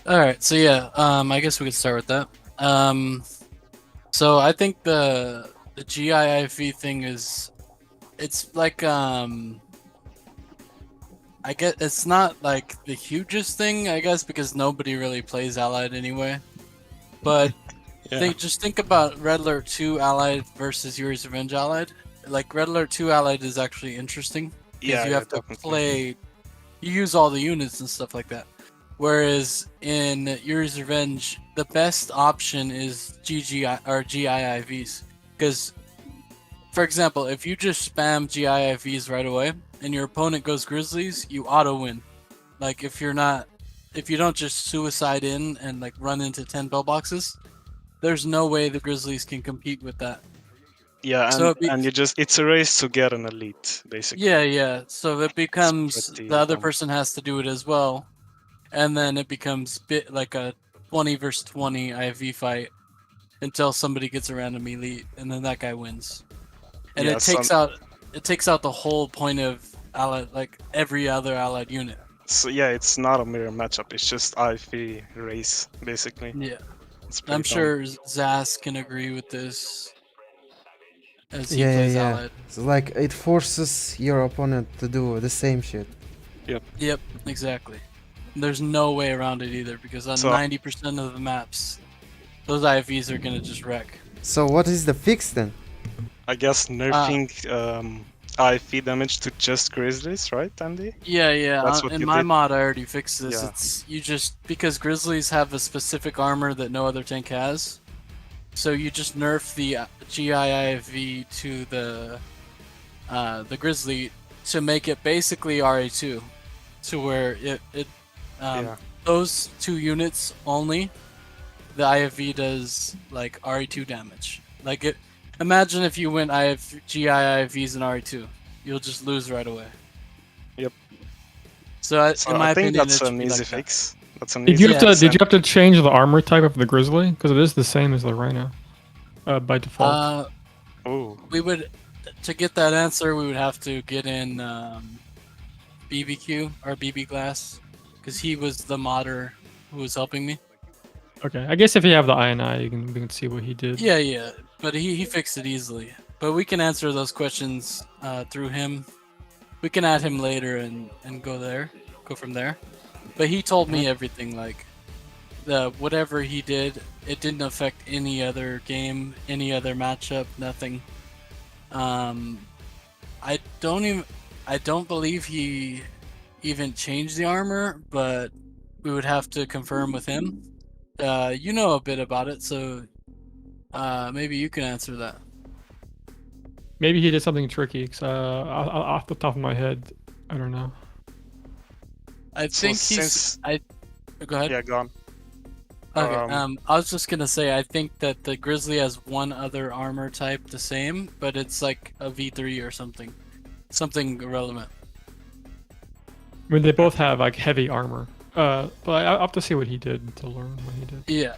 All right, so yeah, I guess we could start with that. So I think the GIIV thing is, it's like I guess it's not like the hugest thing, I guess, because nobody really plays Allied anyway. But Yeah. just think about Red Alert 2 Allied versus Yuri's Revenge Allied. Like Red Alert 2 Allied is actually interesting because Yeah, you yeah, have to definitely. you use all the units and stuff like that. Whereas in Yuri's Revenge, the best option is GGI or GIIVs. Because, for example, if you just spam GIIVs right away and your opponent goes Grizzlies, you auto win. Like if you don't just suicide in and like run into 10 pillboxes, there's no way the Grizzlies can compete with that. Yeah, So and you just it's a race to get an elite, basically. yeah. So it It's becomes the pretty other dumb. person has to do it as well, and then it becomes bit like a 20 versus 20 IV fight until somebody gets a random elite, and then that guy wins. And Yeah, it takes out the whole point of allied, like every other allied unit. so yeah, it's not a mirror matchup. It's just IV race, basically. Yeah, It's I'm pretty dumb. sure Zhas can agree with this as he Yeah, yeah, plays yeah. allied. It's like it forces your opponent to do the same shit. Yep, exactly. There's no way around it either because on So 90% of the maps, those IVs are gonna just wreck. So what is the fix then? I guess nerfing IV damage to just Grizzlies, right, Andy? Yeah. That's what In you my did. mod, I already fixed this. Yeah. It's you just because Grizzlies have a specific armor that no other tank has, so you just nerf the GIIV to the Grizzly to make it basically RA2, to where Yeah. those two units only, the IFV does like RE2 damage. Like it. Imagine if you went GIIVs and RE2, you'll just lose right away. Yep. So, So in I my think opinion, that's it should an be easy like that. fix. That's an Did easy you have Yeah. to fix. did you have to change the armor type of the Grizzly? Because it is the same as the Rhino, by default. Oh, We would to get that answer, we would have to get in BBQ or BB Glass because he was the modder who was helping me. Okay, I guess if you have the INI, we can see what he did. Yeah, but he fixed it easily. But we can answer those questions through him. We can add him later and go from there. But he told me everything, like the whatever he did, it didn't affect any other game, any other matchup, nothing. I don't believe he even changed the armor, but we would have to confirm with him. You know a bit about it, so maybe you can answer that. Maybe he did something tricky. Cause off the top of my head, I don't know. I so think since go ahead. yeah, go on. Okay. I was just gonna say I think that the Grizzly has one other armor type the same, but it's like a V3 or something irrelevant. I mean, they both have like heavy armor. But I'll have to see what he did to learn what he did. Yeah.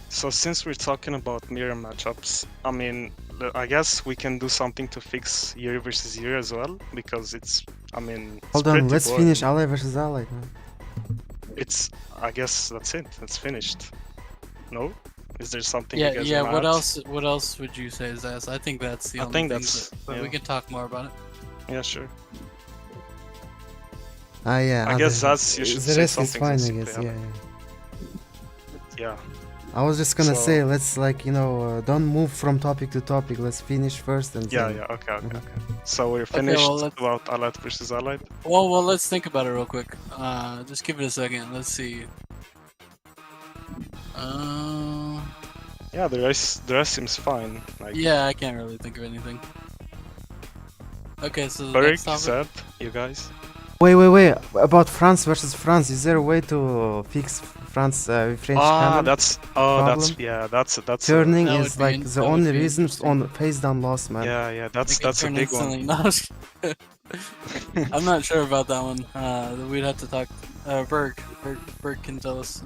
So since we're talking about mirror matchups, I mean, I guess we can do something to fix Yuri versus Yuri as well, because it's, I mean, it's Hold on, pretty let's boring. finish ally versus ally, man. It's, I guess that's it. It's finished. No? Is there something Yeah, you guys yeah. wanna add? What else would you say, Zhas? I think that's the I only think thing, that's- but we yeah. can talk more about it. Yeah, sure. Yeah. I guess that's you should the say rest is something. fine, I since guess. we Yeah, have- yeah. Yeah. I was just gonna So- say, let's like don't move from topic to topic. Let's finish first and Yeah, then- yeah. Okay, okay. Mhm. So we're finished well, let's- about Allied versus Allied. Well, let's think about it real quick. Just give it a second. Let's see. Yeah, the rest seems fine. Like Yeah, I can't really think of anything. Okay, so the Burg next topic. said, you guys. Wait. About France versus France, is there a way to fix France French cannon? That's that's Turning That is would be like the that would only be reason interesting. on face down loss, man. yeah, that's They could a turn big one. instantly. No, I'm not sure about that one. We'd have to talk. Berg can tell us.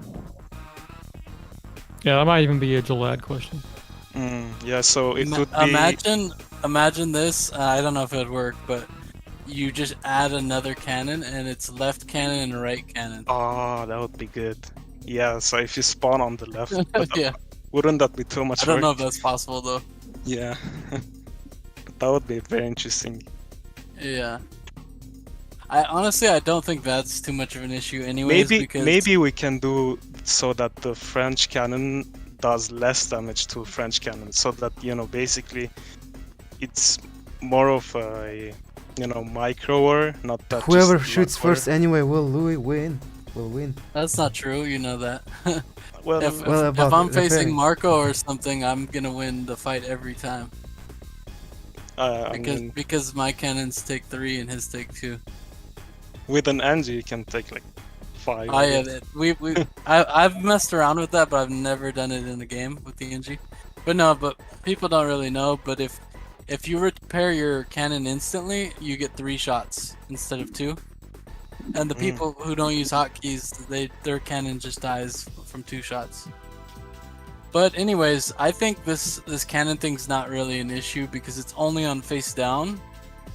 Yeah, that might even be a Gillad question. Yeah, so it would be Imagine this. I don't know if it would work, but you just add another cannon, and it's left cannon and right cannon. Oh, that would be good. Yeah, so if you spawn on the left, but Yeah, wouldn't that be too much I don't know work? if that's possible though. Yeah. That would be very interesting. Yeah. I don't think that's too much of an issue anyways, because Maybe we can do so that the French cannon does less damage to French cannon, so that, you know, basically it's more of a, you know, micro war, not that Whoever just shoots block war. first anyway will win. Will win. that's not true, you know that. Well, if, Well, if about I'm facing repairing. Marco or something, I'm gonna win the fight every time. I mean, Because my cannons take 3 and his take 2. with an NG you can take like 5. Oh yeah, I've messed around with that, but I've never done it in the game with the NG. But no, but people don't really know. But if you repair your cannon instantly, you get 3 shots instead of 2. And the people who don't use hotkeys, their cannon just dies from 2 shots. But anyways, I think this cannon thing's not really an issue because it's only on face down,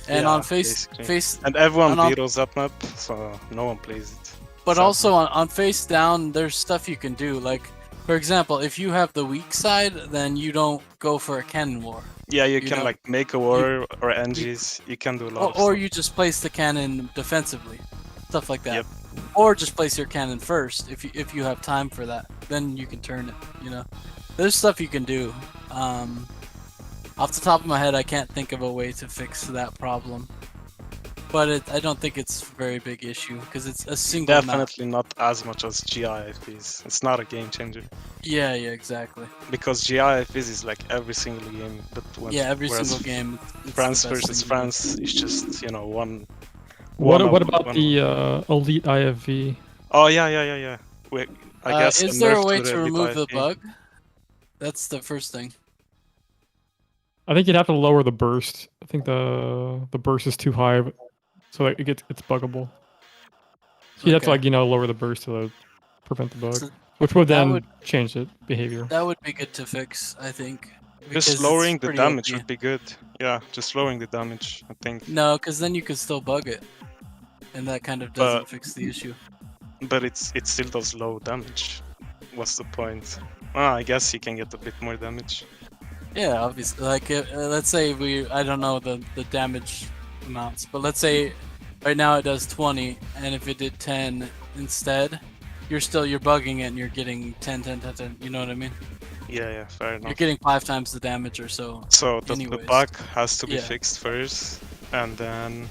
and Yeah, on face basically. And everyone vetoes that map, so no one plays it. But So- also on face down, there's stuff you can do. Like, for example, if you have the weak side, then you don't go for a cannon war. Yeah, you can know, like make a war or NGs. You can do a lot of Or stuff. you just place the cannon defensively. Stuff like that. Yep. Or just place your cannon first if you have time for that. Then you can turn it, you know. There's stuff you can do. Off the top of my head, I can't think of a way to fix that problem. But I don't think it's a very big issue because it's a single map. Definitely not as much as GIFs. It's not a game changer. Yeah, exactly. Because GIFs is like every single game. But Every whereas single game. it's France the best versus thing to do. France is just, you know, one. What one about one- the elite IFV? Oh yeah. Wait, I guess. Is there a nerf way the to Elite remove the IFV. bug? That's the first thing. I think you'd have to lower the burst. I think the burst is too high, so that it's buggable. So you'd have to Okay. lower the burst to prevent the bug, So which would that then would- change the behavior. That would be good to fix, I think. because Just it's lowering the pretty damage OP. would be good. Yeah, just lowering the damage, I think. No, because then you could still bug it, and that kind of doesn't But- fix the issue. But it still does low damage. What's the point? I guess you can get a bit more damage. Yeah, obviously. Like, let's say I don't know the damage amounts, but let's say right now it does 20, and if it did 10 instead, you're bugging it, and you're getting 10. You know what I mean? Yeah, fair enough. You're getting 5 times the damage or so. So the anyways. bug has to be Yeah. fixed first, and then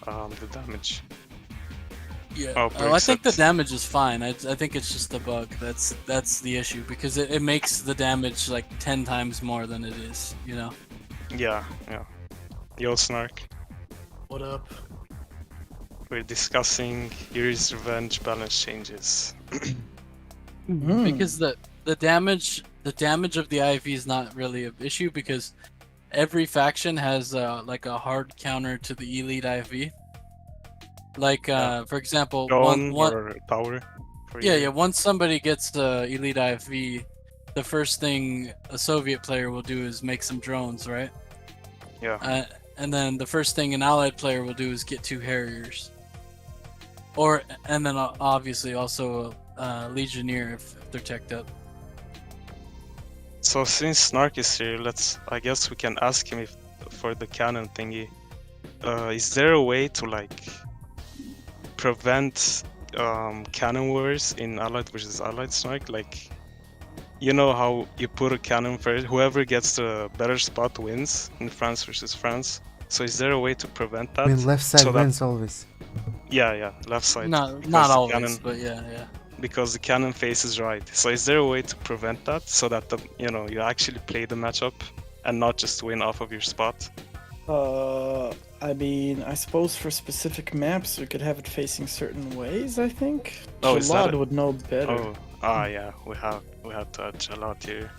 the damage. Yeah. Oh, I think the percent. damage is fine. I think it's just the bug that's the issue because it makes the damage like 10 times more than it is. You know. Yeah. Yo, Snark. What up? We're discussing Yuri's revenge balance changes. Because the damage of the IV is not really an issue because every faction has like a hard counter to the elite IV. Like for example, Drone one or tower. For yeah, Yuri. once somebody gets the elite IV, the first thing a Soviet player will do is make some drones, right? Yeah. And then the first thing an allied player will do is get 2 Harriers. And then obviously also a Legionnaire if they're teched up. So since Snark is here, I guess we can ask him for the cannon thingy. Is there a way to like prevent cannon wars in Allied versus Allied Snark? Like, you know how you put a cannon first, whoever gets the better spot wins in France versus France. So is there a way to prevent that? I mean, left side so that- wins always. Yeah, left side. Not because the always, cannon- but yeah. because the cannon faces right. So is there a way to prevent that so that you actually play the matchup and not just win off of your spot? I mean, I suppose for specific maps we could have it facing certain ways. I think. Oh, is that Jalad it? would know better. Yeah, we have to add Jalad here.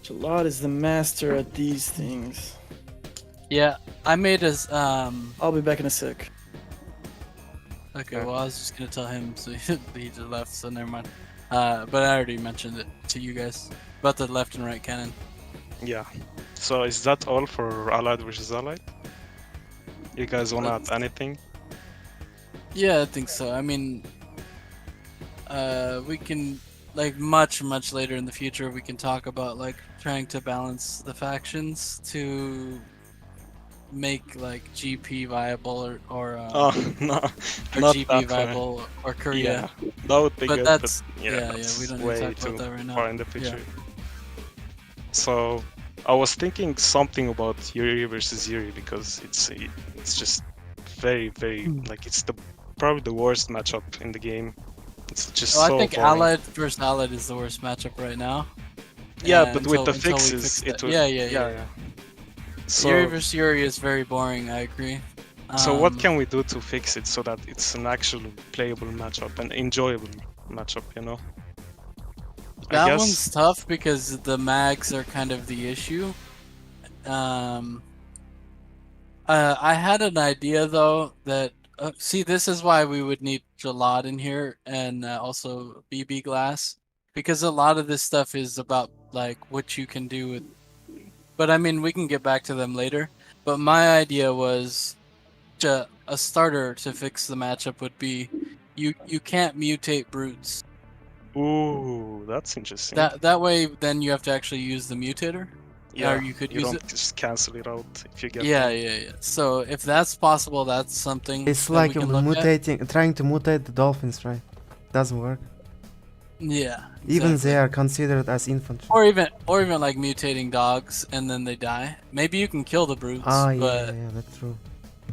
Jalad is the master at these things. Yeah, I made a I'll be back in a sec. Okay, well I was just gonna tell him, so he just left, so never mind. But I already mentioned it to you guys about the left and right cannon. Yeah. So is that all for Allied versus Allied? You guys wanna add anything? Yeah, I think so. I mean, we can like much later in the future we can talk about like trying to balance the factions to make like GP viable or Oh no, or not GP that far. viable or Korea. Yeah, that would be But good. that's but yeah, that's we don't need way to talk too about that right now. far in the future. So I was thinking something about Yuri versus Yuri because it's just very like it's probably the worst matchup in the game. It's just Well, so I think boring. Allied versus Allied is the worst matchup right now. Yeah, And but with the until we fixes, fix it that- would. yeah. So, Yuri versus Yuri is very boring. I agree. so what can we do to fix it so that it's an actual playable matchup, an enjoyable matchup? You know. I That guess one's tough because the mags are kind of the issue. I had an idea though that see, this is why we would need Jalad in here and also BB Glass, because a lot of this stuff is about like what you can do with. But I mean, we can get back to them later. But my idea was a starter to fix the matchup would be you can't mutate brutes. Ooh, that's interesting. That way, then you have to actually use the mutator. yeah, or you could use don't it. just cancel it out if you get. Yeah, them. yeah. So if that's possible, that's something. It's that like we can look at. mutating, trying to mutate the dolphins, right? Doesn't work. Yeah. Even exactly. they are considered as infantry. Or even like mutating dogs and then they die. Maybe you can kill the brutes, Ah, but yeah, that's true.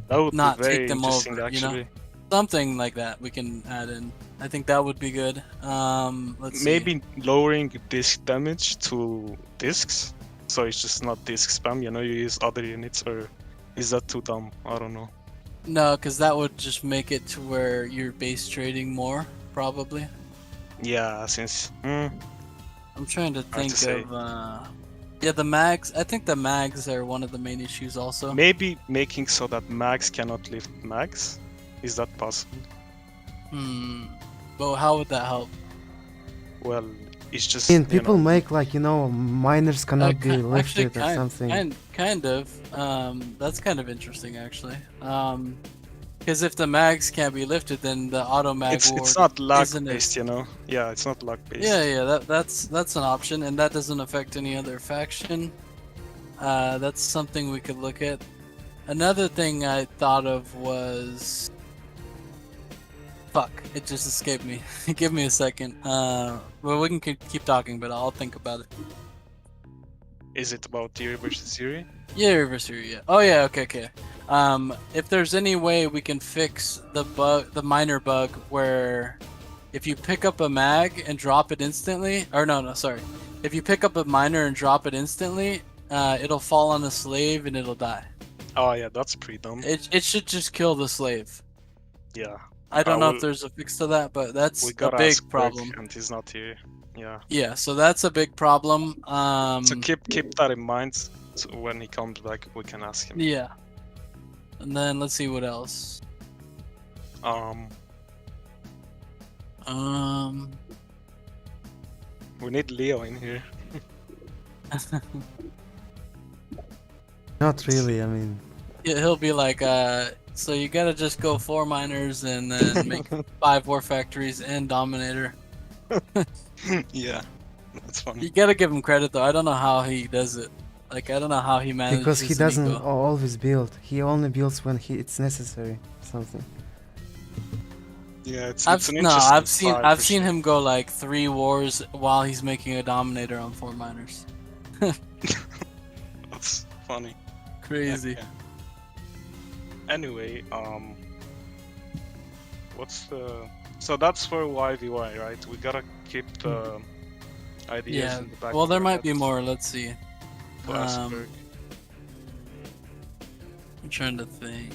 That would not be very take them interesting, over, you know? actually. something like that we can add in. I think that would be good. Let's see. Maybe lowering disc damage to discs, so it's just not disc spam. You know, you use other units, or is that too dumb? I don't know. No, because that would just make it to where you're base trading more, probably. Yeah, since I'm trying to Hard to think of. Yeah, the mags. I think the mags are one of the main issues also. maybe making so that mags cannot lift mags. Is that possible? But how would that help? Well, it's just. And you people know, make like, miners cannot be lifted or something. Kind of. That's kind of interesting actually. Because if the mags can't be lifted, then the auto mag it's not luck isn't based, you know. Yeah, it's not luck based. Yeah. That's an option, and that doesn't affect any other faction. That's something we could look at. Another thing I thought of was. Fuck! It just escaped me. Give me a second. Well, we can keep talking, but I'll think about it. Is it about Yuri versus Yuri? Yeah, reverse Yuri, yeah. Oh yeah, okay. If there's any way we can fix the minor bug where if you pick up a mag and drop it instantly, or no, sorry. If you pick up a miner and drop it instantly, it'll fall on a slave and it'll die. Oh yeah, that's pretty dumb. It should just kill the slave. Yeah. I don't know if there's a fix to that, but that's We a gotta big ask problem. Greg, and he's not here. Yeah. Yeah, so that's a big problem. So keep that in mind. So when he comes back, we can ask him. Yeah. And then let's see what else. We need Leo in here. Not really, I mean. Yeah, he'll be like, so you gotta just go 4 miners and then make 5 war factories and dominator. Yeah, that's funny. You gotta give him credit though. I don't know how he does it. Like, I don't know how he manages. Because he an doesn't eco. always build. He only builds when it's necessary. Something. Yeah, it's I've an interesting style I've for seen sure. him go like 3 wars while he's making a dominator on 4 miners. That's funny. Crazy. Yeah. Anyway, what's the? So that's for YVY, right? We gotta keep the ideas Yeah. in the back. Well, of there our might be heads. more. Let's see. Glassberg. I'm trying to think.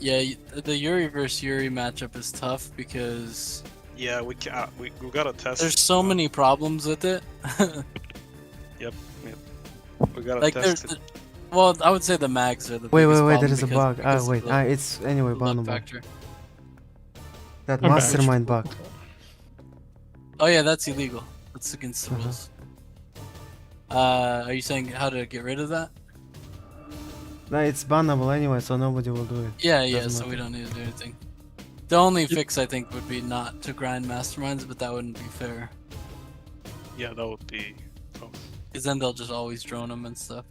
Yeah, the Yuri versus Yuri matchup is tough because Yeah, we can. We gotta test. there's so many problems with it. Yep. We gotta Like test there's, it. well, I would say the mags are the Wait, biggest there problem is a because- bug. because of Wait, the it's anyway luck bannable. factor. That Okay. mastermind bug. Oh yeah, that's illegal. That's against the rules. Are you saying how to get rid of that? No, it's bannable anyway, so nobody will do it. Yeah, yeah. Doesn't So we matter. don't need to do anything. The only fix I think would be not to grind masterminds, but that wouldn't be fair. Yeah, that would be tough. Because then they'll just always drone them and stuff.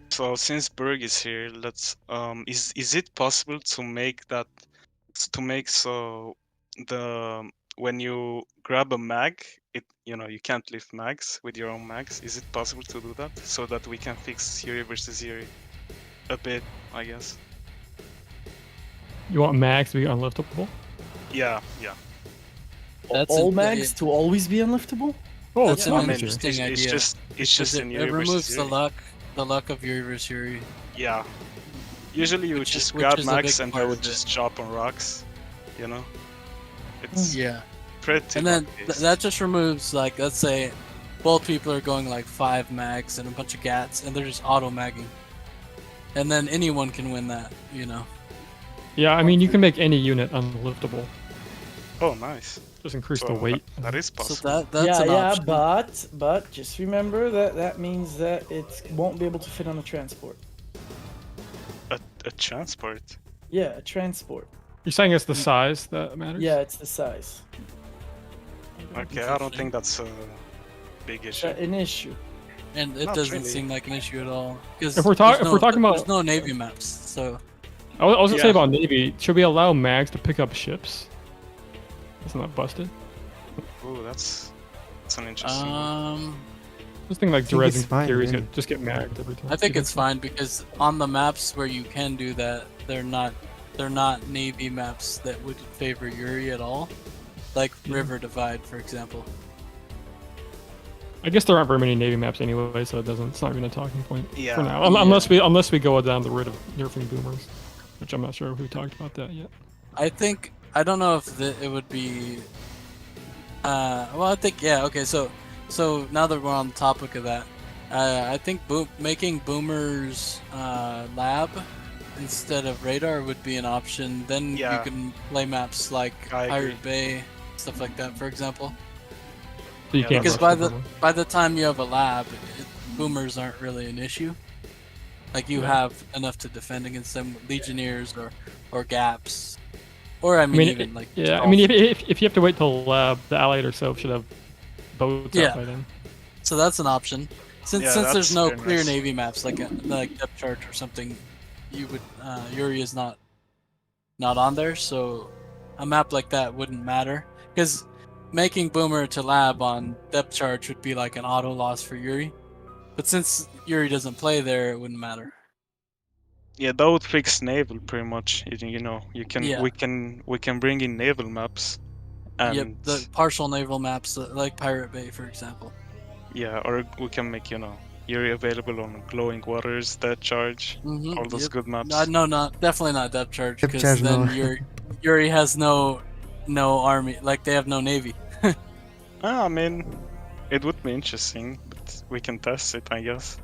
So since Berg is here, let's is it possible to make that so the when you grab a mag, you can't lift mags with your own mags. Is it possible to do that so that we can fix Yuri versus Yuri a bit, I guess? You want mags to be unliftable? Yeah. That's All an- mags to always be unliftable? Oh, That's it's an not mean, interesting it's idea. just Because in it Yuri removes versus the Yuri. luck of Yuri versus Yuri. Yeah. Usually you would Which is- just which grab is a mags big and part they of would it. just chop on rocks. It's Yeah. pretty. And then luck-based. that just removes, like, let's say both people are going like 5 mags and a bunch of gats, and they're just auto magging. And then anyone can win that, Yeah, I mean, you can make any unit unliftable. Oh, nice. Just increase So the weight. that is So possible. that's an option. but just remember that means that it won't be able to fit on a transport. A transport. Yeah, a transport. You're saying it's the size that matters? Yeah, it's the size. Okay, I don't think that's a big issue. An issue. And it Not doesn't really. seem like an issue at all. 'Cause If we're there's talking about- there's no navy maps, so I was gonna say Yeah. about Navy, should we allow mags to pick up ships? Isn't that busted? Ooh, that's an interesting one. Just think like think Jerez it's fine, and Kireek yeah. just get magged every time. I think it's fine because on the maps where you can do that, they're not navy maps that would favor Yuri at all. Like River Divide, for example. I guess there aren't very many Navy maps anyway, so it's not even a talking point Yeah. for now. Unless we go down the route of nerfing boomers, which I'm not sure if we talked about that yet. I don't know if it would be. Well, I think yeah. Okay, so now that we're on the topic of that, I think making boomers lab instead of radar would be an option. Then Yeah. you can play maps like I agree. Pirate Bay, stuff like that, for example. So you Yeah, can't Because rush by the boomer. the time you have a lab, boomers aren't really an issue. Like you Yeah. have enough to defend against them, legionnaires or gaps, or I mean, even like yeah, I mean, if you have to wait till lab, the allied herself should have boats Yeah. out by then. So that's an option. Since Yeah, there's that's no very clear nice. navy maps like depth charge or something, you would Yuri is not on there, so a map like that wouldn't matter because making boomer to lab on depth charge would be like an auto loss for Yuri. But since Yuri doesn't play there, it wouldn't matter. Yeah, that would fix naval pretty much. You can Yeah. we can bring in naval maps, and Yep, the partial naval maps like Pirate Bay, for example. yeah, or we can make Yuri available on glowing waters, dead charge, Mhm, all those yep. good maps. Definitely not depth charge Depth because charge, then no. Yuri has no army, like they have no navy. I mean, it would be interesting, but we can test it, I guess.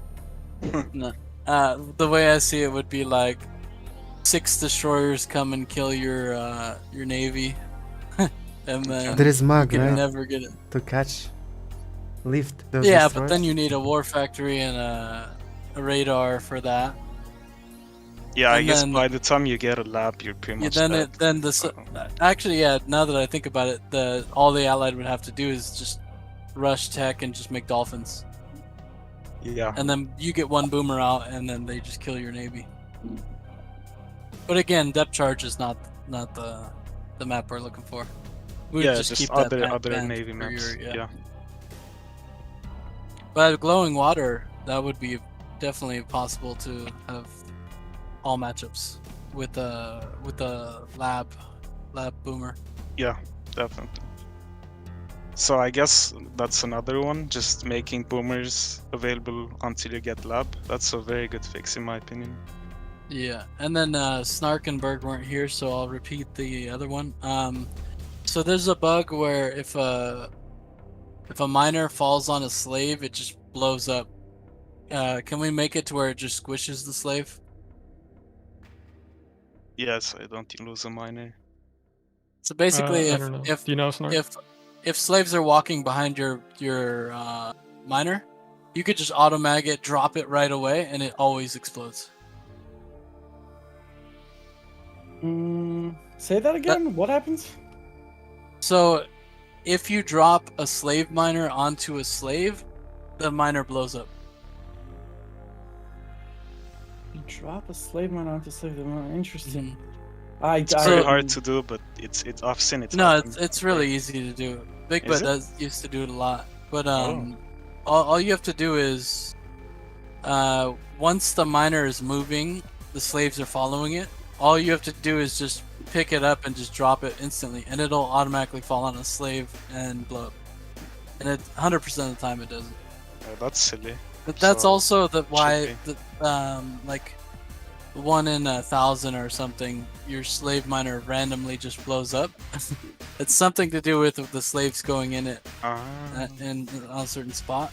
The way I see it would be like 6 destroyers come and kill your navy, and then There is mag, you can right? never get it. To catch, lift those Yeah, destroyers. but then you need a war factory and a radar for that. Yeah, I And guess then- by the time you get a lab, you're pretty Yeah, much dead. so, actually, yeah. Now that I think about it, all the allied would have to do is just rush tech and just make dolphins, Yeah. and then you get one boomer out, and then they just kill your navy. But again, depth charge is not the map we're looking for. We would Yeah, just just keep that other banned navy for maps. your- Yeah. But glowing water, that would be definitely possible to have all matchups with a lab boomer. Yeah, definitely. So I guess that's another one, just making boomers available until you get lab. That's a very good fix in my opinion. Yeah, and then Snark and Berg weren't here, so I'll repeat the other one. So there's a bug where if a miner falls on a slave, it just blows up. Can we make it to where it just squishes the slave? Yes, I don't lose a miner. So basically, I don't know. if Do you know Snark? if slaves are walking behind your miner, you could just auto mag it, drop it right away, and it always explodes. Say that again. What happens? So, if you drop a slave miner onto a slave, the miner blows up. You drop a slave miner onto slave miner. Interesting. It's very hard to do, but it's I've seen it. No, happen. it's really easy to do. Big Is Butt it? used to do it a lot, but all you have to do is once the miner is moving, the slaves are following it. All you have to do is just pick it up and just drop it instantly, and it'll automatically fall on a slave and blow up. And it 100% of the time it doesn't. That's silly. But that's So, also why be. the like 1 in 1,000 or something, your slave miner randomly just blows up. It's something to do with the slaves going in it in on a certain spot.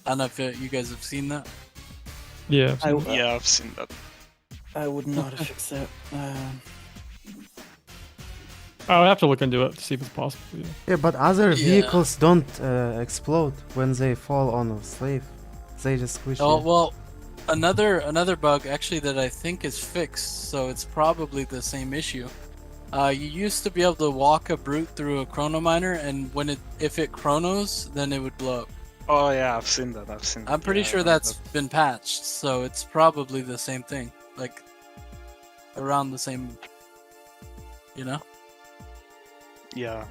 I don't know if you guys have seen that. Yeah. Yeah, I've seen that. I would not have fixed that. I'll have to look into it to see if it's possible. Yeah. Yeah, but other Yeah. vehicles don't explode when they fall on a slave. They just squish Oh it. well, another bug actually that I think is fixed, so it's probably the same issue. You used to be able to walk a brute through a chrono miner, and if it chronos, then it would blow up. Oh yeah, I've seen that. I'm pretty sure that's been patched, so it's probably the same thing, like around the same, you know. Yeah,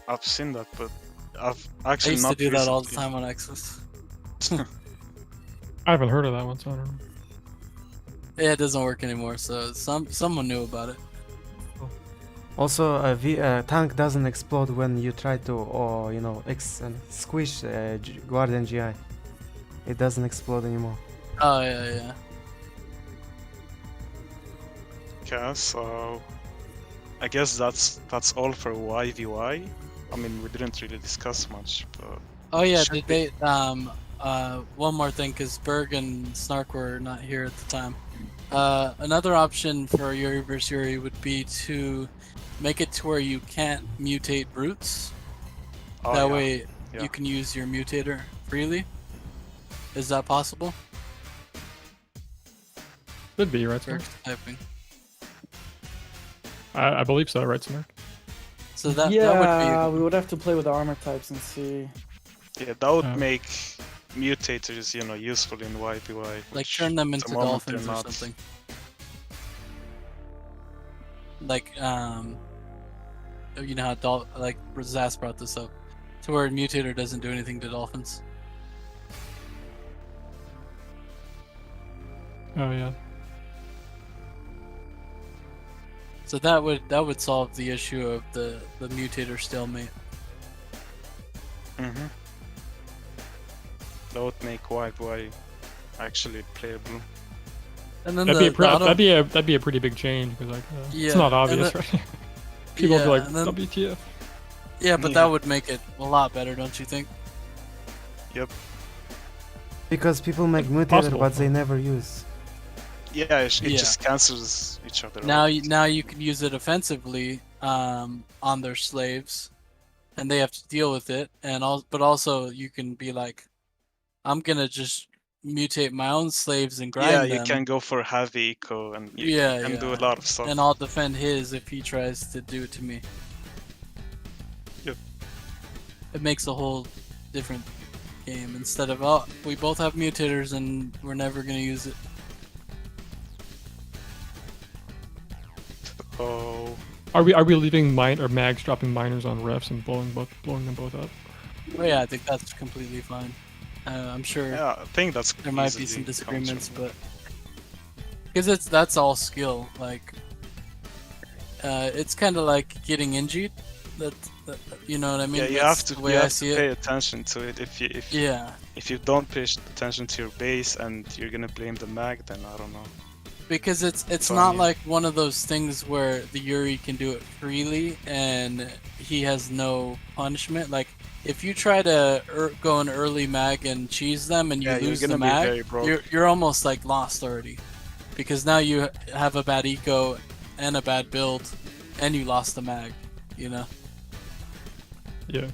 I've seen that, but I've actually I used not to do that all the recently. time on Xbox. I haven't heard of that one, so I don't know. Yeah, it doesn't work anymore, so someone knew about it. Also, a tank doesn't explode when you try to, squish Guardian GI. It doesn't explode anymore. Oh yeah. Okay, so I guess that's all for YVY. I mean, we didn't really discuss much, but Oh yeah, should did they one more thing, because Berg and Snark were not here at the time. Another option for Yuri vs Yuri would be to make it to where you can't mutate brutes. oh, That yeah. way Yeah. you can use your mutator freely. Is that possible? Could be, right, Snark? Berg's typing. I believe so, right, Snark? So that yeah, would we would have to play with the armor types and see. Yeah, that would Yeah. make mutators, useful in YVY. be like which turn them at the into moment they're dolphins or not. something. Like you know how like Zhas brought this up, to where mutator doesn't do anything to dolphins. Oh yeah. So that would solve the issue of the mutator stalemate. Mm-hmm. That would make YVY actually playable. And then That'd the be a pretty big change because Yeah, it's not and obvious, the- right? People would be yeah, like and then- WTF. yeah, but Yeah. that would make it a lot better, don't you think? Because people make mutator, Possible. but they never use. Yeah, it Yeah. just cancels each other Now out. now you can use it offensively on their slaves, and they have to deal with it. But also you can be like, I'm gonna just mutate my own slaves and grind Yeah, them. you can go for heavy eco and you Yeah, can do a yeah. lot of stuff. And I'll defend his if he tries to do it to me. Yep. It makes a whole different game instead of we both have mutators and we're never gonna use it. Oh, Are we leaving mags dropping miners on refs and blowing them both up? Oh yeah, I think that's completely fine. I'm sure yeah, I think that's there might be easily some disagreements, counterable. but because that's all skill. Like, it's kind of like getting injured. That you know what I mean? Yeah, you That's have to the you way I have see to pay it. attention to it. Yeah, If you don't pay attention to your base and you're gonna blame the mag, then I don't know. because it's Funny. not like one of those things where the Yuri can do it freely and he has no punishment. Like, if you try to go an early mag and cheese them and you Yeah, you're lose the gonna be mag, very broke. you're almost like lost already, because now you have a bad eco and a bad build, and you lost the mag. You know. Yeah.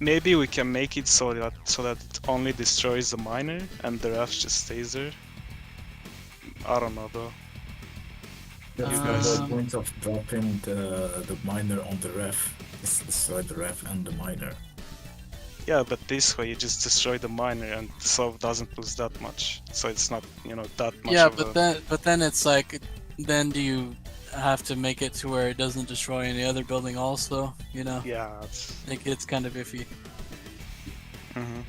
Maybe we can make it so that it only destroys the miner and the ref just stays there. I don't know though. The Um, point of dropping the miner on the ref is destroy the ref and the miner. Yeah, but this way you just destroy the miner and the sov doesn't lose that much. So it's not, you know, that much yeah, of but then it's like, then do you have to make it to where it doesn't destroy any other building also? You know, Yeah, it's... like it's kind of iffy. Mhm.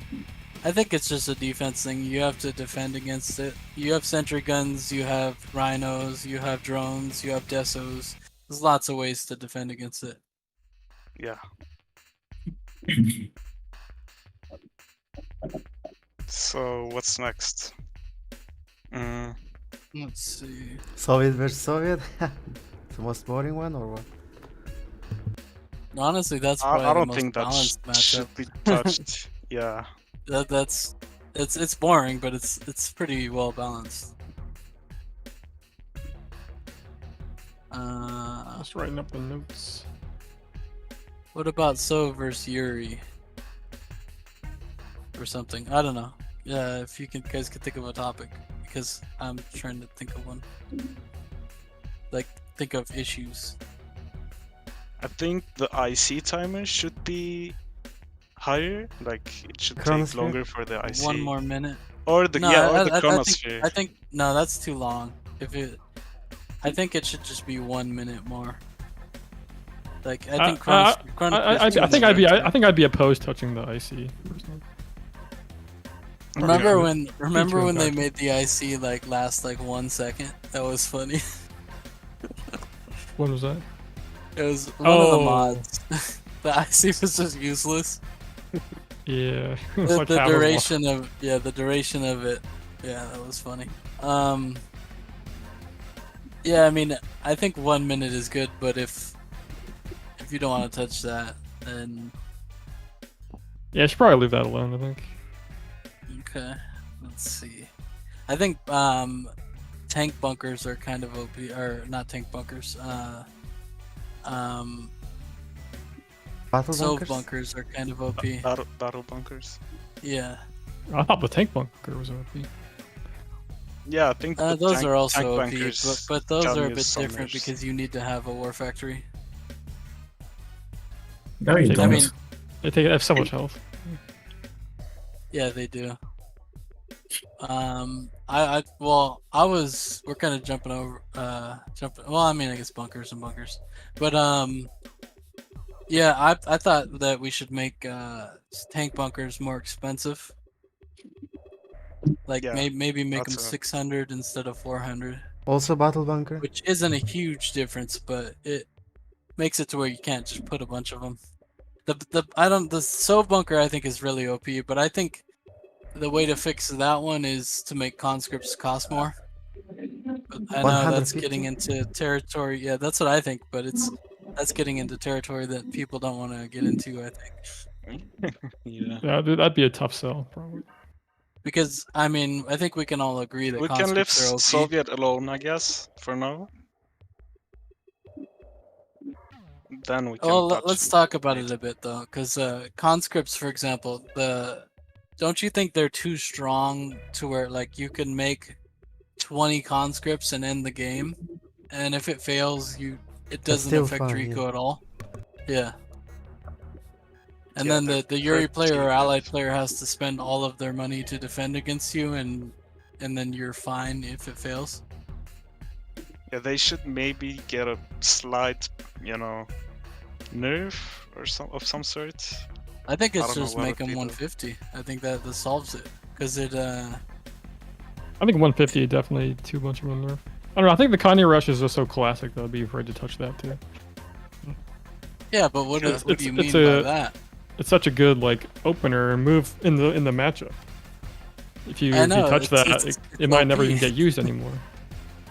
I think it's just a defense thing. You have to defend against it. You have sentry guns, you have rhinos, you have drones, you have desos. There's lots of ways to defend against it. Yeah. So what's next? Mm, Let's see. Soviet versus Soviet. The most boring one or what? Honestly, that's I probably the don't most think that balanced matchup. should be touched. Yeah. That's it's boring, but it's pretty well balanced. Just writing up the notes. What about So versus Yuri? Or something. I don't know. Yeah, if you guys could think of a topic, because I'm trying to think of one. Like, think of issues. I think the IC timer should be higher. Like it should take Chronosphere? longer for the IC. 1 more minute. Or the No, or the I chronosphere. think no, that's too long. I think it should just be 1 minute more. Like I think I think I'd be opposed touching the IC. Personally. Remember Yeah. when they made the IC like last like 1 second? That was funny. When was that? It was one of the Oh. mods. The IC was just useless. Yeah. It's The, like the half of a- duration of the duration of it. Yeah, that was funny. Yeah, I mean, I think 1 minute is good, but if you don't want to touch that, then Yeah, I should probably leave that alone. I think. okay. Let's see. I think tank bunkers are kind of OP, or not tank bunkers. Battle So bunkers? bunkers are kind of OP. Battle bunkers. Yeah. I thought the tank bunker was OP. Yeah, I think the Those tank, are also tank OP, bunkers but those can are a use bit some different nerfs. because you need to have a war factory. No, you I don't. mean- They have so much health. Yeah, they do. We're kind of jumping over, well, I mean, I guess bunkers and bunkers, but yeah, I thought that we should make tank bunkers more expensive. Like Yeah, maybe make them that's a- 600 instead of 400, Also battle bunker? which isn't a huge difference, but it makes it to where you can't just put a bunch of them. The Sov bunker I think is really OP, but I think the way to fix that one is to make conscripts cost more. But I know that's 150? getting into territory. Yeah, that's what I think, but that's getting into territory that people don't want to get into, I think. Yeah. Yeah, that'd be a tough sell, probably. Because I mean, I think we can all agree that We can leave conscripts are OP. Soviet alone, I guess, for now. Then we can. Well, touch let's it talk about it later. a bit though, because conscripts, for example, don't you think they're too strong to where like you can make 20 conscripts and end the game, and if it fails, it doesn't still affect fine, Rico at all? Yeah. And Yeah, then they're the Yuri player or pretty allied good. player has to spend all of their money to defend against you, and then you're fine if it fails. Yeah, they should maybe get a slight, nerf or some sort. I think I it's don't know just what make would them be the- 150. I think that solves it, because it I think 150 definitely too much of a nerf. I don't know. I think the Kanye Rush is just so classic that I'd be afraid to touch that too. yeah. But what Yeah, do you mean it's by a- that? It's such a good like opener and move in the matchup. If you I know, touch it's- that, it's it might never OP. even get used anymore.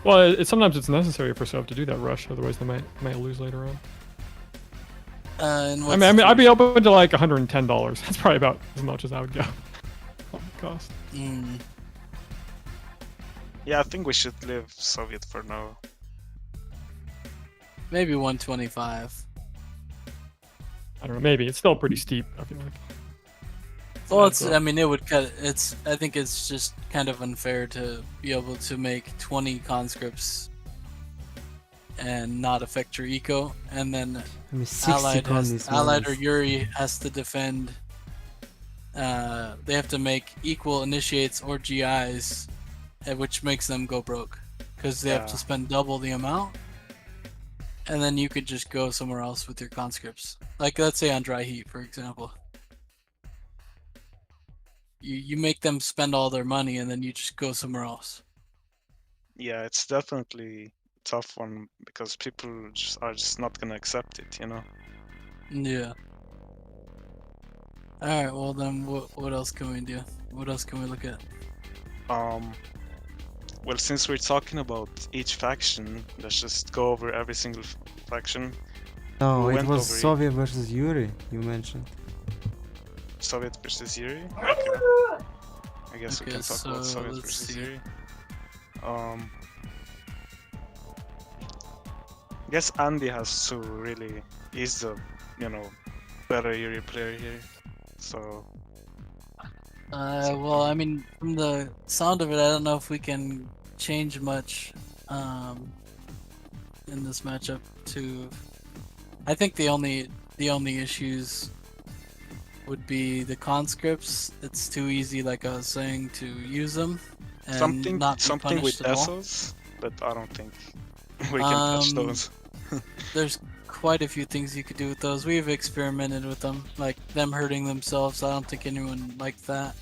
Well, sometimes it's necessary for Sov to do that rush, otherwise they might lose later on. And I mean, I'd be open to like $110. That's probably about as much as I would go. Cost. Yeah, I think we should leave Soviet for now. Maybe 125. I don't know. Maybe it's still pretty steep. I feel like. Well, That's it's. rough. I mean, it would cut. It's. I think it's just kind of unfair to be able to make 20 conscripts and not affect your eco, and then I mean, 60 Allied colonies. has, Allied or Yuri has to defend. They have to make equal initiates or GIs, which makes them go broke because they have to Yeah. spend double the amount. And then you could just go somewhere else with your conscripts. Like let's say on dry heat, for example. You make them spend all their money and then you just go somewhere else. Yeah, it's definitely a tough one because people are just not gonna accept it, you know. Yeah. All right. Well, then what else can we do? What else can we look at? Well, since we're talking about each faction, let's just go over every single faction. No, We it went was over it. Soviet versus Yuri. You mentioned. Soviet versus Yuri. Okay. I guess we Okay, can talk about so Soviet let's versus see. Yuri. I guess Andy has to really. He's the, better Yuri player here. So Well, I mean, from the sound of it, I don't know if we can change much in this matchup. I think the only issues would be the conscripts. It's too easy, like I was saying, to use them and not be something with punished at all. Essos, but I don't think we can touch those. There's quite a few things you could do with those. We've experimented with them, like them hurting themselves. I don't think anyone liked that.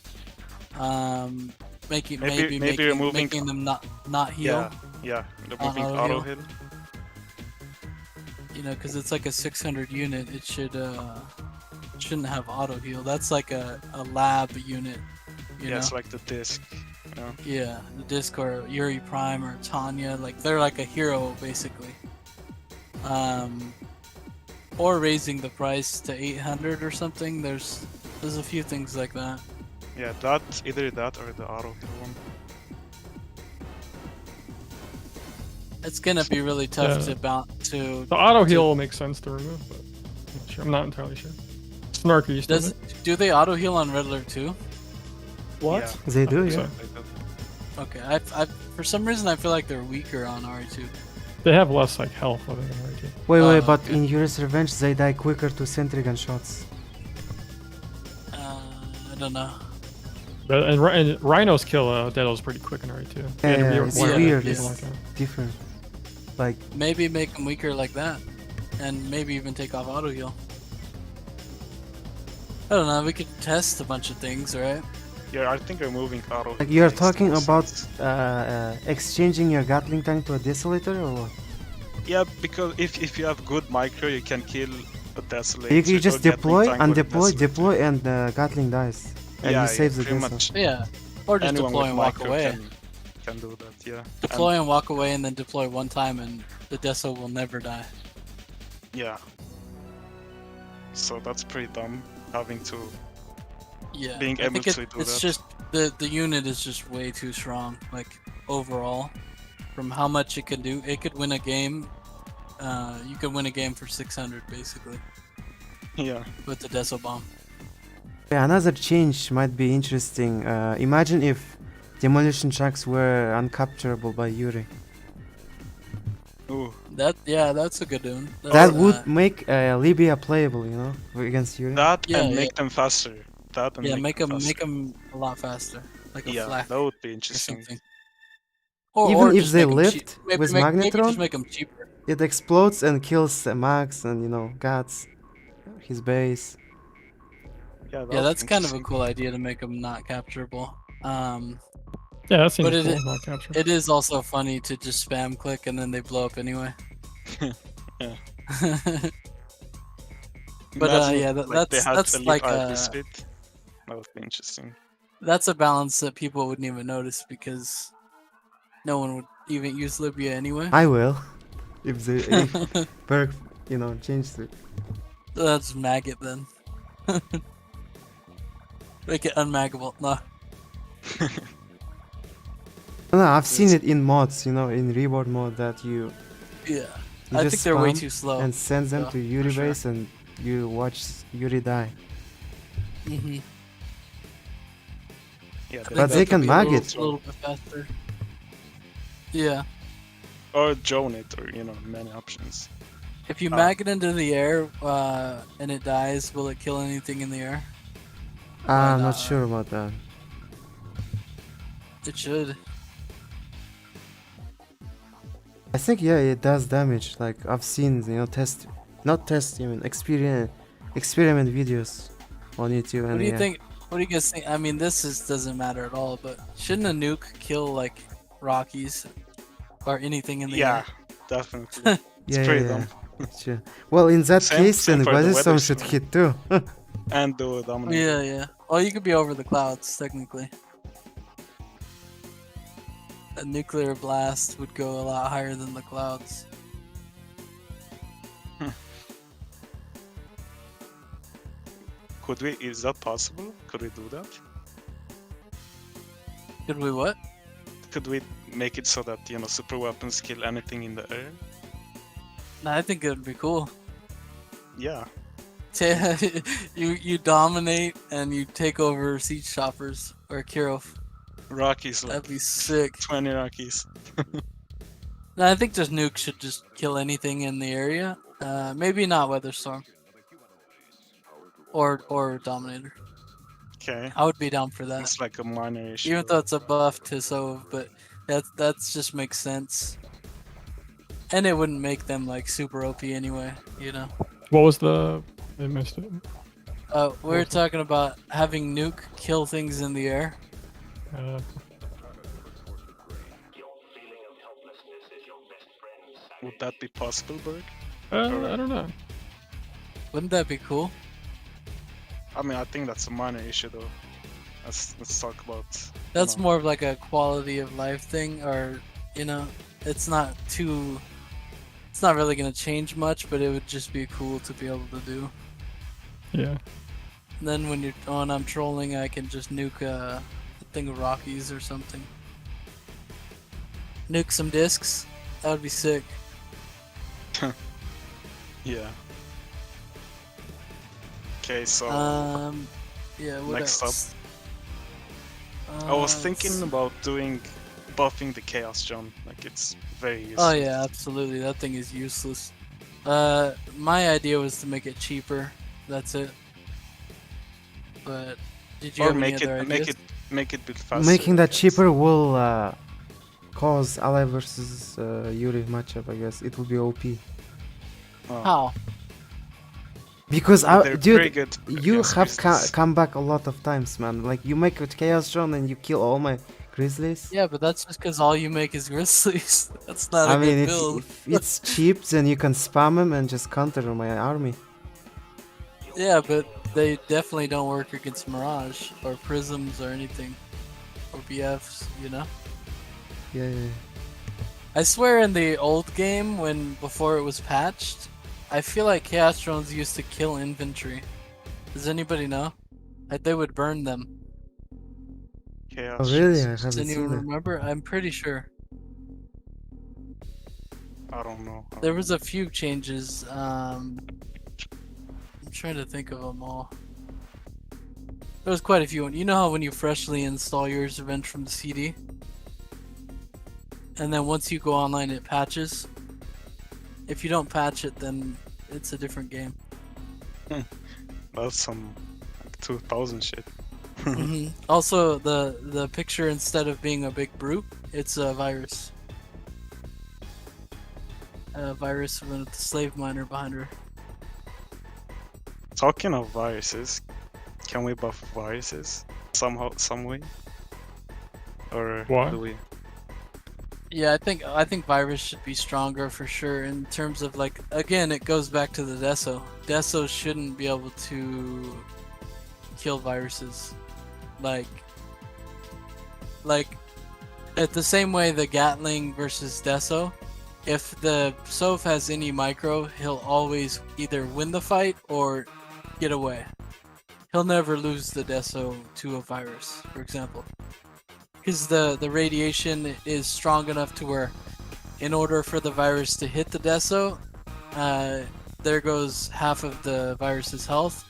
Maybe removing- making them not heal. Yeah, removing auto auto heal. heal. You know, because it's like a 600 unit. It shouldn't have auto heal. That's like a lab unit. You know? It's like the disc. Yeah, the disc or Yuri Prime or Tanya, like they're like a hero basically. Or raising the price to 800 or something. There's a few things like that. Yeah, either that or the auto heal one. It's gonna be really tough Yeah. to. The auto heal makes sense to remove, but I'm not entirely sure. Snark used to. Do they auto heal on Red Alert too? What? Yeah. They do, So- yeah. Okay, I for some reason I feel like they're weaker on RE2. They have less like health other than RT. Wait, but okay. in Yuri's Revenge they die quicker to sentry gun shots. I don't know. And rhinos kill Dedos pretty quick in RE2. Yeah, it's Yeah, weird. yeah. It's different. Like, Maybe make them weaker like that, and maybe even take off auto heal. I don't know. We could test a bunch of things, right? Yeah, I think removing auto. like you're makes talking more about sense. exchanging your Gatling tank to a Desolator or what? Yeah, because if you have good micro, you can kill a Desolator. You just or Gatling deploy, tank with a undeploy, Desolator. deploy, and Gatling dies. And Yeah, you save the pretty Desolator. much. Yeah. Or just Anyone deploy with and walk micro away. can do that. Yeah. Deploy and walk away, and then deploy one time, and the Deso will never die. Yeah. So that's pretty dumb having to. Yeah. Being I able think to do it's that. just the unit is just way too strong. Like overall, from how much it can do, it could win a game. You could win a game for 600 basically Yeah. with the Deso bomb. Yeah, another change might be interesting. Imagine if demolition trucks were uncapturable by Yuri. Ooh. That's a good one. That would make Libya playable, you know, against Yuri. That Yeah, and yeah. make them faster. That and Yeah, make make them them a lot faster, like a Yeah, flak that would be or interesting. something. Even if just they make 'em lift cheap. Maybe with maybe Magnetron? just make them cheaper. It explodes and kills Max and, you know, Guts, his base. Yeah, Yeah, that's kind of a cool idea to make them not capturable. Yeah, that seems But it cool. is- Not capture. It is also funny to just spam click and then they blow up anyway. Yeah. But, yeah, they that's- had that's a like, Levi speed. That would be interesting. That's a balance that people wouldn't even notice because no one would even use Libya anyway. I will. If the burg, you know, changed it. That's maggot then. Make it unmaggable. No. No, I've seen it in mods, you know, in reboard mode that you Yeah. You I just think they're way spam too slow. and send them Yeah, to Yuri for sure. base and you watch Yuri die. Mm-hmm. Yeah, But they can mag it. A little bit faster. Yeah. or drone it, or many options. If you mag it into the air and it dies, will it kill anything in the air? I'm not not? sure about that. It should. I think yeah, it does damage. Like I've seen, experiment videos on YouTube. What And do you yeah. think? What do you guys think? I mean, doesn't matter at all, but shouldn't a nuke kill like Rockies or anything in the Yeah, air? definitely. Yeah, pretty yeah, dumb. yeah. Sure. Well, in that Same- case, same then for the Gladius weather should storm. hit too. And do dominate. Yeah, yeah. Well, you could be over the clouds technically. A nuclear blast would go a lot higher than the clouds. Could we? Is that possible? Could we do that? Could we what? Could we make it so that super weapons kill anything in the air? Nah, I think it would be cool. Yeah. you dominate and you take over siege choppers or Kirov. Rockies, like That'd be sick. 20 Rockies. No, I think just nuke should just kill anything in the area. Maybe not weather storm. Or dominator. Okay. I would be down for that. It's like a minor issue. Even though it's a buff to Sov, but that's just makes sense. And it wouldn't make them like super OP anyway, What was the? I missed it. We were talking about having nuke kill things in the air. Uh, Would that be possible, Berg? I don't know. Wouldn't that be cool? I mean, I think that's a minor issue, though. Let's talk about. That's more of like a quality of life thing, or it's not too. It's not really gonna change much, but it would just be cool to be able to do. Yeah. And then when I'm trolling, I can just nuke a thing of Rockies or something. Nuke some discs. That would be sick. Yeah. Okay, so Yeah. What next else? I was let's thinking see. about buffing the Chaos John. Like it's very useful. Oh yeah, absolutely. That thing is useless. My idea was to make it cheaper. That's it. But did you Or have any make other it ideas? make it a bit faster. Making that I guess. cheaper will cause Ally versus Yuri matchup. I guess it will be OP. Oh. How? Because They're pretty dude, good you against have Grizzlies. come back a lot of times, man. Like you make a Chaos Drone and you kill all my Grizzlies. Yeah, but that's just because all you make is Grizzlies. That's not a I mean, good if, build. if it's cheap, then you can spam them and just counter my army. Yeah, but they definitely don't work against Mirage or Prisms or anything. Or BFs, Yeah, yeah. I swear in the old game, before it was patched, I feel like Chaos Drones used to kill infantry. Does anybody know? Like they would burn them. Chaos Oh really? I Jesus. haven't Does anyone seen it. remember? I'm pretty sure. I don't know. There was a few changes. I'm trying to think of them all. There was quite a few. You know how when you freshly install Yuri's Revenge from the CD? And then once you go online it patches? If you don't patch it, then it's a different game. That's some like 2000 shit. Mhm. Also, the picture, instead of being a big brute, it's a virus. A virus with a slave miner behind her. Talking of viruses, can we buff viruses somehow, some way? Or Why? do we? Yeah, I think virus should be stronger for sure in terms of like, again, it goes back to the Deso. Deso shouldn't be able to kill viruses. Like at the same way the Gatling versus Deso, if the Soph has any micro, he'll always either win the fight or get away. He'll never lose the Deso to a virus, for example. Because the radiation is strong enough to where in order for the virus to hit the Deso, there goes half of the virus's health,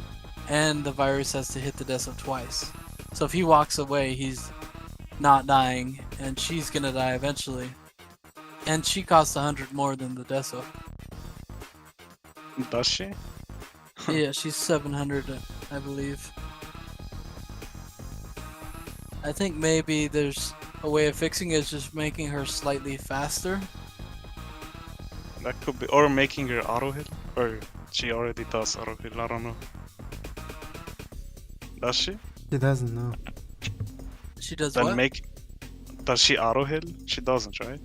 and the virus has to hit the Deso twice. So if he walks away, he's not dying, and she's gonna die eventually. And she costs 100 more than the Deso. Does she? Yeah, she's 700, I believe. I think maybe there's a way of fixing it, is just making her slightly faster. That could be, or making her auto hit, or she already does auto hit. I don't know. Does she? He doesn't know. She does Then what? Does she auto hit? She doesn't, right?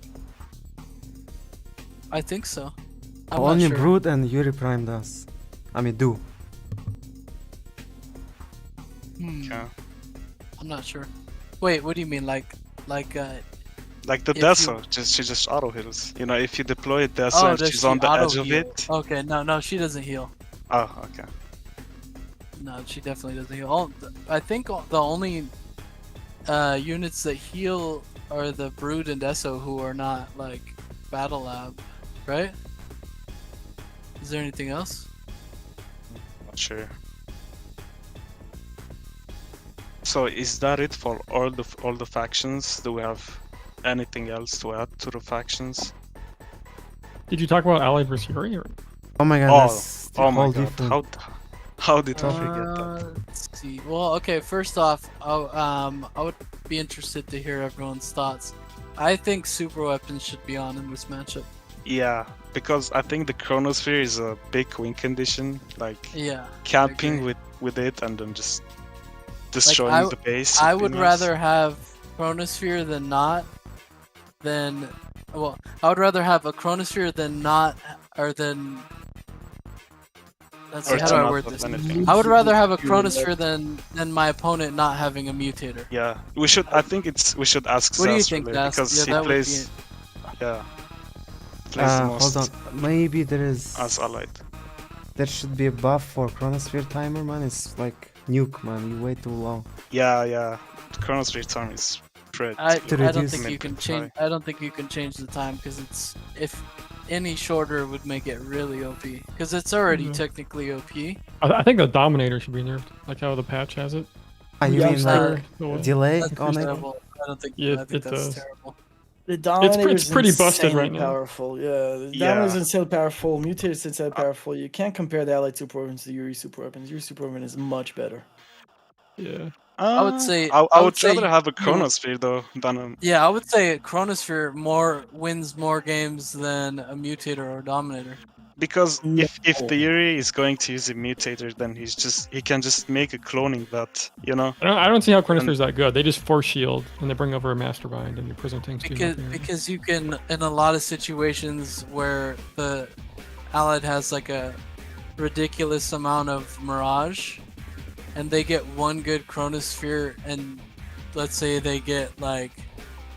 I think so. I'm not Only sure. Brood and Yuri Prime does. I mean, do. Okay. I'm not sure. Wait, what do you mean? Like Like the If you- Deso, she just auto heals. You know, if you deploy a Deso and does she's she on the edge of auto-heal? it. Okay, no, she doesn't heal. Oh, okay. No, she definitely doesn't heal. I think the only units that heal are the Brood and Deso, who are not like Battle Lab, right? Is there anything else? Not sure. So is that it for all the factions? Do we have anything else to add to the factions? Did you talk about Allied versus Yuri? Or? Oh my god, Oh, that's oh my all god! different. How did we forget that? Let's see. Well, okay. First off, I would be interested to hear everyone's thoughts. I think super weapons should be on in this matchup. Yeah, because I think the Chronosphere is a big win condition. Like Yeah. camping agree. with it and then just destroying the base. I would be would nice. rather have Chronosphere than not. Well, I would rather have a Chronosphere than not, or than. Let's see, Or how to do I not word have this? anything. I would rather have a Chronosphere than my opponent not having a mutator. Yeah, we should. I think we should ask What do you Zhas think, really, Zhas? because Yeah, he that would plays. Yeah. Plays the most Hold on. Maybe there is. as allied. There should be a buff for Chronosphere timer, man. It's like nuke, man. You wait too long. Yeah, yeah. The Chronosphere time is pretty. I To don't reduce- think you can change. I don't think you can change the time, because it's, if any shorter would make it really OP, because it's already Mhm. technically OP. I think the Dominator should be nerfed, like how the patch has it. Ah, you Yeah, mean uh, like So, delay That's on it? terrible. I don't think. Yeah, I think it that's does. terrible. The Dominator's pretty busted insanely right now. powerful. Yeah, the Yeah. Dominator's insanely powerful. Mutator's insanely powerful. You can't compare the Allied super weapons to Yuri super weapons. Yuri super weapon is much better. yeah. I would say- I I would would say rather have a you- Chronosphere though than a. Yeah, I would say Chronosphere wins more games than a Mutator or Dominator. Because if No. the Yuri is going to use a mutator, then he can just make a cloning bot, you know? I don't see how Chronosphere is that good. They just force shield and they bring over a Mastermind and your Prison Tanks do Because nothing. because you can, in a lot of situations where the Allied has like a ridiculous amount of Mirage, and they get one good Chronosphere, and let's say they get like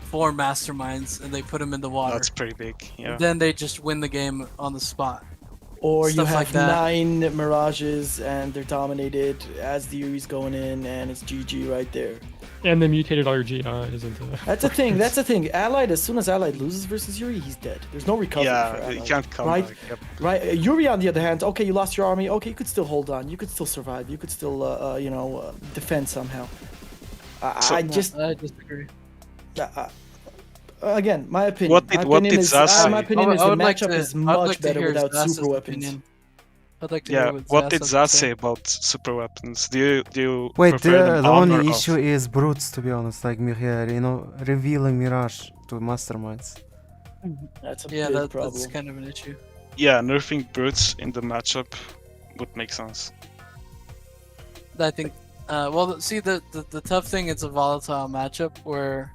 4 Masterminds and they put them in the water, That's pretty big, yeah. then they just win the game on the spot. Or you Stuff have like that. 9 Mirages and they're dominated as the Yuri's going in, and it's GG right there. And they mutated all your GIs into. That's the thing. That's the thing. Allied, as soon as Allied loses versus Yuri, he's dead. There's no recovery for Yeah, Allied. you can't come right? back. Yep. Right, Yuri on the other hand, okay, you lost your army, okay, you could still hold on, you could still survive, you could still, defend somehow. I just, I disagree. again, my opinion. What did Zhas say? My opinion is I the would like matchup to- is I'd much like to better hear without Zhas's super weapons. opinion. I'd like to Yeah, hear what did Zhas Zhas has to say about super weapons? Do you Wait, prefer them the on or only off? issue is brutes, to be honest. Like revealing Mirage to Masterminds. That's a Yeah, big that's problem. kind of an issue. Yeah, nerfing brutes in the matchup would make sense. I think, well, see, the tough thing, it's a volatile matchup where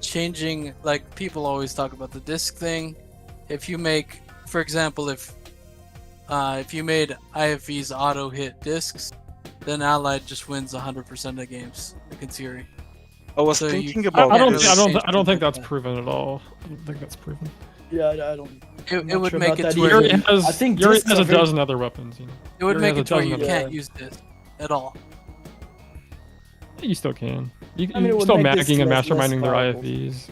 changing, like, people always talk about the disc thing. If you make, for example, if you made IFV's auto hit discs, then Allied just wins 100% of games against Yuri. I was So you- thinking I about I don't. this. I don't. Change I don't think something that's like that. proven at all. I don't think that's proven. Yeah, I don't. It not would sure make about it that to where either. Yuri has. I think Yuri discs has are a very- dozen other weapons. You know, it would Yuri make has it to where a you dozen other- can't use this at all. you still can. I mean, it You're would still make this magging and less masterminding their powerful. IFVs.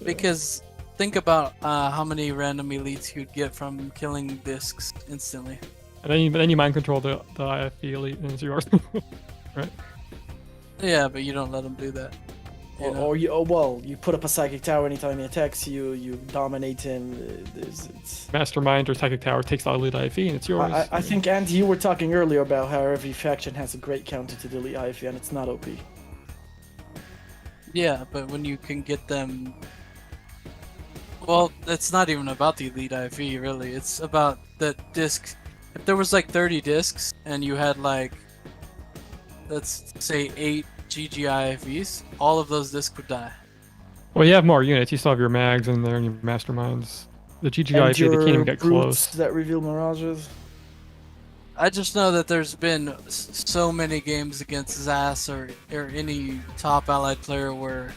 Because think about how many random elites you'd get from killing discs instantly. And then you mind control the IFE elite and it's yours. Right? Yeah, but you don't let them do that. You know? Or you put up a psychic tower anytime he attacks you. You dominate him. It's... Mastermind or Psychic Tower takes the elite IFE and it's yours. I think, Andy, you were talking earlier about how every faction has a great counter to the elite IFE, and it's not OP. Yeah, but when you can get them... Well, it's not even about the elite IFE, really. It's about the disc. If there was like 30 discs, and you had like, let's say 8 GGIFEs, all of those discs would die. Well, you have more units. You still have your mags in there and your masterminds. The GGIFE, they can't even get close. That reveal mirages. I just know that there's been so many games against Zhas or any top allied player where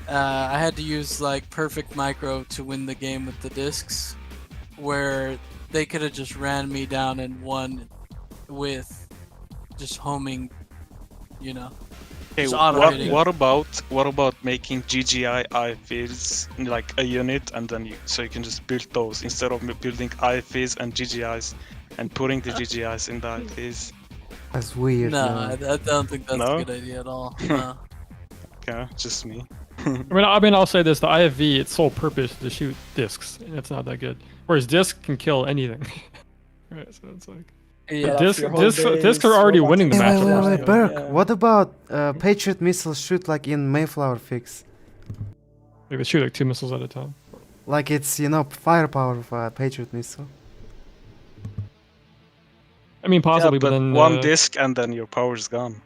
I had to use like perfect micro to win the game with the discs, where they could have just ran me down and won with just homing, you know. Okay, just auto-hitting. what about making GGI IFs like a unit, and then so you can just build those instead of building IFs and GGIs and putting the GGIs in the IFs? That's weird. No, man. I don't think that's No? a good idea at all. No. Okay, just me. I mean, I'll say this: the IFV, its sole purpose is to shoot discs, and it's not that good. Whereas discs can kill anything. Right, so it's like Yeah. discs are already winning the Hey, match. wait, Burke, Yeah. what about Patriot missiles shoot like in Mayflower fix? Like they shoot like 2 missiles at a time. Like it's, firepower of a Patriot missile. I mean, possibly, yeah, but then one disc and then your power's gone.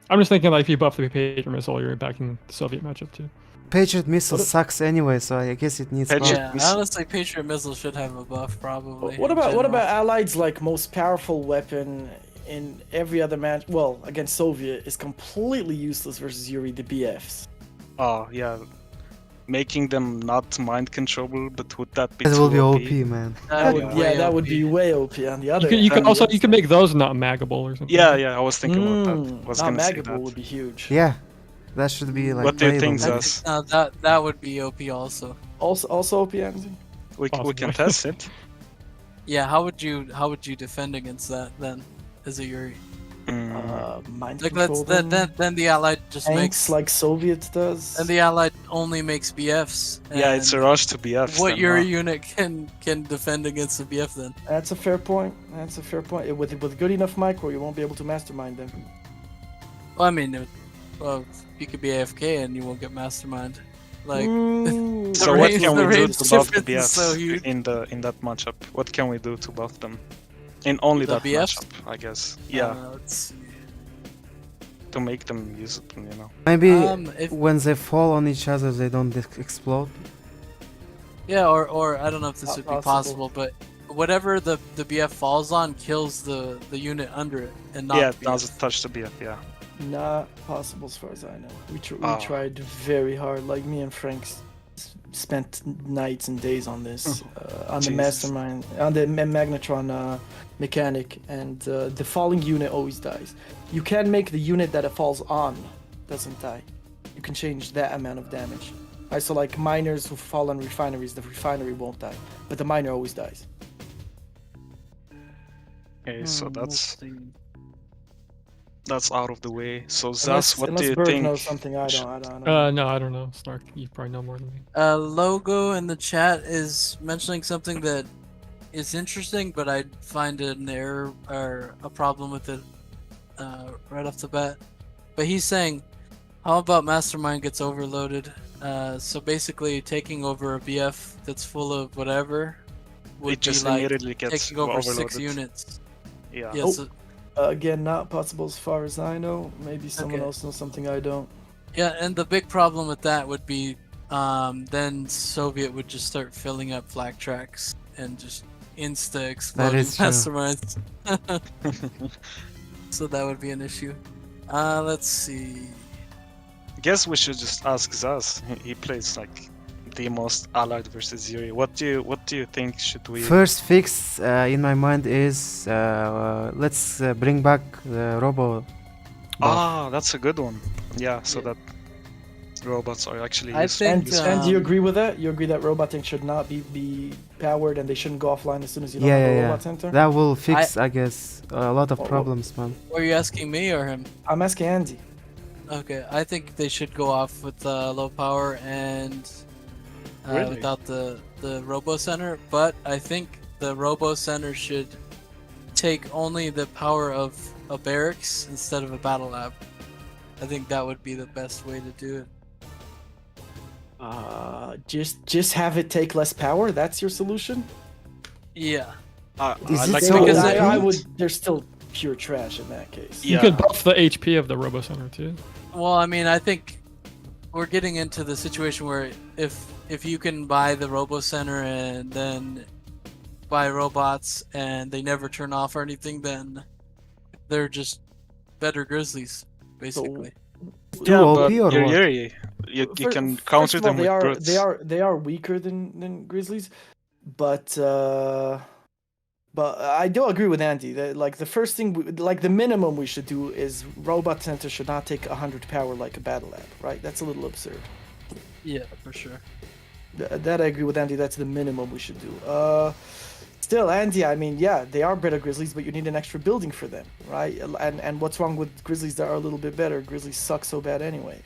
I'm just thinking like if you buff the Patriot missile, you're backing the Soviet matchup too. Patriot missile sucks anyway, so I guess it needs Patriot- buff. Yeah, honestly, Patriot missile should have a buff probably. What in about general. Allied's like most powerful weapon in every other match? Well, against Soviet is completely useless versus Yuri, the BFs. Oh yeah, making them not mind controllable, but would that be It too will be OP? OP, man. That would Yeah, way that would OP. be way OP. On the other, You hand, can also make those not maggable or something. Yeah, I was thinking about that. I was not gonna say maggable that. would be huge. Yeah, that should be like. What do you think, playable. Zhas? That would be OP also. Also OP, Andy? We can Possibly. test it. Yeah, how would you defend against that then, as a Yuri? Mind Like control then the Allied just tanks makes like Soviet does. and the Allied only makes BFs. Yeah, it's a and rush to BFs. What then, Yuri huh? unit can defend against the BF then? That's a fair point. That's a fair point. With good enough micro, you won't be able to mastermind them. Well, I mean, you could be AFK and you won't get mastermind. Like, Mm, So The what range- can the we do range to buff the difference is so BFs huge. in that matchup? What can we do to buff them? In only The that BFs? matchup, I guess. Yeah, let's see. to make them usable, you know. Maybe If when they fall on each other, they don't explode. yeah, or I don't know if this Not would be possible. possible, but whatever the BF falls on kills the unit under it and not Yeah, the it BF. doesn't touch the BF. Yeah. not possible as far as I know. We Ah. tried very hard. Like me and Frank spent nights and days on this, on the Jesus. mastermind, on the Magnetron mechanic, and the falling unit always dies. You can make the unit that it falls on doesn't die. You can change that amount of damage. Right, so like miners who fall on refineries, the refinery won't die, but the miner always dies. Okay, so Let's see. that's out of the way. So Zhas, Unless, what do unless you Berg think? knows something I don't know. No, I don't know. Snark, you probably know more than me. Logo in the chat is mentioning something that is interesting, but I find an error or a problem with it right off the bat. But he's saying, how about Mastermind gets overloaded? So basically, taking over a BF that's full of whatever would It just be like immediately gets taking over overloaded. 6 units. Yeah. Yeah, Oh. so- Again, not possible as far as I know. Maybe someone Okay. else knows something I don't. yeah, and the big problem with that would be then Soviet would just start filling up flak tracks and just insta exploding is true. masterminds. So that would be an issue. Let's see. Guess we should just ask Zhas. He plays like the most allied versus Yuri. What do you think should we? First fix in my mind is let's bring back the robo. buff. Ah, that's a good one. Yeah, so Yeah. that robots are actually I useful. think, And do you Um, agree with that? You agree that robot tanks should not be powered and they shouldn't go offline as soon as you don't Yeah, have a yeah, robot yeah. center? That will fix, I guess, a lot of Oh, problems, man. Were you asking me or him? I'm asking Andy. Okay, I think they should go off with low power and Really? without the robo center. But I think the robo center should take only the power of a barracks instead of a battle lab. I think that would be the best way to do it. Just have it take less power. That's your solution. Yeah. Is I'd it like so to because get I OP? would. They're still pure trash in that case. You could buff the HP of the Robo Center too. Well, I mean, I think we're getting into the situation where if you can buy the robo center and then buy robots and they never turn off or anything, then they're just better grizzlies, basically. Too OP but or you're what? Yuri. You can First counter of all, them with brutes. they are weaker than grizzlies, but I do agree with Andy that like the first thing, like the minimum we should do is robot center should not take 100 power like a battle lab, right? That's a little absurd. Yeah, for sure. That I agree with Andy. That's the minimum we should do. Still, Andy, I mean, yeah, they are better grizzlies, but you need an extra building for them, right? And what's wrong with grizzlies that are a little bit better? Grizzlies suck so bad anyway.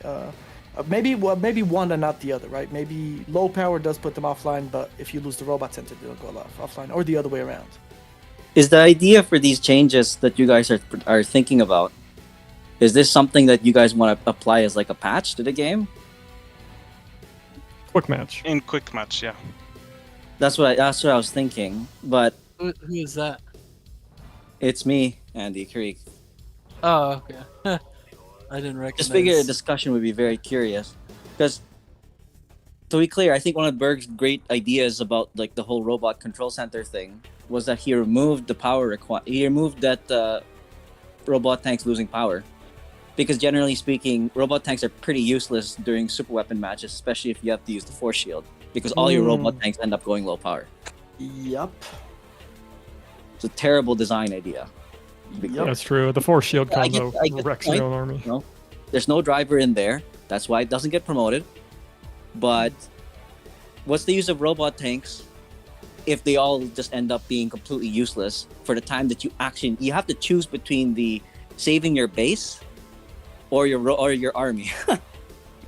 Maybe one and not the other, right? Maybe low power does put them offline, but if you lose the robot center, they'll go offline, or the other way around. Is the idea for these changes that you guys are thinking about? Is this something that you guys want to apply as like a patch to the game? Quick match. In quick match, yeah. That's what I was thinking, but Who is that? it's me, Andy Kireek. Oh, okay. I didn't recognize. Just figured a discussion would be very curious, because to be clear, I think one of Berg's great ideas about like the whole robot control center thing was that he removed the power he removed that robot tanks losing power, because generally speaking, robot tanks are pretty useless during super weapon matches, especially if you have to use the force shield, because all your robot tanks end up going low power. Yup. It's a terrible design idea. to be clear. That's true. The force shield I get- combo I get wrecks the your point. own army. No, there's no driver in there. That's why it doesn't get promoted. But what's the use of robot tanks if they all just end up being completely useless for the time that you have to choose between the saving your base or your army.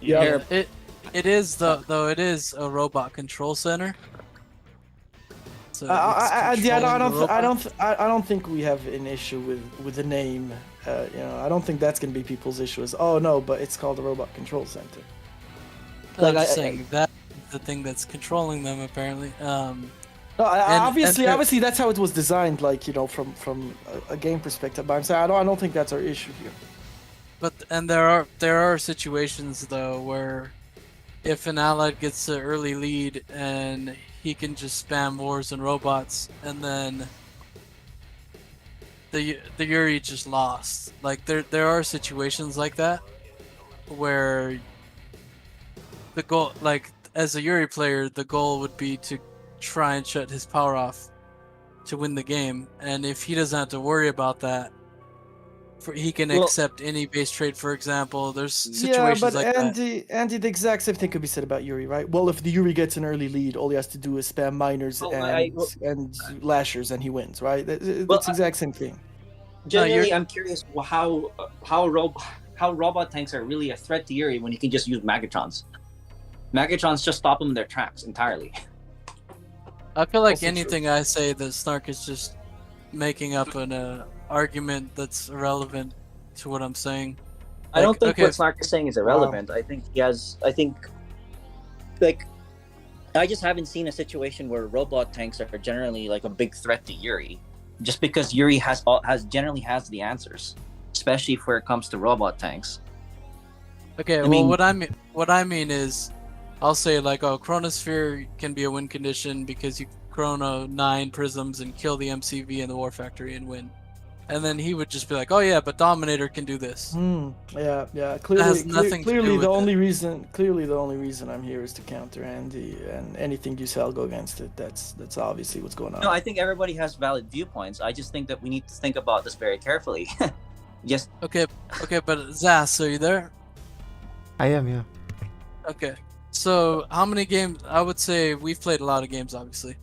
Yeah. It is though it is a robot control center. So it's I controlling the robots. don't think we have an issue with the name. I don't think that's gonna be people's issue. Is oh no, but it's called the Robot Control Center. I'm Like, just I- saying that's the thing that's controlling them apparently. No, And- obviously, and- obviously that's how it was designed. Like from a game perspective. But I'm saying I don't think that's our issue here. But there are situations though where if an allied gets an early lead and he can just spam wars and robots and then the Yuri just lost. Like there are situations like that where the goal, like as a Yuri player, the goal would be to try and shut his power off to win the game, and if he doesn't have to worry about that, he can Well- accept any base trade, for example. There's Yeah, situations but like that. Andy, the exact same thing could be said about Yuri, right? Well, if the Yuri gets an early lead, all he has to do is spam miners Well, and lashers, and he wins, right? It's Well, the exact same thing. Generally, I'm curious how robot tanks are really a threat to Yuri when you can just use Magatrons. Magatrons just stop them in their tracks entirely. I feel like Also anything I say that Snark is just making up an argument that's irrelevant to what I'm saying. I don't think okay, what Snark is saying is irrelevant. I think I just haven't seen a situation where robot tanks are generally like a big threat to Yuri, just because Yuri generally has the answers, especially where it comes to robot tanks. Okay, I well, mean- what I mean is, I'll say like, oh, Chronosphere can be a win condition because you chrono 9 prisms and kill the MCV in the War Factory and win. And then he would just be like, oh yeah, but Dominator can do this. Yeah. has Clearly, nothing to clearly do the with only reason I'm here is to counter Andy, and anything you say, I'll go against it. That's obviously what's going on. No, I think everybody has valid viewpoints. I just think that we need to think about this very carefully. Just Okay, but Zhas, are you there? I am, yeah. Okay. So how many games? I would say we've played a lot of games, obviously.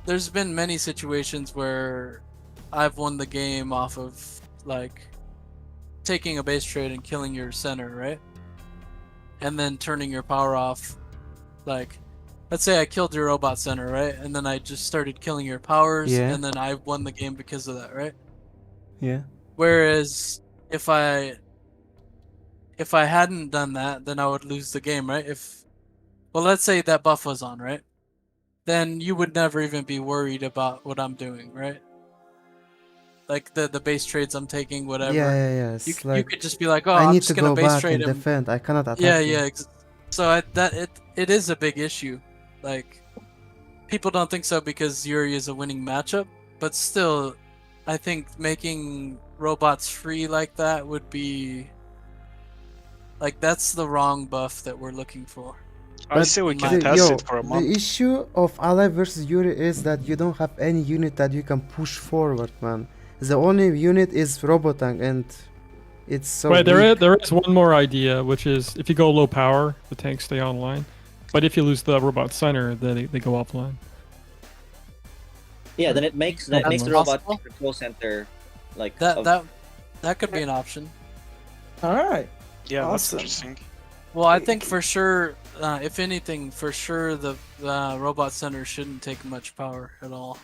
There's been many situations where I've won the game off of like taking a base trade and killing your center, right? And then turning your power off. Like, let's say I killed your robot center, right? And then I just started killing your powers, Yeah. and then I won the game because of that, right? Yeah. Whereas if I hadn't done that, then I would lose the game, right? Well, let's say that buff was on, right? Then you would never even be worried about what I'm doing, right? Like the base trades I'm taking, whatever. Yeah. It's You like could just be like, oh, I I'm need just to gonna go base back trade and him. defend. I cannot attack. Yeah, you. yeah. So it is a big issue. Like, people don't think so because Yuri is a winning matchup, but still, I think making robots free like that would be like that's the wrong buff that we're looking for. I But say we in can my- test it for a The month. issue of Ally versus Yuri is that you don't have any unit that you can push forward, man. The only unit is Robotank, and it's so Right, weak. there is one more idea, which is if you go low power, the tanks stay online. But if you lose the robot center, then they go offline. Yeah, then it makes That's the robot possible. control center like That could be an option. All right. Yeah, that's Awesome. interesting. Well, I think for sure, if anything, for sure the robot center shouldn't take much power at all.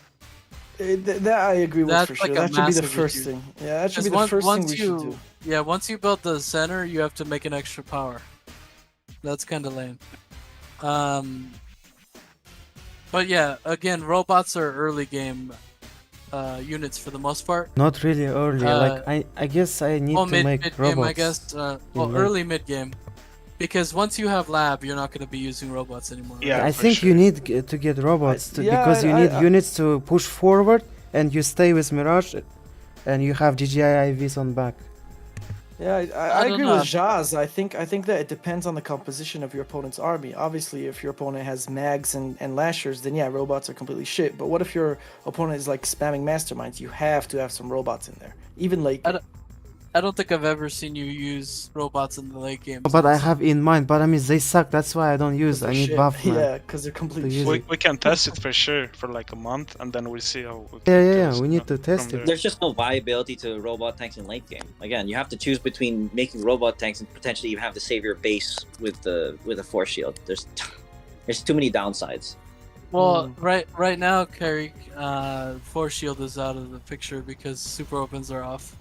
That I agree with That's for like sure. a That should be the massive first issue. thing. Yeah, that should be 'Cause the first thing once we should do. Yeah, once you build the center, you have to make an extra power. That's kind of lame. But yeah, again, robots are early game units for the most part. Not really early. Like I guess I need Well, to make mid robots. game, I guess. Well, late. early mid game, because once you have lab, you're not going to be using robots anymore. right? Yeah. I for think sure. you need to get robots yeah, because you I- need I- units to push forward, and you stay with Mirage, and you have GGIIVs on back. Yeah, I don't agree know. with Zhas. I think that it depends on the composition of your opponent's army. Obviously, if your opponent has mags and lashers, then yeah, robots are completely shit. But what if your opponent is like spamming masterminds? You have to have some robots in there. Even like I don't think I've ever seen you use robots in the late game. But I have in mind. But I mean, they suck. That's why I don't use. I need shit. buff, man. Yeah, because they're complete To use shit. We can test it for sure for like a month, and then we'll see how. Yeah. goes, We you need know, to test from it. there. there's just no viability to robot tanks in late game. Again, you have to choose between making robot tanks and potentially even have to save your base with a force shield. There's too many downsides. Well, right now, Kireek, Force Shield is out of the picture because super opens are off.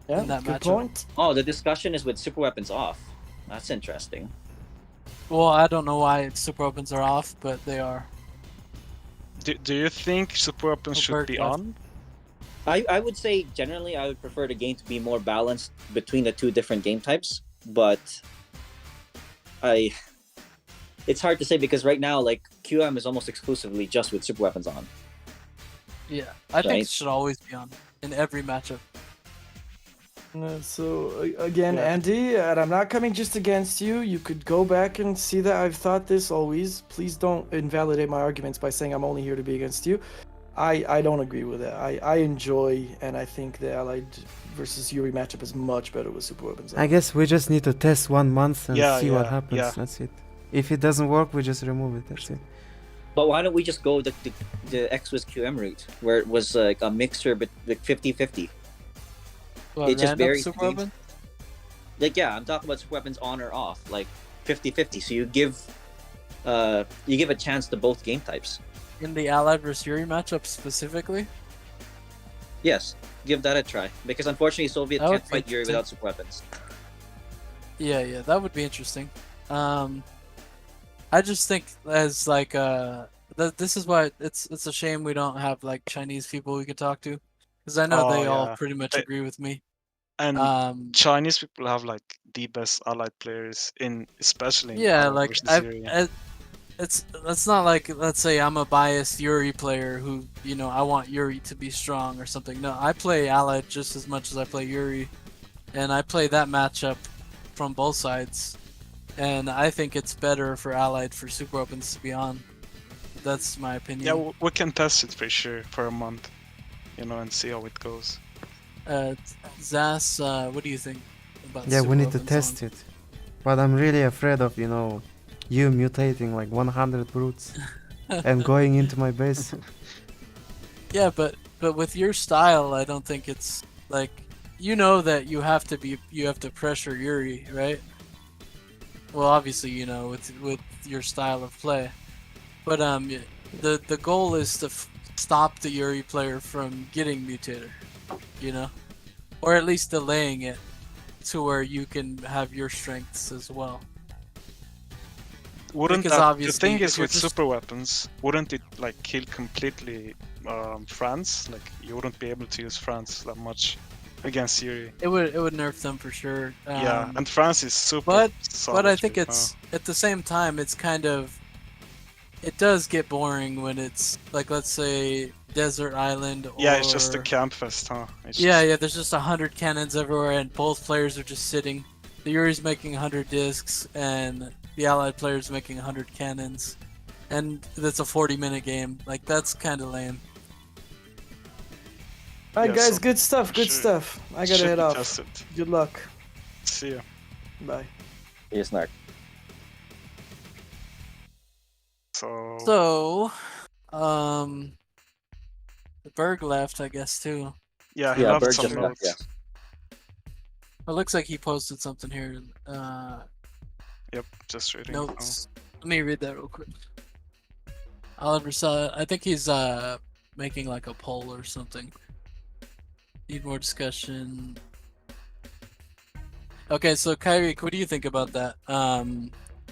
Yeah, in that good matchup. point. Oh, the discussion is with super weapons off. That's interesting. Well, I don't know why super opens are off, but they are. Do you think super weapons should burg be buff. on? I would say generally I would prefer the game to be more balanced between the two different game types, but it's hard to say because right now like QM is almost exclusively just with super weapons on. Yeah, I think Right. it should always be on in every matchup. Again, Yeah. Andy, and I'm not coming just against you. You could go back and see that I've thought this always. Please don't invalidate my arguments by saying I'm only here to be against you. I don't agree with that. I enjoy and I think the Allied versus Yuri matchup is much better with super weapons. I guess we just need to test 1 month and Yeah, see what yeah, happens. yeah. That's it. If it doesn't work, we just remove it. That's it. But why don't we just go the X-Wiz QM route where it was like a mixture but like 50-50. What, It just random varies super between- weapon? Like yeah, I'm talking about super weapons on or off, like 50-50. So you give a chance to both game types. In the Allied versus Yuri matchup specifically? Yes, give that a try. Because unfortunately Soviet That would can't be fight Yuri interesting. without super weapons. Yeah, that would be interesting. I just think as like this is why it's a shame we don't have like Chinese people we could talk to, because I know Oh, they all yeah. pretty much They- agree with me. And Chinese people have like the best allied players in, especially in Yeah, Allied like versus Yuri. it's not like, let's say I'm a biased Yuri player who, I want Yuri to be strong or something. No, I play Allied just as much as I play Yuri, and I play that matchup from both sides, and I think it's better for Allied for super opens to be on. That's my opinion. Yeah, we can test it for sure for a month, and see how it goes. Zhas, what do you think about Yeah, we super need to opens test on? it. But I'm really afraid of, you know, you mutating like 100 brutes and going into my base. Yeah, but with your style, I don't think it's like, you know that you have to pressure Yuri, right? Well, obviously, you know, with your style of play, but the goal is to stop the Yuri player from getting mutator, you know, or at least delaying it to where you can have your strengths as well. Wouldn't Because that, the obviously, thing if is you're with just- super weapons, wouldn't it like kill completely France? Like you wouldn't be able to use France that much against Yuri. It would nerf them for sure. Yeah, and France is super. but I savage think right it's at the same time it's kind of, it does get boring when it's like, let's say desert island, or now. Yeah, it's just a camp fest, huh? It's yeah, just- yeah. There's just 100 cannons everywhere, and both players are just sitting. The Yuri's making 100 discs, and the allied player's making 100 cannons, and that's a 40-minute game. Like that's kind of lame. Alright, Yeah, guys, so good stuff, good should- stuff. I gotta should head be off. tested. Good luck. See ya. Bye. Yeah, Snark. So, So, the Berg left, I guess too. yeah, he Yeah, left Bird some just left, notes. yes. It looks like he posted something here. Yep, just reading. now. Notes. Let me read that real quick. Oliver saw it. I think he's making like a poll or something. Need more discussion. Okay, so Kireek, what do you think about that?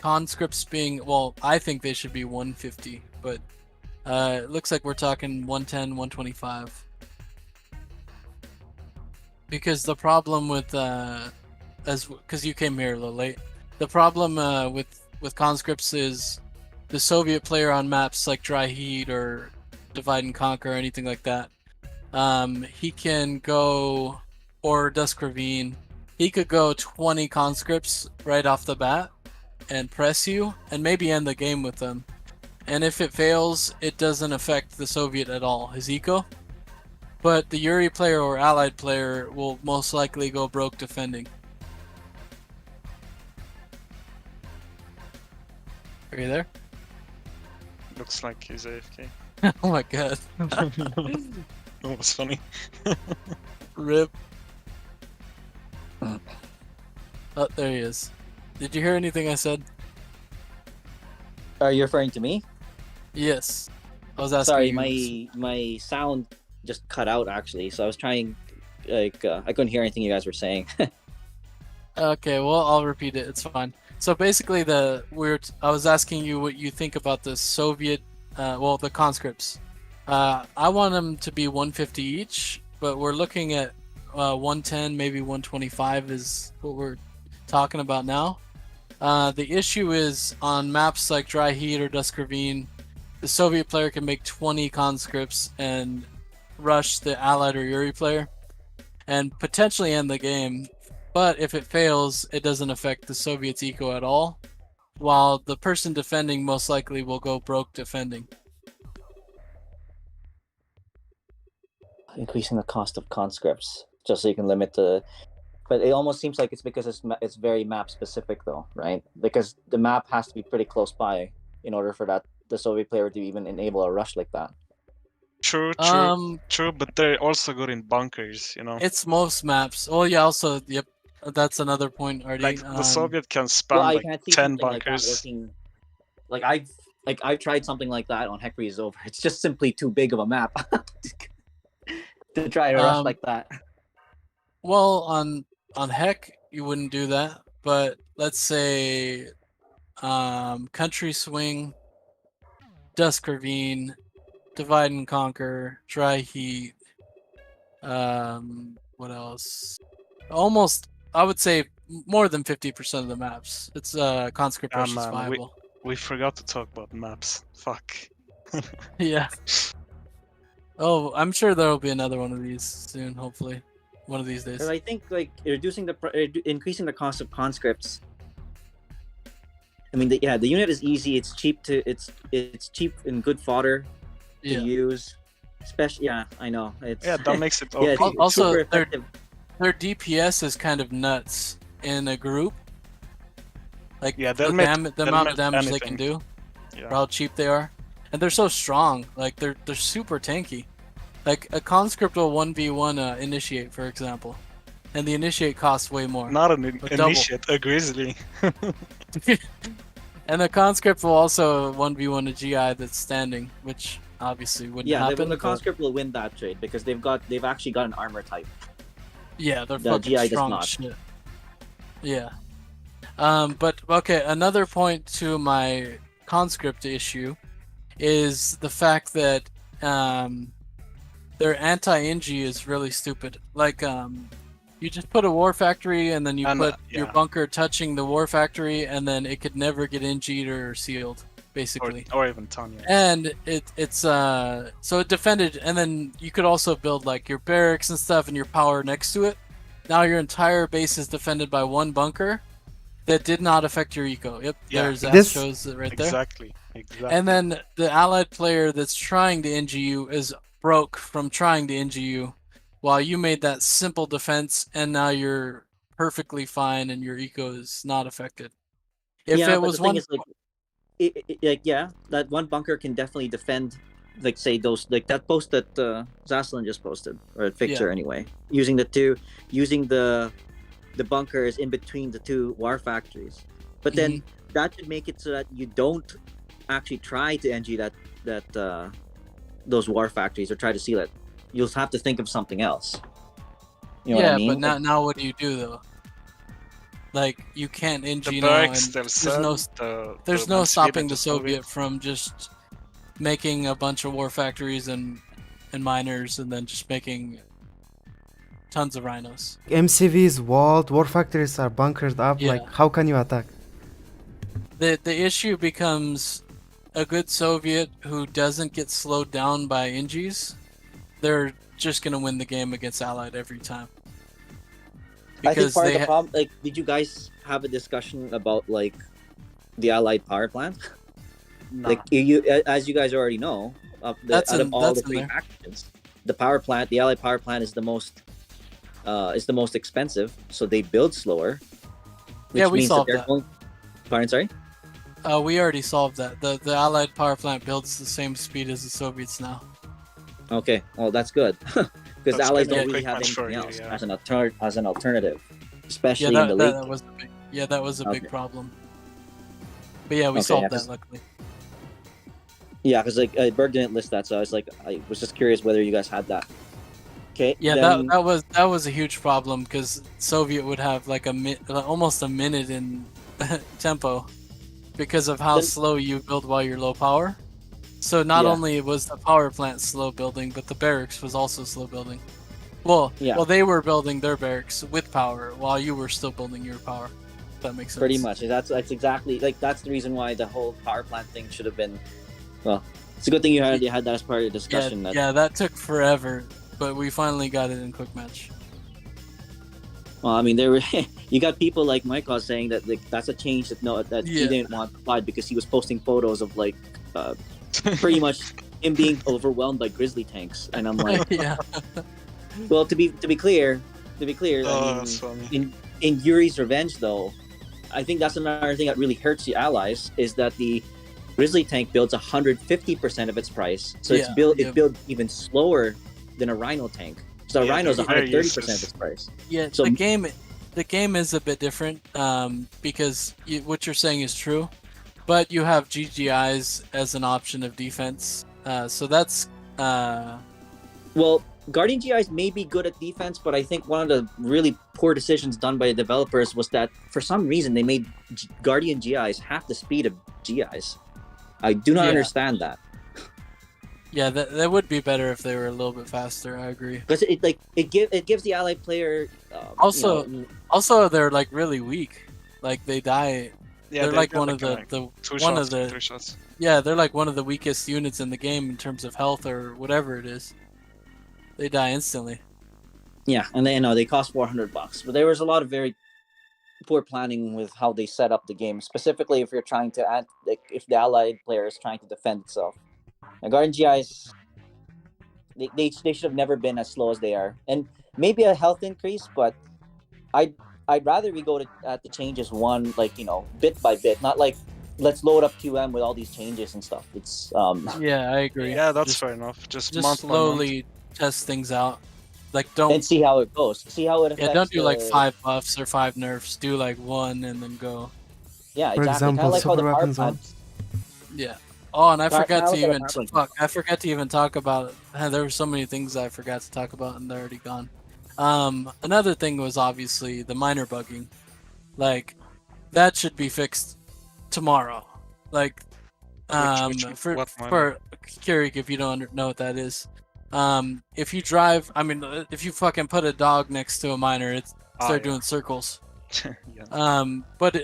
Conscripts being, well, I think they should be 150, but it looks like we're talking 110, 125. Because the problem with because you came here a little late, the problem with conscripts is the Soviet player on maps like Dry Heat or Divide and Conquer or anything like that, he can go, or Dusk Ravine, he could go 20 conscripts right off the bat and press you and maybe end the game with them. And if it fails, it doesn't affect the Soviet at all, his eco. But the Yuri player or allied player will most likely go broke defending. Are you there? Looks like he's AFK. Oh my god. That was funny. Rip. Oh, there he is. Did you hear anything I said? Are you referring to me? Yes. I was asking Sorry, you. my sound just cut out actually, so I was trying, like, I couldn't hear anything you guys were saying. Okay, well, I'll repeat it. It's fine. So basically, I was asking you what you think about the Soviet, the conscripts. I want them to be 150 each, but we're looking at 110, maybe 125 is what we're talking about now. The issue is on maps like Dry Heat or Dusk Ravine, the Soviet player can make 20 conscripts and rush the Allied or Yuri player and potentially end the game. But if it fails, it doesn't affect the Soviets' eco at all, while the person defending most likely will go broke defending. Increasing the cost of conscripts just so you can limit the. But it almost seems like it's because it's very map specific though, right? Because the map has to be pretty close by in order for the Soviet player to even enable a rush like that. True, true, but they're also good in bunkers, you know. It's most maps. Oh yeah, also, yep, that's another point, Ardee. Like the Soviet can spam Well, I like can't see 10 something like that bunkers. working. I've tried something like that on Heck Breeze Over. It's just simply too big of a map to try to rush like that. Well, on Heck, you wouldn't do that, but let's say Country Swing, Dusk Ravine, Divide and Conquer, Dry Heat, what else? Almost, I would say more than 50% of the maps. It's conscript Ah, rush is man, viable. We forgot to talk about maps. Fuck. Yeah. Oh, I'm sure there'll be another one of these soon, hopefully. One of these days. Because I think like increasing the cost of conscripts. I mean, the unit is easy. It's cheap it's cheap and good fodder to Yeah. use. Especially, yeah, I know. It's Yeah, that makes it yeah, okay. it's Also, super they're- effective. Their DPS is kind of nuts in a group. Like Yeah, the they'll make- the they'll amount of make damage they can anything. do, Yeah. or how cheap they are, and they're so strong. Like they're super tanky. Like a conscript will 1v1 initiate, for example, and the initiate costs way more. Not an double. initiate, a grizzly. And the conscript will also 1v1 a GI that's standing, which obviously wouldn't Yeah, happen. the but conscript will win that trade because they've actually got an armor type. yeah, they're the fucking GI does strong not. as shit. Yeah. But okay, another point to my conscript issue is the fact that their anti-NG is really stupid. Like you just put a war factory and then you And, put your yeah. bunker touching the war factory and then it could never get NG'd or sealed, basically. Or even Tanya. And it's so it defended, and then you could also build like your barracks and stuff and your power next to it. Now your entire base is defended by one bunker that did not affect your eco. Yep, Yeah. there's that This- shows it right there. Exactly. And then the allied player that's trying to NG you is broke from trying to NG you, while you made that simple defense, and now you're perfectly fine and your eco is not affected. If yeah, it but was the thing one, is, like, yeah, that one bunker can definitely defend, like, say those, like that post that Zhasulan just posted, or Fixer anyway, using the bunkers in between the two war factories. But then that should make it so that you don't actually try to NG that those war factories or try to seal it. You'll have to think of something else. You know what I mean? but now what do you do though? Like you can't NG the now, barracks and themselves. there's no stopping the Soviet from just making a bunch of war factories and miners, and then just making tons of rhinos. MCVs walled, war factories are bunkered up. Yeah. Like, how can you attack? The issue becomes a good Soviet who doesn't get slowed down by NGs. They're just gonna win the game against Allied every time. I think part of they the problem, like, did you guys have a discussion about like the Allied power plant? No. Like you, as you guys already know, out of all the three there. factions, the Allied power plant is the most expensive, so they build slower. Which Yeah, we means solved they're that. going- Pardon, sorry. We already solved that. The Allied power plant builds the same speed as the Soviets now. Okay, well that's good because the That's Allies gonna don't be a really quick have match for anything you, else yeah. as an alternative, especially Yeah, in the late. that was a big, that was a big Okay. problem. But yeah, we Okay, solved yeah, that 'cause- luckily. Yeah, because like Berg didn't list that, so I was just curious whether you guys had that. Okay. Yeah, then, that was a huge problem because Soviet would have like almost a minute in tempo because of how Then- slow you build while you're low power. So not Yeah. only was the power plant slow building, but the barracks was also slow building. Well, Yeah. they were building their barracks with power while you were still building your power. If that makes sense. Pretty much. That's exactly like that's the reason why the whole power plant thing should have been. Well, it's a good thing you already had that as part of the discussion. Yeah, that took forever, but we finally got it in quick match. Well, I mean, there were you got people like Michael saying that like that's a change that he Yeah. didn't want applied because he was posting photos of like pretty much him being overwhelmed by grizzly tanks, and I'm like, Yeah. well, to be clear, Oh, I that's mean, funny. in Yuri's Revenge though, I think that's another thing that really hurts the allies is that the grizzly tank builds 150% of its price, so Yeah, it builds even slower than a rhino tank. So a Yeah, rhino is they're very 130% of useless. its price. Yeah, So- the game is a bit different because what you're saying is true, but you have GGIs as an option of defense. So that's Well, Guardian GIs may be good at defense, but I think one of the really poor decisions done by the developers was that for some reason they made Guardian GIs half the speed of GIs. I do not Yeah. understand that yeah, that would be better if they were a little bit faster. I agree. because it gives the allied player Also- you know, Also, they're like really weak. Like they die. Yeah, they're they like got, one of like, the two one shots, of the 3 shots. yeah, they're like one of the weakest units in the game in terms of health or whatever it is. They die instantly. yeah, and they cost $400, but there was a lot of very poor planning with how they set up the game, specifically if you're trying to add like if the allied player is trying to defend itself. Now, Guardian GIs, they should have never been as slow as they are, and maybe a health increase, but I'd rather we go at the changes one, like, you know, bit by bit, not like let's load up QM with all these changes and stuff. It's Yeah, I agree. Yeah, that's Just- fair enough. Just Just month by month. slowly test things out. Like don't and see how it goes. See how it affects. yeah, don't do like the- 5 buffs or 5 nerfs. Do like 1 and then go. Yeah, For exactly. Kind example, of like how the super power weapons on. plants. Yeah. Oh, and I Kinda forgot to like a even Power fuck. I forgot to even talk about. There were so many things I forgot to talk about, and they're already gone. Another thing was obviously the miner bugging. Like, that should be fixed tomorrow. Like, what miner? for Kireek, if you don't know what that is, if you drive, I mean, if you fucking put a dog next to a miner, it's start yeah. doing circles. Yeah. But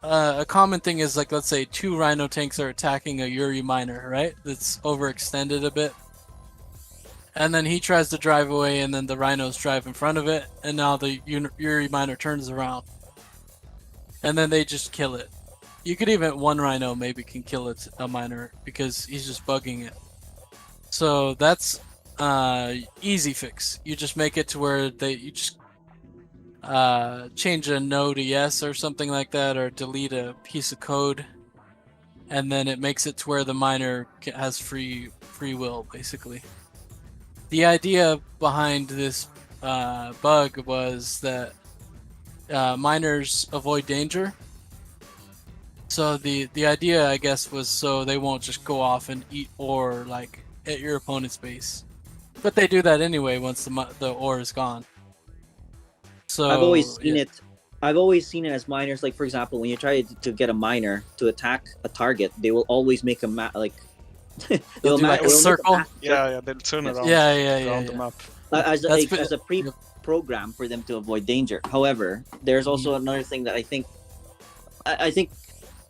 a common thing is like, let's say 2 rhino tanks are attacking a Yuri miner, right? That's overextended a bit. And then he tries to drive away, and then the rhinos drive in front of it, and now the Yuri miner turns around. And then they just kill it. You could even, 1 rhino maybe can kill a miner because he's just bugging it. So that's easy fix. You just make it to where you just change a no to yes or something like that, or delete a piece of code, and then it makes it to where the miner has free will, basically. The idea behind this bug was that miners avoid danger. So the idea, I guess, was so they won't just go off and eat ore like at your opponent's base, but they do that anyway once the ore is gone. So I've always seen it. I've always seen it as miners. Like, for example, when you try to get a miner to attack a target, they will always make a map like They'll do like a circle. Yeah, they'll turn around. Yeah. Around the map. as That's a pre-program for them to avoid danger. However, there's also another thing that I think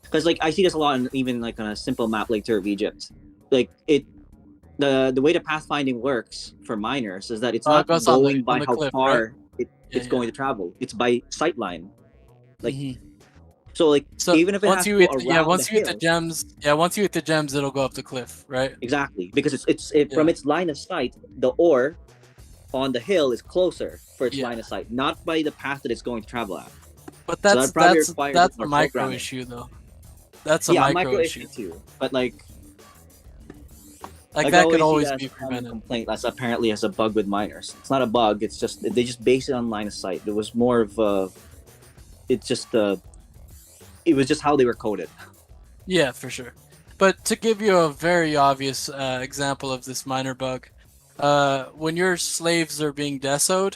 because like I see this a lot, even like on a simple map like Tour of Egypt. Like the way the pathfinding works for miners is that it's not goes on going by the how cliff, far right? it's going to travel. It's by sightline. Like Mhm. so, like So even if it once has you to hit go the, yeah, around once the you hit the hill- gems, once you hit the gems, it'll go up the cliff, right? Exactly, because from its line of sight, the ore on the hill is closer for its Yeah. line of sight, not by the path that it's going to travel at. But that that's probably that's requires that's more a micro programming. issue though. That's a Yeah, micro issue. too. But like Like I that could see always that be as a common prevented. complaint. That's apparently as a bug with miners. It's not a bug. It's just they just base it on line of sight. It was more of a. It's just it was just how they were coded. Yeah, for sure. But to give you a very obvious example of this minor bug, when your slaves are being desoed,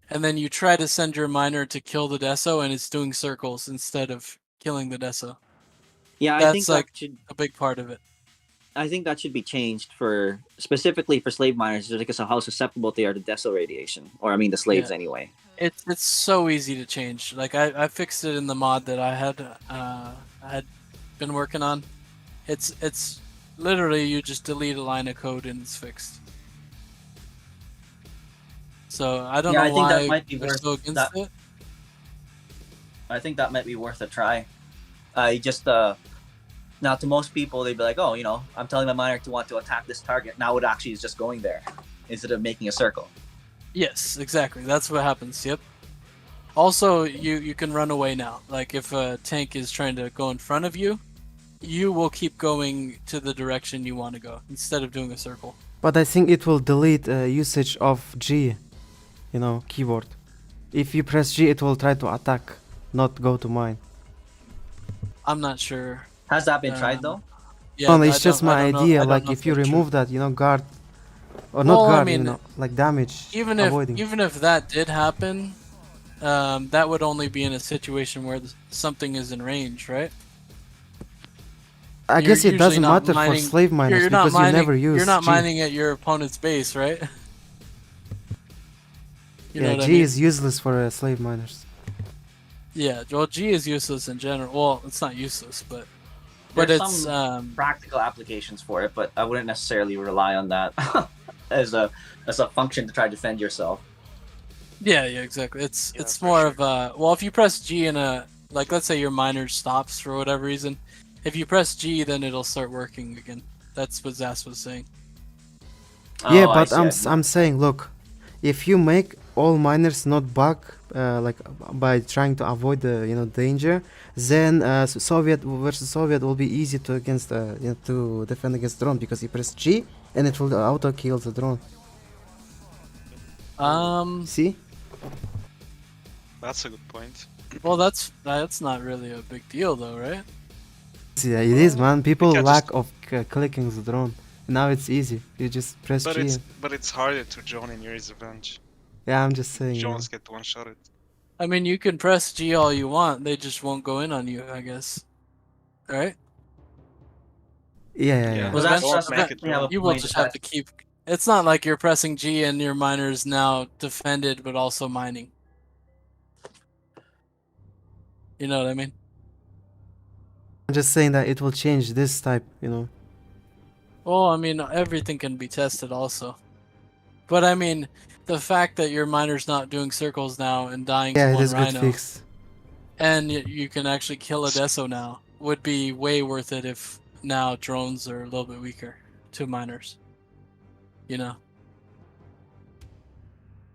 and then you try to send your miner to kill the deso, and it's doing circles instead of killing the deso. Yeah, I That's think like that should. a big part of it. I think that should be changed for specifically for slave miners, just because of how susceptible they are to deso radiation, or I mean the slaves Yeah. anyway. It's so easy to change. Like I fixed it in the mod that I had been working on. It's literally you just delete a line of code and it's fixed. So I don't Yeah, know I think that why might be they're worth so against that. it. I think that might be worth a try. I just now to most people they'd be like, oh, you know, I'm telling my miner to want to attack this target. Now it actually is just going there instead of making a circle. Yes, exactly. That's what happens. Yep. Also, you can run away now. Like if a tank is trying to go in front of you, you will keep going to the direction you want to go instead of doing a circle. But I think it will delete usage of G, keyboard. If you press G, it will try to attack, not go to mine. I'm not sure. Has that been tried though? Yeah, No, it's I just don't- I my don't know- I idea. don't Like know if you that's true. remove that, guard, or Well, not I guard, mean, like damage even avoiding. if that did happen, that would only be in a situation where something is in range, right? I You're guess it usually doesn't not matter for mining- slave miners You're not because mining, you never use You're not G. mining at your opponent's base, right? You know Yeah, what I G mean? is useless for slave miners. Yeah, well, G is useless in general. Well, it's not useless, but There's it's some practical applications for it, but I wouldn't necessarily rely on that as a function to try to defend yourself. yeah, exactly. It's Yeah, it's for more sure. of a well, if you press G in a like, let's say your miner stops for whatever reason, if you press G, then it'll start working again. That's what Zhas was saying. Yeah, Oh, I but see, I see. I'm saying, look, if you make all miners not bug, like by trying to avoid the danger, then Soviet versus Soviet will be easy to against to defend against drone, because you press G and it will auto kill the drone. See? That's a good point. Well, that's not really a big deal, though, right? Yeah, it is, man. People can lack of clicking the drone. Now it's easy. You just press But G. it's harder to join in Yuri's Revenge. Yeah, I'm just saying. Jones get one-shotted. I mean, you can press G all you want. They just won't go in on you, I guess. Right? Yeah. Well, Eventually- that's definitely have a you will point. just have to keep. It's not like you're pressing G and your miner's now defended but also mining. You know what I mean? I'm just saying that it will change this type, Well, I mean, everything can be tested also. But I mean, the fact that your miner's not doing circles now and dying Yeah, to it one is good rhino, fix. and you can actually kill a deso now, would be way worth it if now drones are a little bit weaker to miners. You know?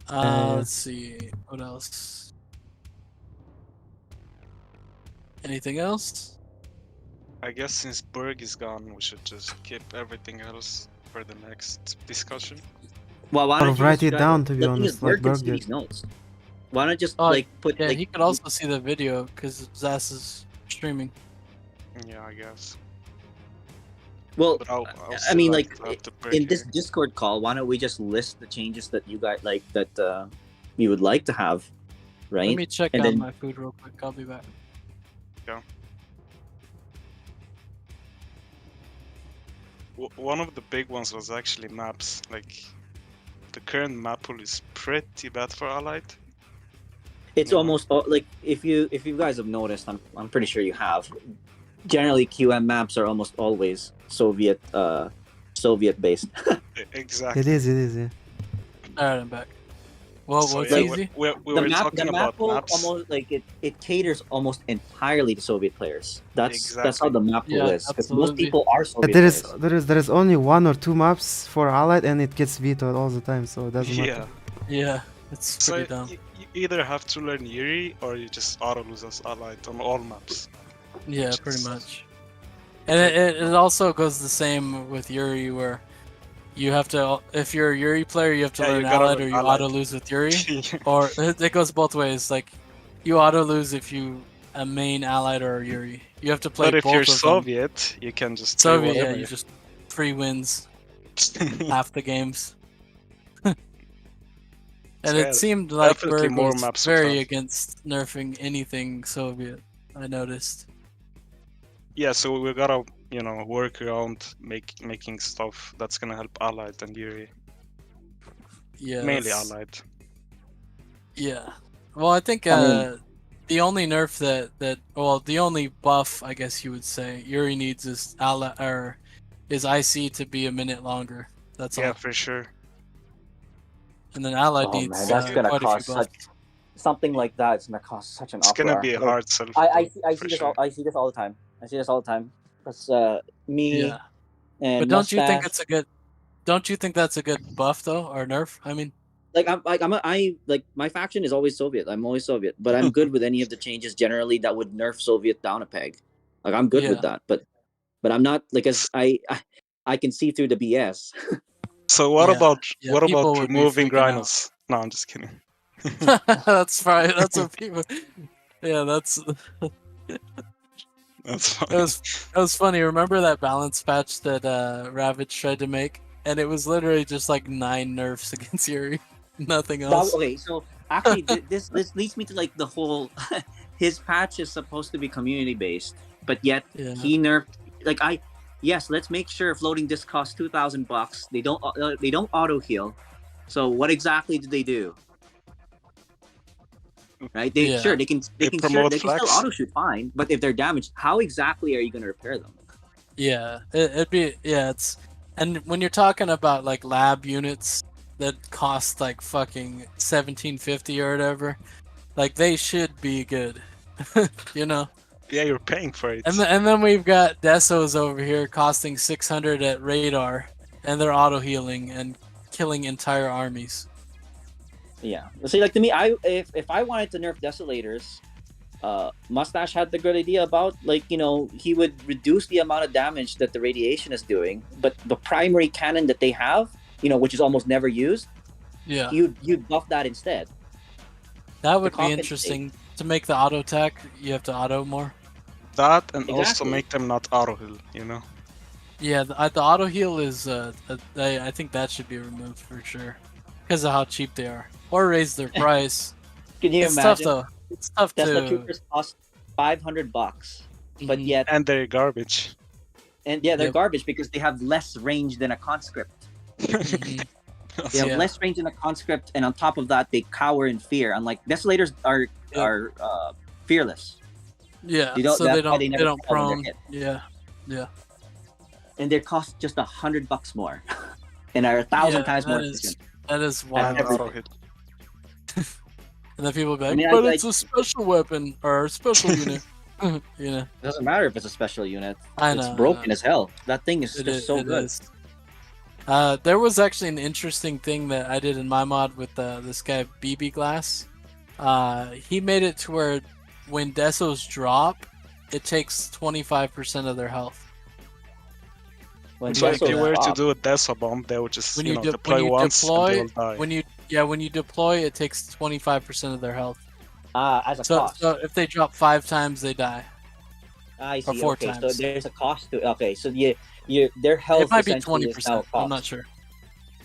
Yeah. Let's see. What else? Anything else? I guess since burg is gone, we should just keep everything else for the next discussion. Well, why Or don't you write just it try down, to- to be the thing honest, is, like Burg can Burg see did. these notes. Why not just Oh, put Yeah, like he could also see the video because Zhas is streaming. Yeah, I guess. well, But I'll I still mean, like like to have the burg in this here. Discord call, why don't we just list the changes that you guys like that you would like to have, right? Let me check And out then- my food real quick. I'll be back. One of the big ones was actually maps. Like, the current map pool is pretty bad for Allied. It's Yeah. almost like if you guys have noticed, I'm pretty sure you have. Generally, QM maps are almost always Soviet based. Exactly. It is, yeah. Alright, I'm back. Well, So, what's yeah, easy? We the were map talking pool about maps. almost like it caters almost entirely to Soviet players. That's how Exactly. the map pool Yeah, is. 'Cause most absolutely. people are Soviet There is players. there is only 1 or 2 maps for Allied, and it gets vetoed all the time, so it doesn't Yeah. matter. Yeah, it's So pretty dumb. you either have to learn Yuri or you just auto lose as Allied on all maps. Yeah, Which pretty is- much. And it also goes the same with Yuri, where you have to, if you're a Yuri player, you have to Yeah, you learn gotta Allied or learn you Allied. auto lose with Yuri. Or it goes both ways. Like, you auto lose if you a main Allied or a Yuri. You have to play But if both you're of them. Soviet, you can just play Soviet, yeah, whatever. you just free wins half the games. And So, yeah, it seemed like definitely Berg more was maps to very have. against nerfing anything Soviet. I noticed. Yeah, so we gotta, work around making stuff that's gonna help Allied and Yuri. Yeah, Mainly that's- Allied. Yeah. Well, I think I mean- the only nerf the only buff I guess you would say Yuri needs is is IC to be a minute longer. That's Yeah, all. for sure. And then Allied Oh needs man, that's gonna quite a cost few buffs. something like that. It's gonna cost such an. It's gonna uproar. be a Like, hard sell. I see for this sure. I see this all the time. I see this all the time. Because me Yeah. and But don't you think Mustache- it's a good? Don't you think that's a good buff though, or nerf? I mean, my faction is always Soviet. I'm always Soviet, but I'm good with any of the changes generally that would nerf Soviet down a peg. Like I'm good with Yeah. that, but I'm not like as I can see through the BS. So what Yeah, about yeah, people would be removing freaking out. rhinos? No, I'm just kidding. that's fine. That's what people. Yeah, that's. That's fine. It was funny. Remember that balance patch that Ravage tried to make, and it was literally just like 9 nerfs against Yuri, nothing else. Okay, so actually, this leads me to like the whole. His patch is supposed to be community based, but yet Yeah. he nerfed. Yes, let's make sure floating disc costs $2,000. They don't auto heal. So what exactly do they do? Right? Yeah. They can They still promote flex. auto shoot fine, but if they're damaged, how exactly are you going to repair them? Yeah, it's and when you're talking about like lab units that cost like fucking 1750 or whatever, like they should be good, you know. Yeah, you're paying for it. And then we've got Desos over here costing 600 at radar, and they're auto healing and killing entire armies. Yeah. See, like to me, if I wanted to nerf Desolators, Mustache had the good idea about, like, you know, he would reduce the amount of damage that the radiation is doing, but the primary cannon that they have, you know, which is almost never used, Yeah. you'd buff that instead. That would be compensate. interesting. To make the auto attack, you have to auto more. That and also Exactly. make them not auto heal, you know? Yeah, the auto heal is. I think that should be removed for sure, because of how cheap they are, or raise their price. Can you It's tough imagine? though. It's tough Tesla to. Troopers cost $500, but Mhm. yet, And they're garbage. and yeah, they're Yep. garbage because they have less range than a conscript. Mhm. They have Yeah. less range than a conscript, and on top of that, they cower in fear. Unlike Desolators are fearless, Yeah, You don't- so that's they why don't they they, never don't fail when prone. they're Yeah, and they cost just $100 more, and are 1,000 Yeah, times more that is- efficient. that is And wild. everything. auto hit. And then people be I like, mean, but I- it's a special weapon or a special unit. You know, It doesn't matter if it's a special unit. I It's know. I broken know. as hell. That thing is It just is- so it good. is. There was actually an interesting thing that I did in my mod with this guy BB Glass. He made it to where when Desos drop, it takes 25% of their health. When So if Desos you were to drop- do a Deso bomb, they would just, When you you, know, de- deploy when you once deploy, and they'll die. when you deploy, it takes 25% of their health. as a So, cost. so if they drop 5 times, they die. I see. 4 Okay, so times. there's a cost to. Okay, so their health It might be essentially is now a 20%. I'm cost. not sure.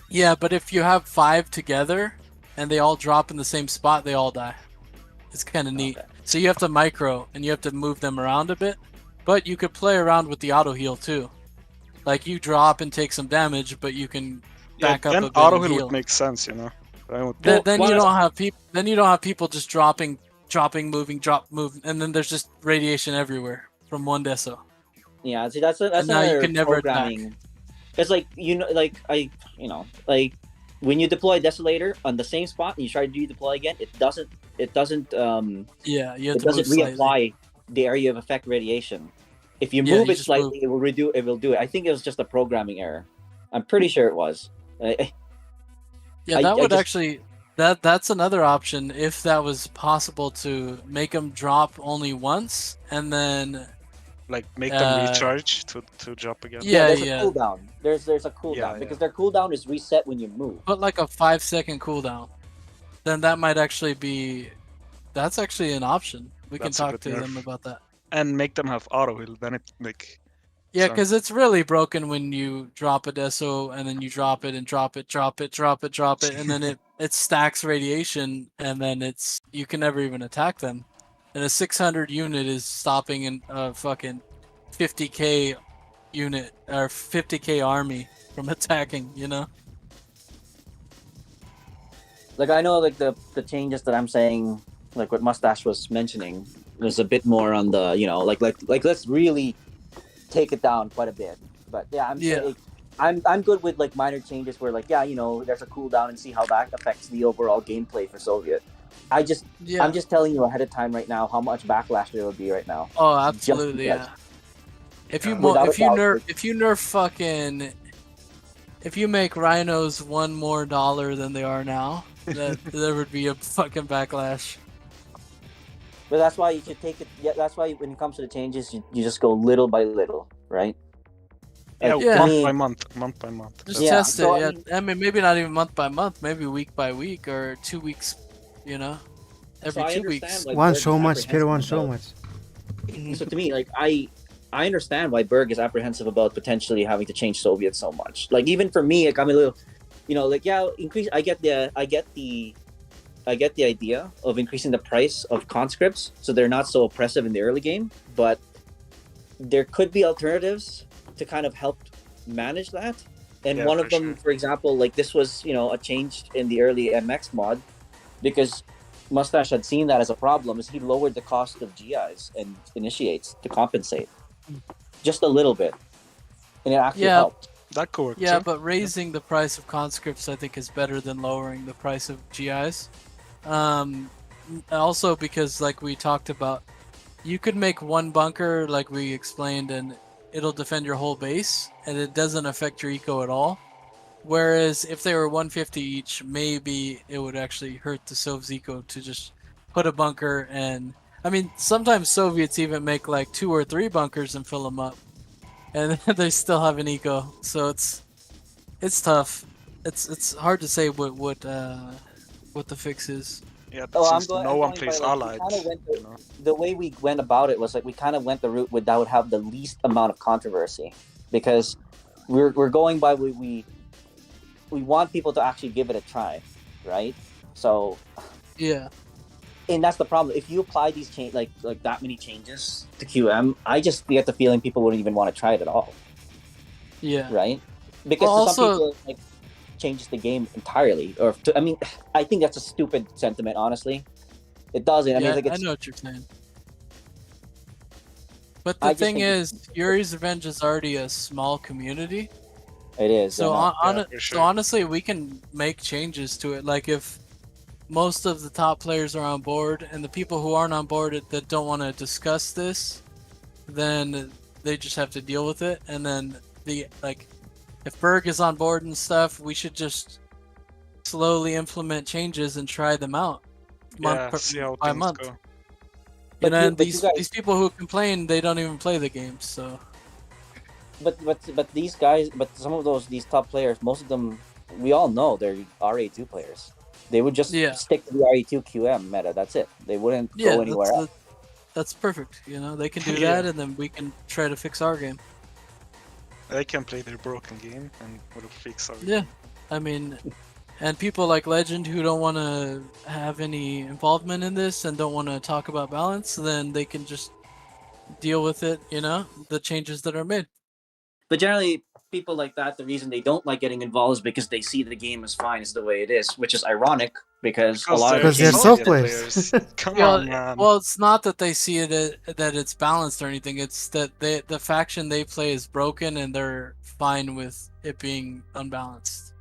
Yeah, but if you have 5 together and they all drop in the same spot, they all die. It's kind of neat. Okay. So you have to micro and you have to move them around a bit, but you could play around with the auto heal too. Like you drop and take some damage, but you can back up then a bit auto and heal heal. would make sense, you know? Then it would- Then Well, you don't have people. Then you don't have people just dropping, moving, and then there's just radiation everywhere from one deso. Yeah, see, that's And now you another can never attack. programming. It's like like when you deploy Desolator on the same spot and you try to redeploy again, it doesn't Yeah, you have it to doesn't move slightly. reapply the area of effect radiation. If you Yeah, move you it just slightly, it will redo. It will do it. I think it was just a programming error. I'm pretty sure it was. Yeah, I- that I would just- actually that's another option if that was possible to make them drop only once and then like make them Uh, recharge to drop again. Yeah, there's yeah. a cooldown. There's a cooldown Yeah, because yeah. their cooldown is reset when you move. put like a 5-second cooldown. Then that might actually be that's actually an option. We That's a can talk good to nerf. them about that. And make them have auto heal. Then it like Yeah, So- because it's really broken when you drop a deso and then you drop it and drop it, and then it stacks radiation and then you can never even attack them. And a 600 unit is stopping a fucking 50k unit or 50k army from attacking. You know? Like I know, like the changes that I'm saying, like what Mustache was mentioning, was a bit more on the like let's really take it down quite a bit. But yeah, I'm good with like minor changes where like there's a cooldown and see how that affects the overall gameplay for Soviet. I'm just telling you ahead of time right now how much backlash there will be right now. Oh, absolutely, because- yeah. If you Without a doubt. if you make rhinos $1 more than they are now, there would be a fucking backlash. But that's why you should take it. Yeah, that's why when it comes to the changes, you just go little by little, right? yeah, Like, Yeah. to me- month by month. Just Yeah, test so, it. I Yeah, I mean, maybe not even month by month, maybe week by week or 2 weeks. Every So I 2 understand, weeks. like, One Berg so is much, Peter, one so apprehensive much. about- So to me, like I understand why Berg is apprehensive about potentially having to change Soviet so much. Like even for me, like I'm a little, increase. I get the idea of increasing the price of conscripts so they're not so oppressive in the early game. But there could be alternatives to kind of help manage that. And Yeah, one for of them, sure. for example, like this was a change in the early MX mod because Mustache had seen that as a problem. Is he lowered the cost of GIs and initiates to compensate just a little bit, and it actually Yeah. helped. That could work Yeah, too. but raising the price of conscripts, I think, is better than lowering the price of GIs. Also, because like we talked about, you could make one bunker, like we explained, and it'll defend your whole base, and it doesn't affect your eco at all. Whereas if they were 150 each, maybe it would actually hurt the Sovziko to just put a bunker. And I mean, sometimes Soviets even make like 2 or 3 bunkers and fill them up, and they still have an eco. So it's tough. It's hard to say what the fix is. Yeah, Oh, since no one plays Allied. You know? The way we went about it was like we kind of went the route that would have the least amount of controversy, because we're going by we want people to actually give it a try, right? So Yeah. and that's the problem. If you apply these like that many changes to QM, I just get the feeling people wouldn't even want to try it at all, Yeah. right? Because Well, to some also- people, like, changes the game entirely. I mean, I think that's a stupid sentiment. Honestly, it doesn't. I Yeah, mean, like, I it's, know what you're saying. But I the just thing think is, Yuri's Revenge is already a small community. it is. So I know. for so sure. honestly, we can make changes to it. Like if most of the top players are on board, and the people who aren't on board that don't want to discuss this, then they just have to deal with it. And then if Berg is on board and stuff, we should just slowly implement changes and try them out Yeah, see how by things month. go. But And you guys- these people who complain, they don't even play the games. So But these guys, but some of these top players, most of them, we all know they're RA2 players. They would just Yeah. stick to the RA2 QM meta. That's it. They wouldn't yeah, go anywhere else. that's perfect. You know, they can do Yeah. that, and then we can try to fix our game. They can play their broken game and will fix our Yeah, I mean, and people like Legend who don't want to have any involvement in this and don't want to talk about balance, then they can just deal with it. You know, the changes that are made. But generally, people like that, the reason they don't like getting involved is because they see the game as fine as the way it is, which is ironic because a lot of Because they're games- Soviet players. Come Well, on, man. well, it's not that they see it that it's balanced or anything. It's that the faction they play is broken and they're fine with it being unbalanced.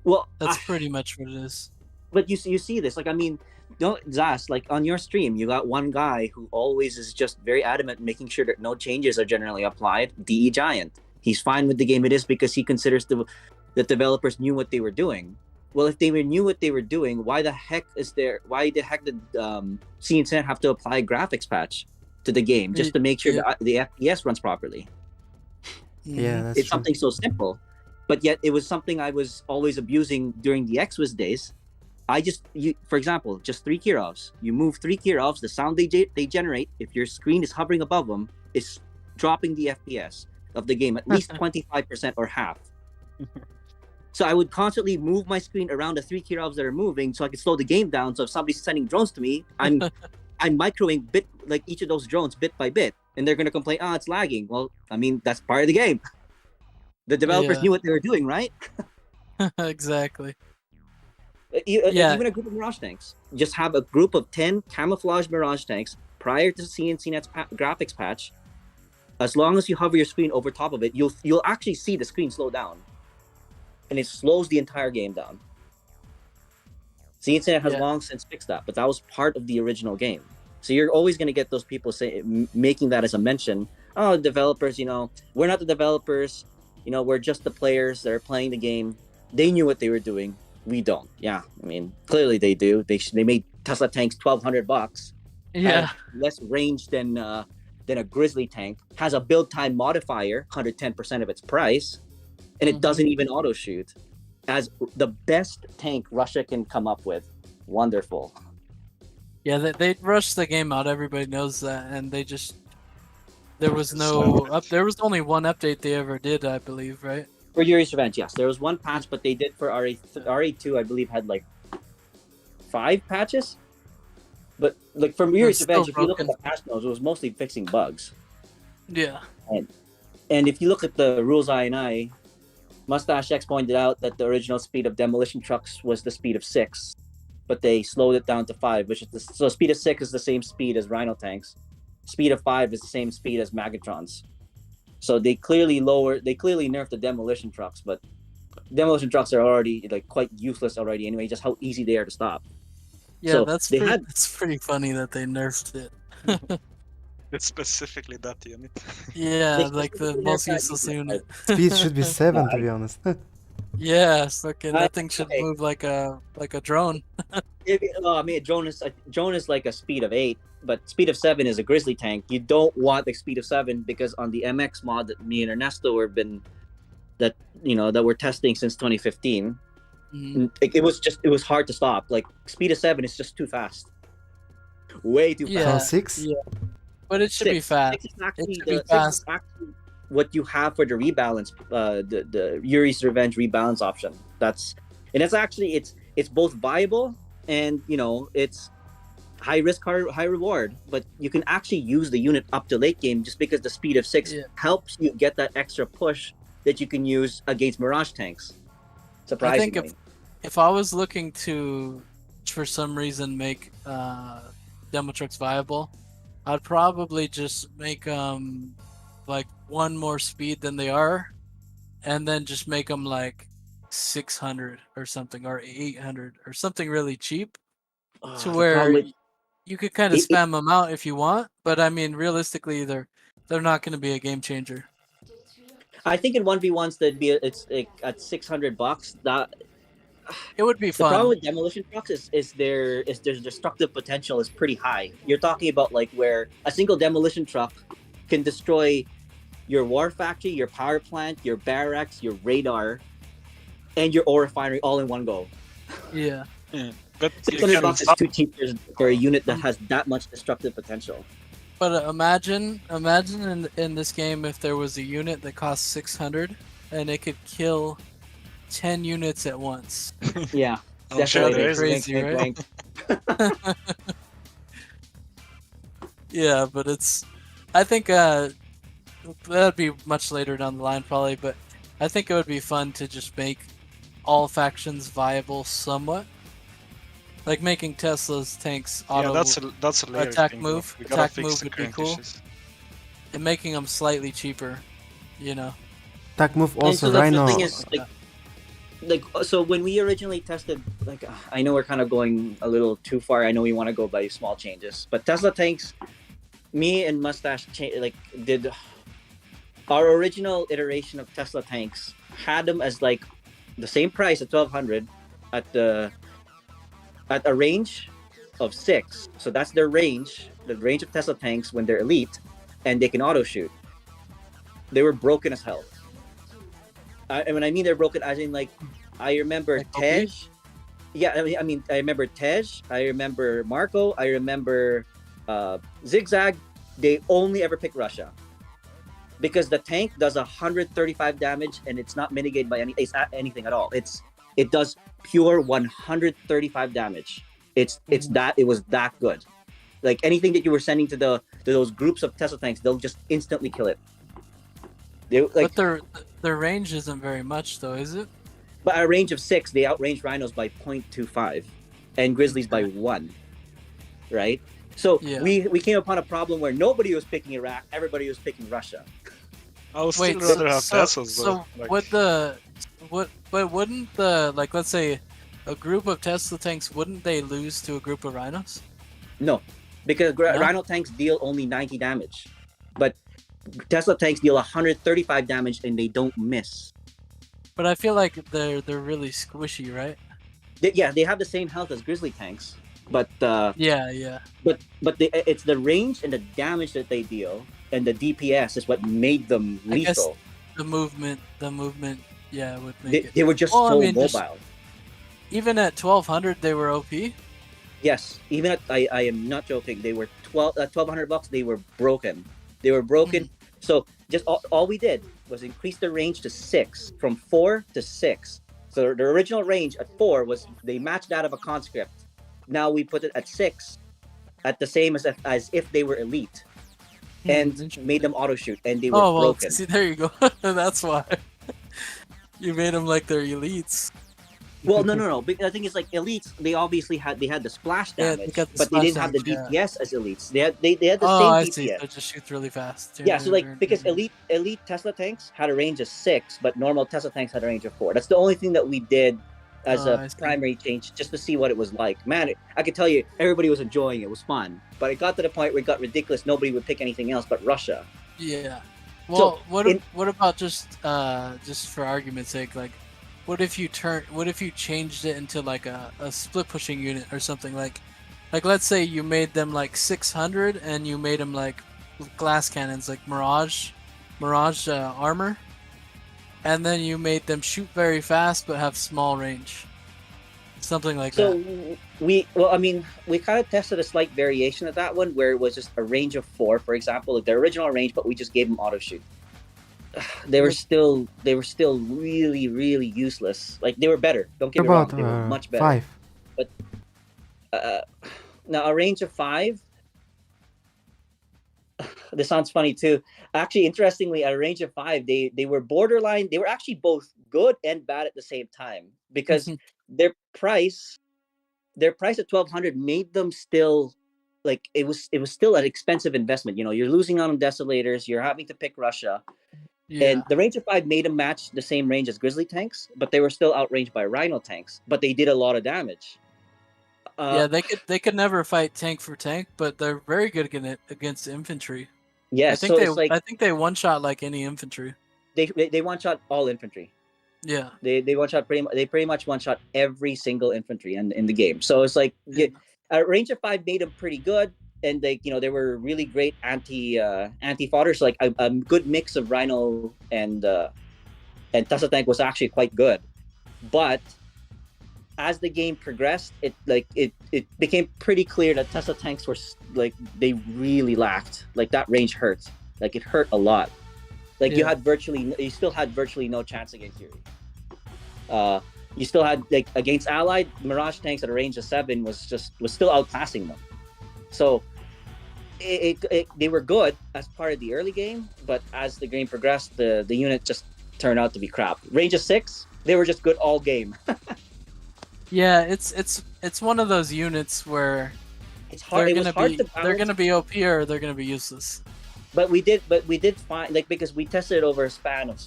well, That's pretty much what it is. but you see this, like, I mean, don't Zhas, like on your stream, you got one guy who always is just very adamant making sure that no changes are generally applied. DE Giant, he's fine with the game it is because he considers the developers knew what they were doing. Well, if they knew what they were doing, why the heck did CnCnet have to apply a graphics patch to the game just to make sure Yeah. the FPS runs properly? Yeah, that's It's true. something so simple, but yet it was something I was always abusing during the XWIS days. For example, just 3 Kirovs. You move 3 Kirovs, the sound they generate, if your screen is hovering above them, is dropping the FPS of the game at least 25% or half. So I would constantly move my screen around the 3 Kirovs that are moving so I could slow the game down. So if somebody's sending drones to me, I'm microing each of those drones bit by bit, and they're gonna complain, it's lagging. Well, I mean, that's part of the game. The developers Yeah. knew what they were doing, right? Exactly. Yeah. Even a group of Mirage tanks. Just have a group of 10 camouflage Mirage tanks prior to CnCnet's graphics patch. As long as you hover your screen over top of it, you'll actually see the screen slow down, and it slows the entire game down. CnCnet has Yeah. long since fixed that, but that was part of the original game. So you're always going to get those people making that as a mention. Oh, developers, we're not the developers. We're just the players that are playing the game. They knew what they were doing. We don't. Yeah, I mean, clearly they do. They made Tesla tanks $1,200. Yeah. Have less range than a Grizzly tank. Has a build time modifier, 110% of its price, and it Mhm. doesn't even auto shoot. As the best tank Russia can come up with. Wonderful. Yeah, they rushed the game out. Everybody knows that, and there was only one update they ever did, I believe, right? For Yuri's Revenge, yes, there was one patch, but they did for RA2, I believe, had like 5 patches. But like for Yuri's still Revenge, if you look at broken. the patch notes, it was mostly fixing bugs. Yeah. And if you look at the rules INI, Mustache X pointed out that the original speed of demolition trucks was the speed of 6, but they slowed it down to 5, so speed of 6 is the same speed as Rhino tanks. Speed of 5 is the same speed as Magatrons. So they clearly nerfed the demolition trucks, but demolition trucks are already like quite useless already anyway, just how easy they are to stop. Yeah, So that's they pretty funny that they nerfed it. It's specifically that unit. Yeah, They like the specifically most nerfed that useless unit, unit. Speed should be 7, to be honest. Yes, okay, that thing should okay. move like a drone. Well, I mean, a drone is like a speed of 8, but speed of 7 is a grizzly tank. You don't want the speed of 7 because on the MX mod that me and Ernesto that we're testing since 2015, it was hard to stop. Like speed of 7 is just too fast, way too Yeah. So fast. 6? Yeah. But it should be fast. Six is actually It should be six fast. is actually what you have for the rebalance, the Yuri's Revenge rebalance option. That's actually it's both viable and it's high risk, high reward. But you can actually use the unit up to late game just because the speed of 6 helps you get that extra push that you can use against Mirage tanks. Surprisingly. I think if I was looking to, for some reason, make demo trucks viable, I'd probably just make like one more speed than they are, and then just make them like 600 or something, or 800 or something really cheap, to The where problem with- you could kind of spam them out if you want. But I mean, realistically, they're not going to be a game changer. I think in 1v1s it's like at $600. That It would be the problem fun. with demolition trucks is their destructive potential is pretty high. You're talking about like where a single demolition truck can destroy your war factory, your power plant, your barracks, your radar, and your ore refinery all in one go. Yeah. But you $600 can is too cheap for a unit that has that much destructive potential. But imagine in this game if there was a unit that cost 600 and it could kill 10 units at once. Yeah, I'm sure definitely there is. Crazy, Wink, right? wink. Yeah, but I think that'd be much later down the line probably, but I think it would be fun to just make all factions viable somewhat. Like making Tesla's tanks auto that's a layer attack thing, move. We gotta Attack fix move the would be current cool. issues. and making them slightly cheaper, you know. Attack move And also so the Rhino. thing is, like so when we originally tested, like I know we're kind of going a little too far. I know we want to go by small changes, but Tesla tanks, me and Mustache did our original iteration of Tesla tanks, had them as like the same price at 1200 at a range of 6. So that's their range, the range of Tesla tanks when they're elite, and they can auto shoot. They were broken as hell. And when I mean they're broken, as in like, I remember Like Tej. Yeah, I mean, I remember Tej. I remember Marco. I remember Zigzag. They only ever pick Russia because the tank does 135 damage and it's not mitigated by anything at all. It does pure 135 damage. It was that good. Like anything that you were sending to those groups of Tesla tanks, they'll just instantly kill it. But their range isn't very much, though, is it? But at a range of 6, they outrange rhinos by 0.25 and grizzlies by 1. Right? So Yeah. we came upon a problem where nobody was picking Iraq, everybody was picking Russia. I would Wait, still rather have so Teslas, though. but wouldn't the, like, let's say a group of Tesla tanks, wouldn't they lose to a group of rhinos? No, because No? rhino tanks deal only 90 damage, but Tesla tanks deal 135 damage and they don't miss. But I feel like they're really squishy, right? They have the same health as grizzly tanks, but Yeah. it's the range and the damage that they deal and the DPS is what made them I guess lethal. the movement, yeah, would make it. They were just Well, I so mean, mobile. just- Even at 1200, they were OP. Yes, even at, I am not joking. They were $1,200. They were broken. They were broken. So just all we did was increase the range to 6, from 4 to 6. So the original range at 4 was they matched that of a conscript. Now we put it at 6, at the same as if they were elite, and Interesting. made them auto shoot, and they were Oh well, broken. see, there you go. That's why you made them like they're elites. Well, no. But the thing is, like elites, they obviously had the splash Yeah, they damage, got the but they splash didn't have the damage, DPS as elites. They had the Oh, same I DPS. see. It just shoots really fast. Yeah, so like because elite Tesla tanks had a range of 6, but normal Tesla tanks had a range of 4. That's the only thing that we did as I a see. primary change, just to see what it was like. Man, I could tell you, everybody was enjoying it. It was fun, but it got to the point where it got ridiculous. Nobody would pick anything else but Russia. Yeah. Well, So, what about just for argument's sake, like what if you changed it into like a split pushing unit or something like let's say you made them like 600 and you made them like glass cannons like Mirage armor, and then you made them shoot very fast but have small range, something like that. So we kind of tested a slight variation of that one where it was just a range of 4, for example, like their original range, but we just gave them auto shoot. They were still really, really useless. Like they were better. Don't get me wrong, they were much better. 5. But now a range of 5. This sounds funny too. Actually, interestingly, at a range of 5, they were borderline. They were actually both good and bad at the same time because their price at 1,200 made them still like it was still an expensive investment. You know, you're losing on desolators. You're having to pick Russia. Yeah. And the range of 5 made them match the same range as Grizzly tanks, but they were still outranged by Rhino tanks. But they did a lot of damage. Yeah, they could never fight tank for tank, but they're very good against infantry. Yeah, I think they one shot like any infantry. They one shot all infantry. Yeah, they one shot pretty much one shot every single infantry in the game. So it's like a range of 5 made them pretty good, and they they were really great anti fodder. So like a good mix of Rhino and Tessa tank was actually quite good, but as the game progressed, it became pretty clear that Tessa tanks were like they really lacked. Like that range hurt. Like it hurt a lot. Like you still had virtually no chance against Yuri. You still had like against allied Mirage tanks at a range of 7 was still outclassing them. So they were good as part of the early game, but as the game progressed, the unit just turned out to be crap. Range of 6, they were just good all game. Yeah, it's one of those units where it's hard. They're gonna be OP or they're gonna be useless. But we did find, like, because we tested it over a span of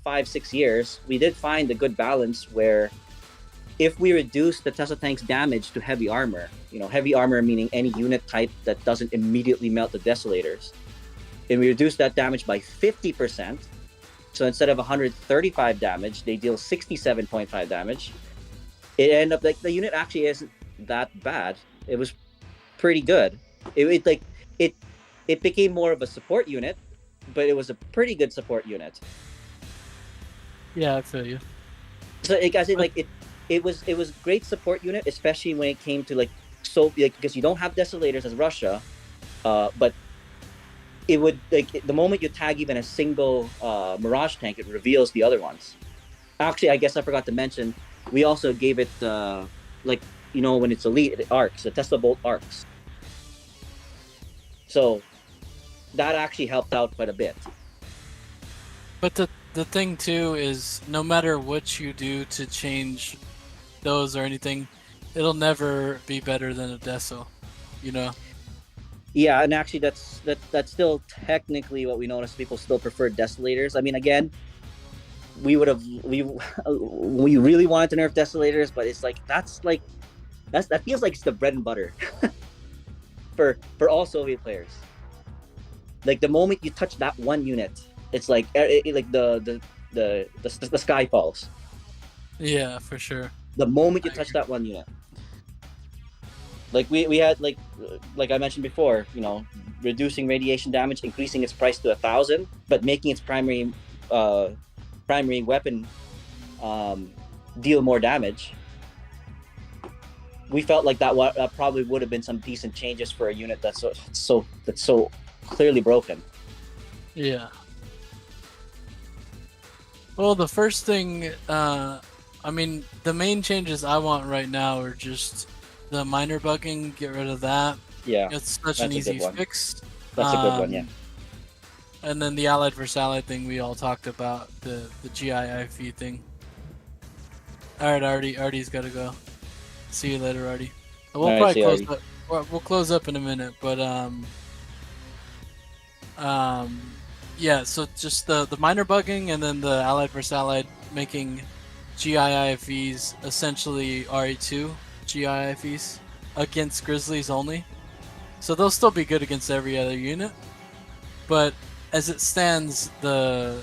5-6 years, we did find a good balance where if we reduce the Tessa tank's damage to heavy armor, heavy armor meaning any unit type that doesn't immediately melt the desolators, and we reduce that damage by 50%, so instead of 135 damage, they deal 67.5 damage. It ended up like the unit actually isn't that bad. It was pretty good. It became more of a support unit, but it was a pretty good support unit. Yeah, I feel you. So it was great support unit, especially when it came to because you don't have desolators as Russia, but it would the moment you tag even a single Mirage tank, it reveals the other ones. Actually, I guess I forgot to mention. We also gave it, when it's elite, it arcs, the Tesla Bolt arcs. So that actually helped out quite a bit. But the thing too is, no matter what you do to change those or anything, it'll never be better than a Deso, Yeah, and actually that's still technically what we noticed. People still prefer desolators. I mean, again, we really wanted to nerf desolators, but it's that feels like it's the bread and butter for all Soviet players. Like the moment you touch that one unit, it's like the sky falls. Yeah, for sure. The moment you touch that one unit, like we had like I mentioned before, reducing radiation damage, increasing its price to 1,000, but making its primary weapon deal more damage. We felt like that probably would have been some decent changes for a unit that's so clearly broken. Yeah. Well, the first thing, the main changes I want right now are just the minor bugging. Get rid of that. Yeah, it's such an easy fix. That's a good one, yeah. And then the allied versus allied thing we all talked about, the GIIV thing. Alright, Ardee's gotta go. See you later, Ardee. We'll probably close up. We'll close up in a minute, but yeah. So just the minor bugging, and then the allied versus allied making GIIVs essentially RE2 GIIVs against Grizzlies only. So they'll still be good against every other unit, but as it stands, the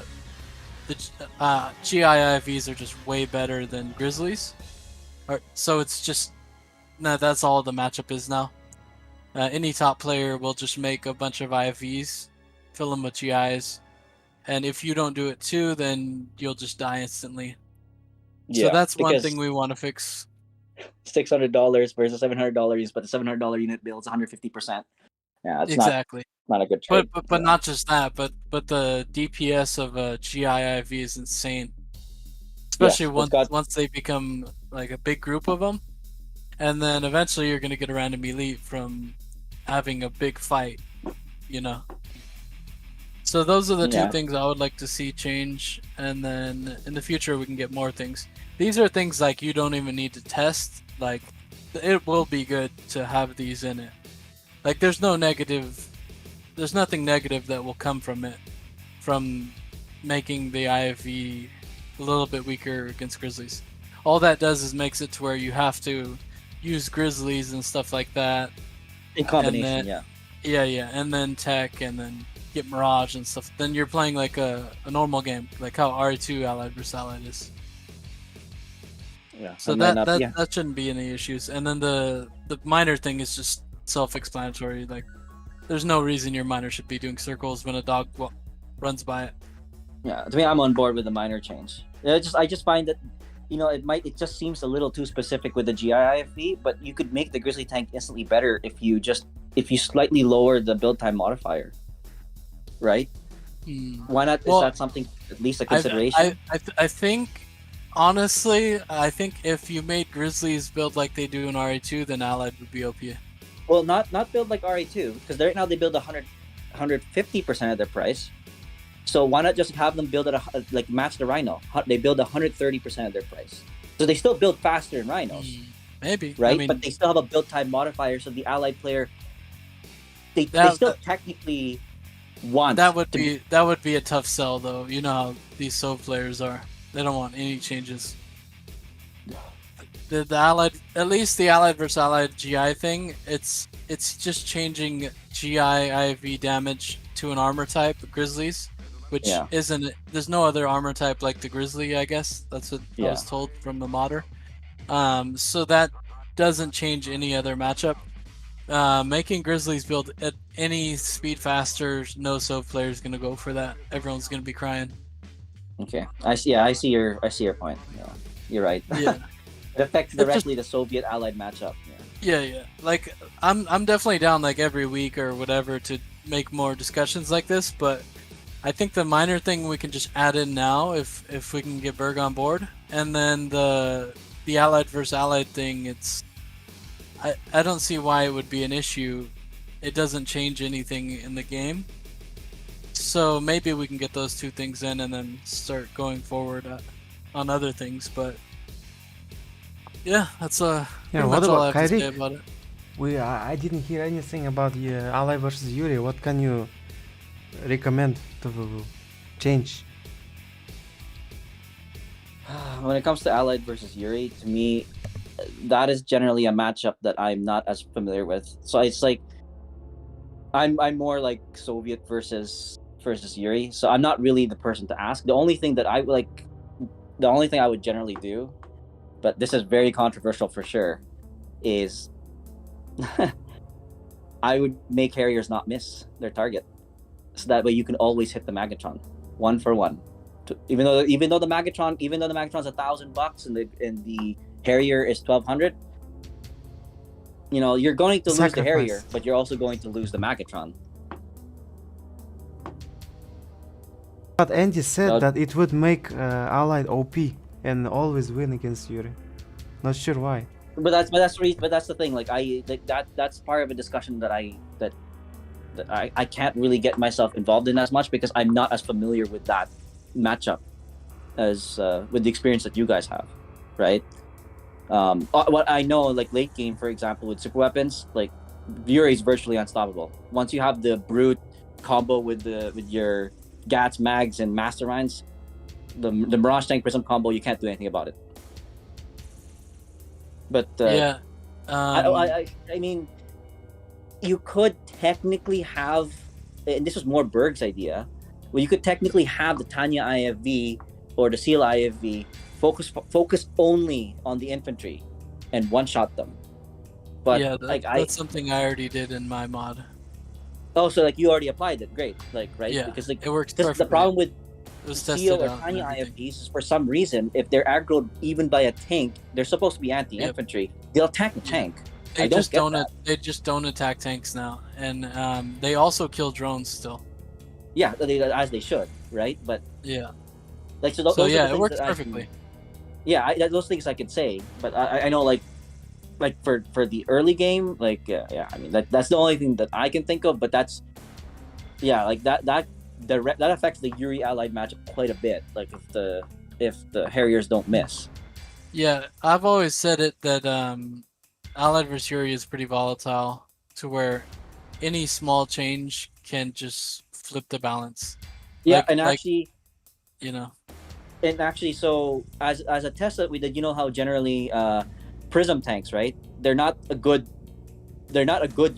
the GIIVs are just way better than Grizzlies. So it's just that's all the matchup is now. Any top player will just make a bunch of IVs, fill them with GIs, and if you don't do it too, then you'll just die instantly. So that's one thing we want to fix. $600 versus $700, but the $700 unit builds 150%. Yeah, it's exactly. not a good trade. But not just that, but the DPS of a GIIV is insane. Especially once they become like a big group of them, and then eventually you're gonna get a random elite from having a big fight, you know. So those are the two things I would like to see change, and then in the future we can get more things. These are things like you don't even need to test. Like, it will be good to have these in it. Like, there's nothing negative that will come from it, from making the IFV a little bit weaker against Grizzlies. All that does is makes it to where you have to use Grizzlies and stuff like that. In combination, Yeah, and then tech, and then get Mirage and stuff. Then you're playing like a normal game, like how RE2 Allied vs Allied is. Yeah. So that shouldn't be any issues. And then the minor thing is just self-explanatory. Like, there's no reason your miner should be doing circles when a dog runs by it. Yeah, to me, I'm on board with the minor change. I just find that, it just seems a little too specific with the GIIFV, but you could make the Grizzly tank instantly better if you slightly lower the build time modifier, right? Why not? Is that something at least a consideration? I think. Honestly, I think if you made Grizzlies build like they do in RE2, then Allied would be OP. Well, not build like RE2, because right now they build 150% of their price. So why not just have them build at match the Rhino? They build 130% of their price. So they still build faster than Rhinos. Maybe. Right? I mean, but they still have a build time modifier, so the Allied player they still technically want that would be a tough sell though. You know how these Sov players are. They don't want any changes. The Allied, at least the Allied versus Allied GI thing, it's just changing GI IV damage to an armor type, Grizzlies, which isn't. There's no other armor type like the Grizzly, I guess. That's what I was told from the modder. So that doesn't change any other matchup. Making Grizzlies build at any speed faster, no Sov player is gonna go for that. Everyone's gonna be crying. Okay, I see your point. Yeah, you're right. Yeah, it affects directly the Soviet Allied matchup. Yeah. Like I'm definitely down like every week or whatever to make more discussions like this, but I think the minor thing we can just add in now if we can get Burg on board, and then the Allied versus Allied thing. I don't see why it would be an issue. It doesn't change anything in the game. So maybe we can get those two things in and then start going forward on other things. But yeah, that's what much all I about have to say Kireek? about it. I didn't hear anything about the Ally versus Yuri. What can you recommend to change? When it comes to Allied versus Yuri, to me, that is generally a matchup that I'm not as familiar with. So it's like I'm more like Soviet versus Yuri. So I'm not really the person to ask. The only thing I would generally do, but this is very controversial for sure, is I would make Harriers not miss their target, so that way you can always hit the Magnetron 1-for-1. Even though the Magnetron's $1,000 and the Harrier is 1,200, you're going to lose the Harrier, but you're also going to lose the Magnetron. But Andy said that it would make Allied OP and always win against Yuri. Not sure why. But that's the thing. That's part of a discussion that I can't really get myself involved in as much, because I'm not as familiar with that matchup as with the experience that you guys have, right? What I know, like late game, for example, with super weapons, like Yuri is virtually unstoppable. Once you have the brute combo with your Gats, Mags, and Masterminds, the Mirage Tank Prism combo, you can't do anything about it. But I mean, you could technically have, and this was more Berg's idea, Well, you could technically have the Tanya IFV or the Seal IFV focus only on the infantry and one-shot them. But yeah, like that's something I already did in my mod. Oh, so like you already applied it. Great. Like, right? Yeah, Because like it works the perfectly. problem with It was tested Seal or out and Tanya everything. IFVs is for some reason, if they're aggroed even by a tank, they're supposed to be anti-infantry. They'll attack the tank. They I don't just get don't. that. They just don't attack tanks now, and they also kill drones still. Yeah, as they should, right? But Yeah. like so, So those are the yeah, it things works that I can- perfectly. yeah, those things I could say, but I know like for the early game, like yeah, I mean that's the only thing that I can think of. But that's like that affects the Yuri allied matchup quite a bit. Like if the Harriers don't miss. Yeah, I've always said it that Allied vs Yuri is pretty volatile to where any small change can just flip the balance. Yeah, Like- and like- actually. You know. And actually, so as a test that we did, you know how generally prism tanks, right? They're not a good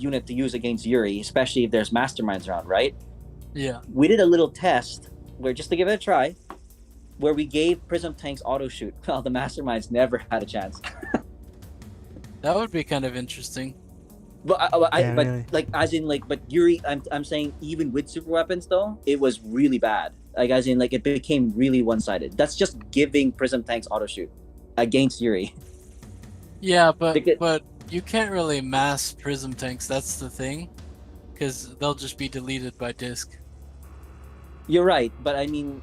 unit to use against Yuri, especially if there's masterminds around, right? Yeah. We did a little test where just to give it a try, where we gave prism tanks auto shoot. Well, the masterminds never had a chance. That would be kind of interesting. But Yeah, really. like as in like, but Yuri, I'm saying even with super weapons though, it was really bad. Like as in like it became really one-sided. That's just giving prism tanks auto shoot against Yuri. Yeah, but Because- you can't really mass prism tanks. That's the thing, because they'll just be deleted by disk. You're right, but I mean,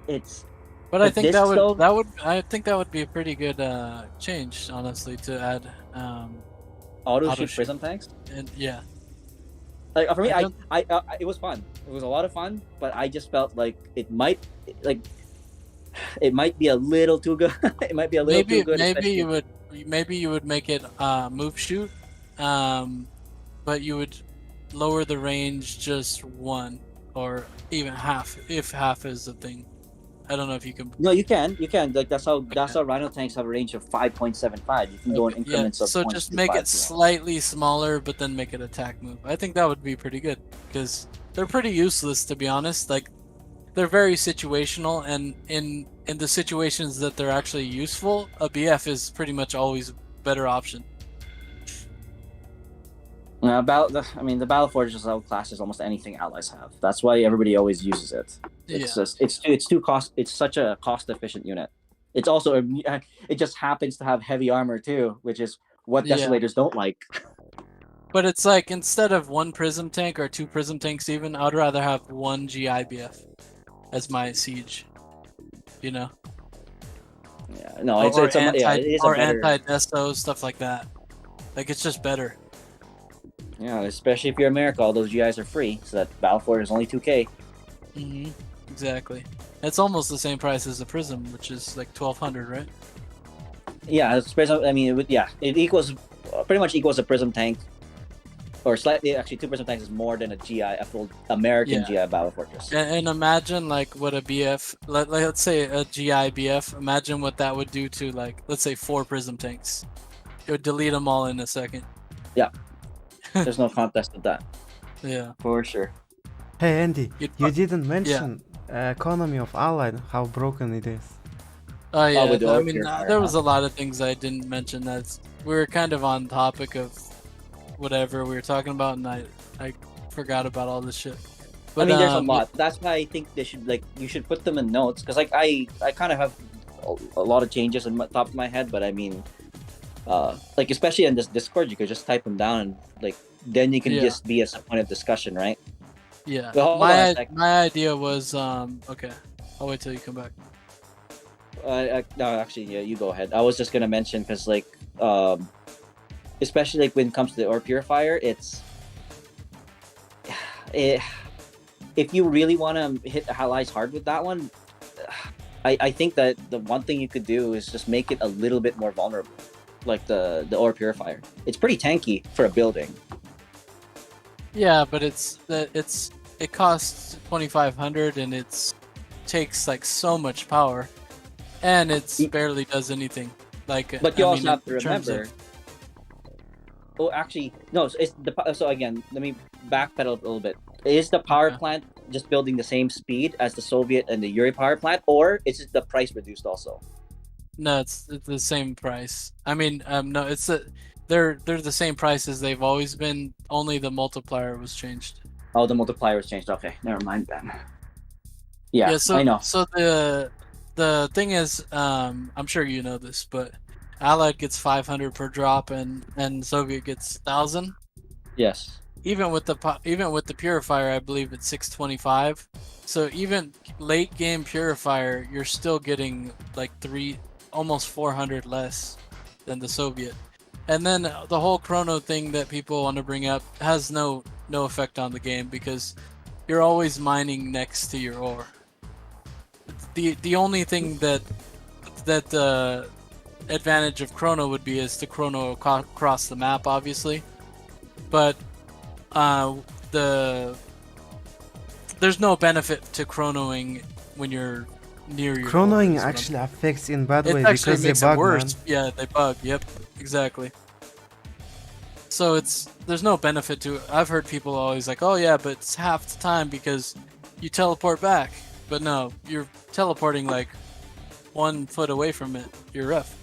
it's. But I But think discs, though- I think that would be a pretty good change, honestly, to add. Auto Auto shoot shoot. prism tanks. And yeah, Like for me, I I, don't- it was fun. It was a lot of fun, but I just felt like it might be a little too good. It might be a little too good. maybe you would make it move shoot, but you would lower the range just one or even half if half is the thing. I don't know if you can. No, you can. Like that's how Rhino tanks have a range of 5.75. You can go in Yeah, increments of. so just make 0.25. it slightly smaller, but then make it attack move. I think that would be pretty good because they're pretty useless, to be honest. Like they're very situational, and in the situations that they're actually useful, a BF is pretty much always a better option. The Battle Forge is outclasses almost anything allies have. That's why everybody always uses it. It's Yeah. just it's such a cost efficient unit. It's also it just happens to have heavy armor too, which is what Yeah. Desolators don't like. But it's like instead of one prism tank or two prism tanks, even I'd rather have one GIBF as my siege. You know, Yeah, no, or it is a better. anti-desto stuff like that. Like it's just better. Yeah, especially if you're America, all those GIs are free, so that Battle Forge is only 2K. Mm-hmm. Exactly. It's almost the same price as the prism, which is like 1,200, right? Yeah, it's prism. I mean, it equals pretty much equals a prism tank, or slightly. Actually, two prism tanks is more than a full American GI Battle Fortress. And imagine like what a BF, let's say a GI BF. Imagine what that would do to like let's say 4 prism tanks. It would delete them all in a second. There's no contest with that, Yeah. for sure. Hey Andy, You'd you fu- didn't mention economy of Allied, how broken it is. Oh yeah. with the I orc mean, purifier, there was a lot of things I didn't mention. We were kind of on topic of whatever we were talking about, and I forgot about all this shit. I mean, there's a lot. That's why I think you should put them in notes, because like I kind of have a lot of changes in top of my head, but I mean, like especially in this Discord, you could just type them down, and like then you can Yeah. just be a point of discussion, right? Yeah. Well, hold on a sec. My idea was okay. I'll wait till you come back. No, actually, yeah, you go ahead. I was just gonna mention because like, especially like when it comes to the ore purifier, if you really want to hit allies hard with that one, I think that the one thing you could do is just make it a little bit more vulnerable, like the ore purifier. It's pretty tanky for a building. Yeah, but it costs 2,500 and takes like so much power, and it barely does anything. Like, But you I also mean, have to in terms of- remember. Oh, actually, no. So again, let me backpedal a little bit. Is the power Okay. plant just building the same speed as the Soviet and the Yuri power plant, or is it the price reduced also? No, it's the same price. I mean, no, they're the same price as they've always been. Only the multiplier was changed. Oh, the multiplier was changed. Okay, never mind then. Yeah, So I know. So the thing is, I'm sure you know this, but Allied gets 500 per drop, and Soviet gets 1,000. Yes. Even with the purifier, I believe it's 625. So even late game purifier, you're still getting like almost 400 less than the Soviet. And then the whole chrono thing that people want to bring up has no effect on the game because you're always mining next to your ore. The only thing that advantage of chrono would be is to chrono across the map, obviously. But there's no benefit to chronoing when you're near your Chronoing ore, actually affects in bad it way actually because they makes bug, it worse. man. Yeah, they bug. Yep, exactly. So there's no benefit to it. I've heard people always like, oh yeah, but it's half the time because you teleport back. But no, you're teleporting like 1 foot away from it. You're rough.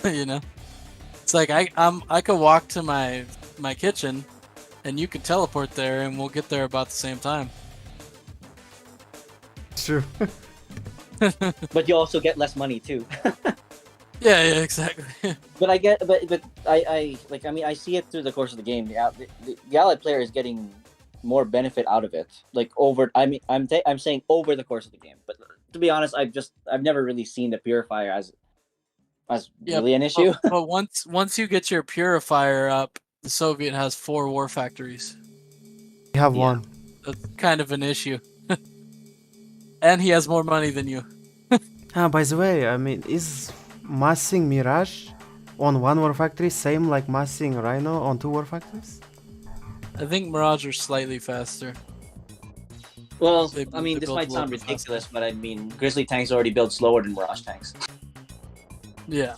You know, it's like I could walk to my kitchen, and you could teleport there, and we'll get there about the same time. True. But you also get less money too. Yeah, exactly. But I see it through the course of the game. The Allied player is getting more benefit out of it. Like I'm saying over the course of the game. But to be honest, I've never really seen the purifier as really an issue. But once you get your purifier up, the Soviet has 4 war factories. We have one. That's kind of an issue. And he has more money than you. By the way, I mean, is massing Mirage on 1 war factory same like massing Rhino on 2 war factories? I think Mirage are slightly faster. Well, They I mean, build this a might little sound bit faster. ridiculous, but I mean, Grizzly tanks already build slower than Mirage tanks. Yeah.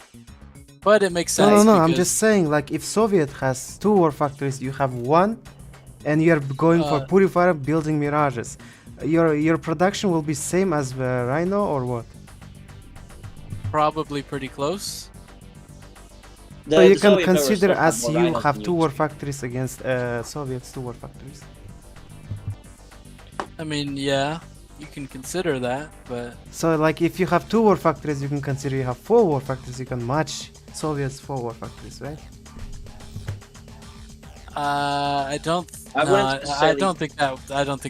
But it makes sense. No, I'm because- just saying, like, if Soviet has 2 war factories, you have 1, and you're going for purifier building Mirages. Your production will be same as Rhino or what? Probably pretty close. So you can Soviet powers consider still as more you rhinos have than 2 war factories against Soviets 2 war factories. I mean, yeah, you can consider that, but So like if you have 2 war factories, you can consider you have 4 war factories. You can match Soviets 4 war factories, right? I don't think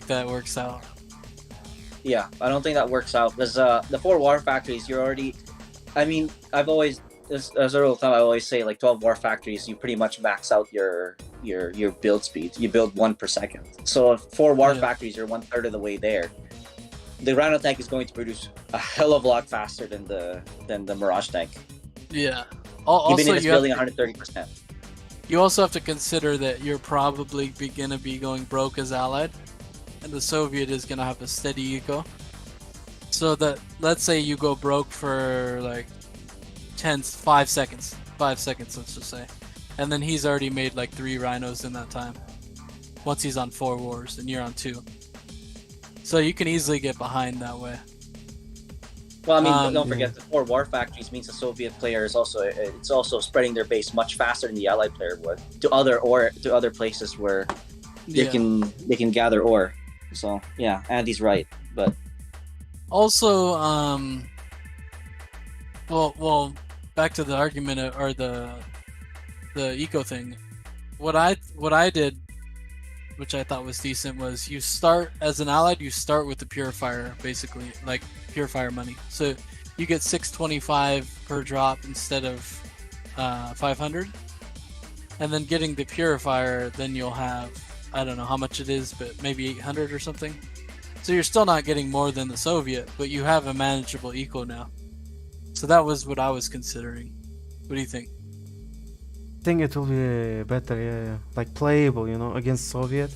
that works out. Yeah, I don't think that works out because the 4 war factories, you're already. I mean, I've always as a rule of thumb, I always say like 12 war factories, you pretty much max out your build speed. You build 1 per second. So 4 war factories, you're 1/3 of the way there. The Rhino tank is going to produce a hell of a lot faster than the Mirage tank. Yeah. Even if it's you building 130%. You also have to consider that you're probably gonna be going broke as Allied, and the Soviet is gonna have a steady eco. So that let's say you go broke for like 5 seconds, let's just say, and then he's already made like 3 rhinos in that time. Once he's on 4 wars and you're on 2, so you can easily get behind that way. Well, I mean, don't forget the 4 war factories means the Soviet player is also spreading their base much faster than the Allied player would to other places where they can gather ore. So yeah, Andy's right, but also well, back to the argument or the eco thing. What I did, which I thought was decent, was you start as an Allied. You start with the purifier, basically, like purifier money. So you get 625 per drop instead of 500, and then getting the purifier, then you'll have, I don't know how much it is, but maybe 800 or something. So you're still not getting more than the Soviet, but you have a manageable eco now. So that was what I was considering. What do you think? I think it will be better, yeah. Like playable, against Soviet.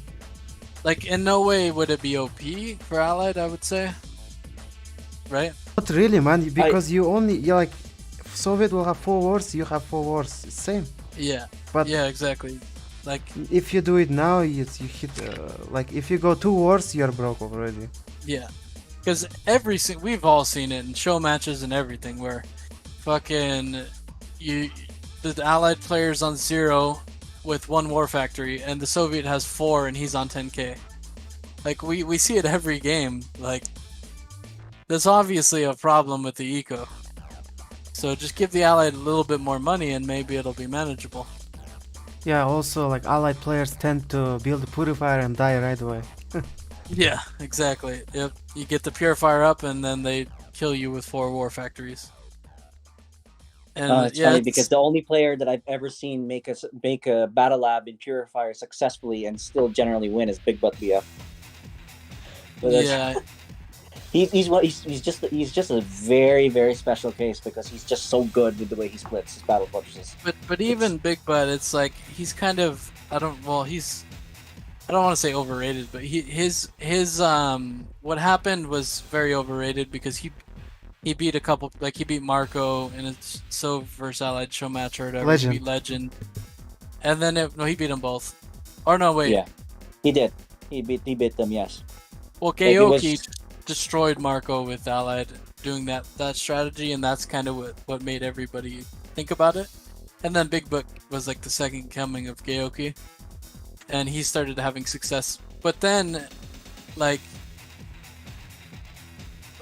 Like, in no way would it be OP for Allied, I would say. Right? Not really, man, because like, Soviet will have 4 wars, you have 4 wars, it's same. Yeah. But yeah, exactly. Like, If you do it now, you hit like if you go 2 wars, you're broke already. yeah, because we've all seen it in show matches and everything where fucking the Allied player's on 0 with 1 war factory and the Soviet has 4 and he's on 10k. Like we see it every game. Like there's obviously a problem with the eco. So just give the Allied a little bit more money and maybe it'll be manageable. Yeah, also like allied players tend to build a purifier and die right away. Yeah, exactly. Yep. You get the purifier up and then they kill you with 4 war factories. And It's funny because the only player that I've ever seen make a battle lab in purifier successfully and still generally win is Big Butt BF. So yeah, he's just a very, very special case because he's just so good with the way he splits his battle fortresses. but even Big Butt, it's like he's kind of I don't want to say overrated, but his what happened was very overrated because he beat a couple, like he beat Marco in a So vs Allied show match or whatever. Legend. He beat Legend, and then he beat them both. Or no, wait. Yeah, he did. He beat them. Yes. Well, Like, it was- Gaoki destroyed Marco with Allied doing that strategy, and that's kind of what made everybody think about it. And then Big Butt was like the second coming of Gaoki, and he started having success. But then, like,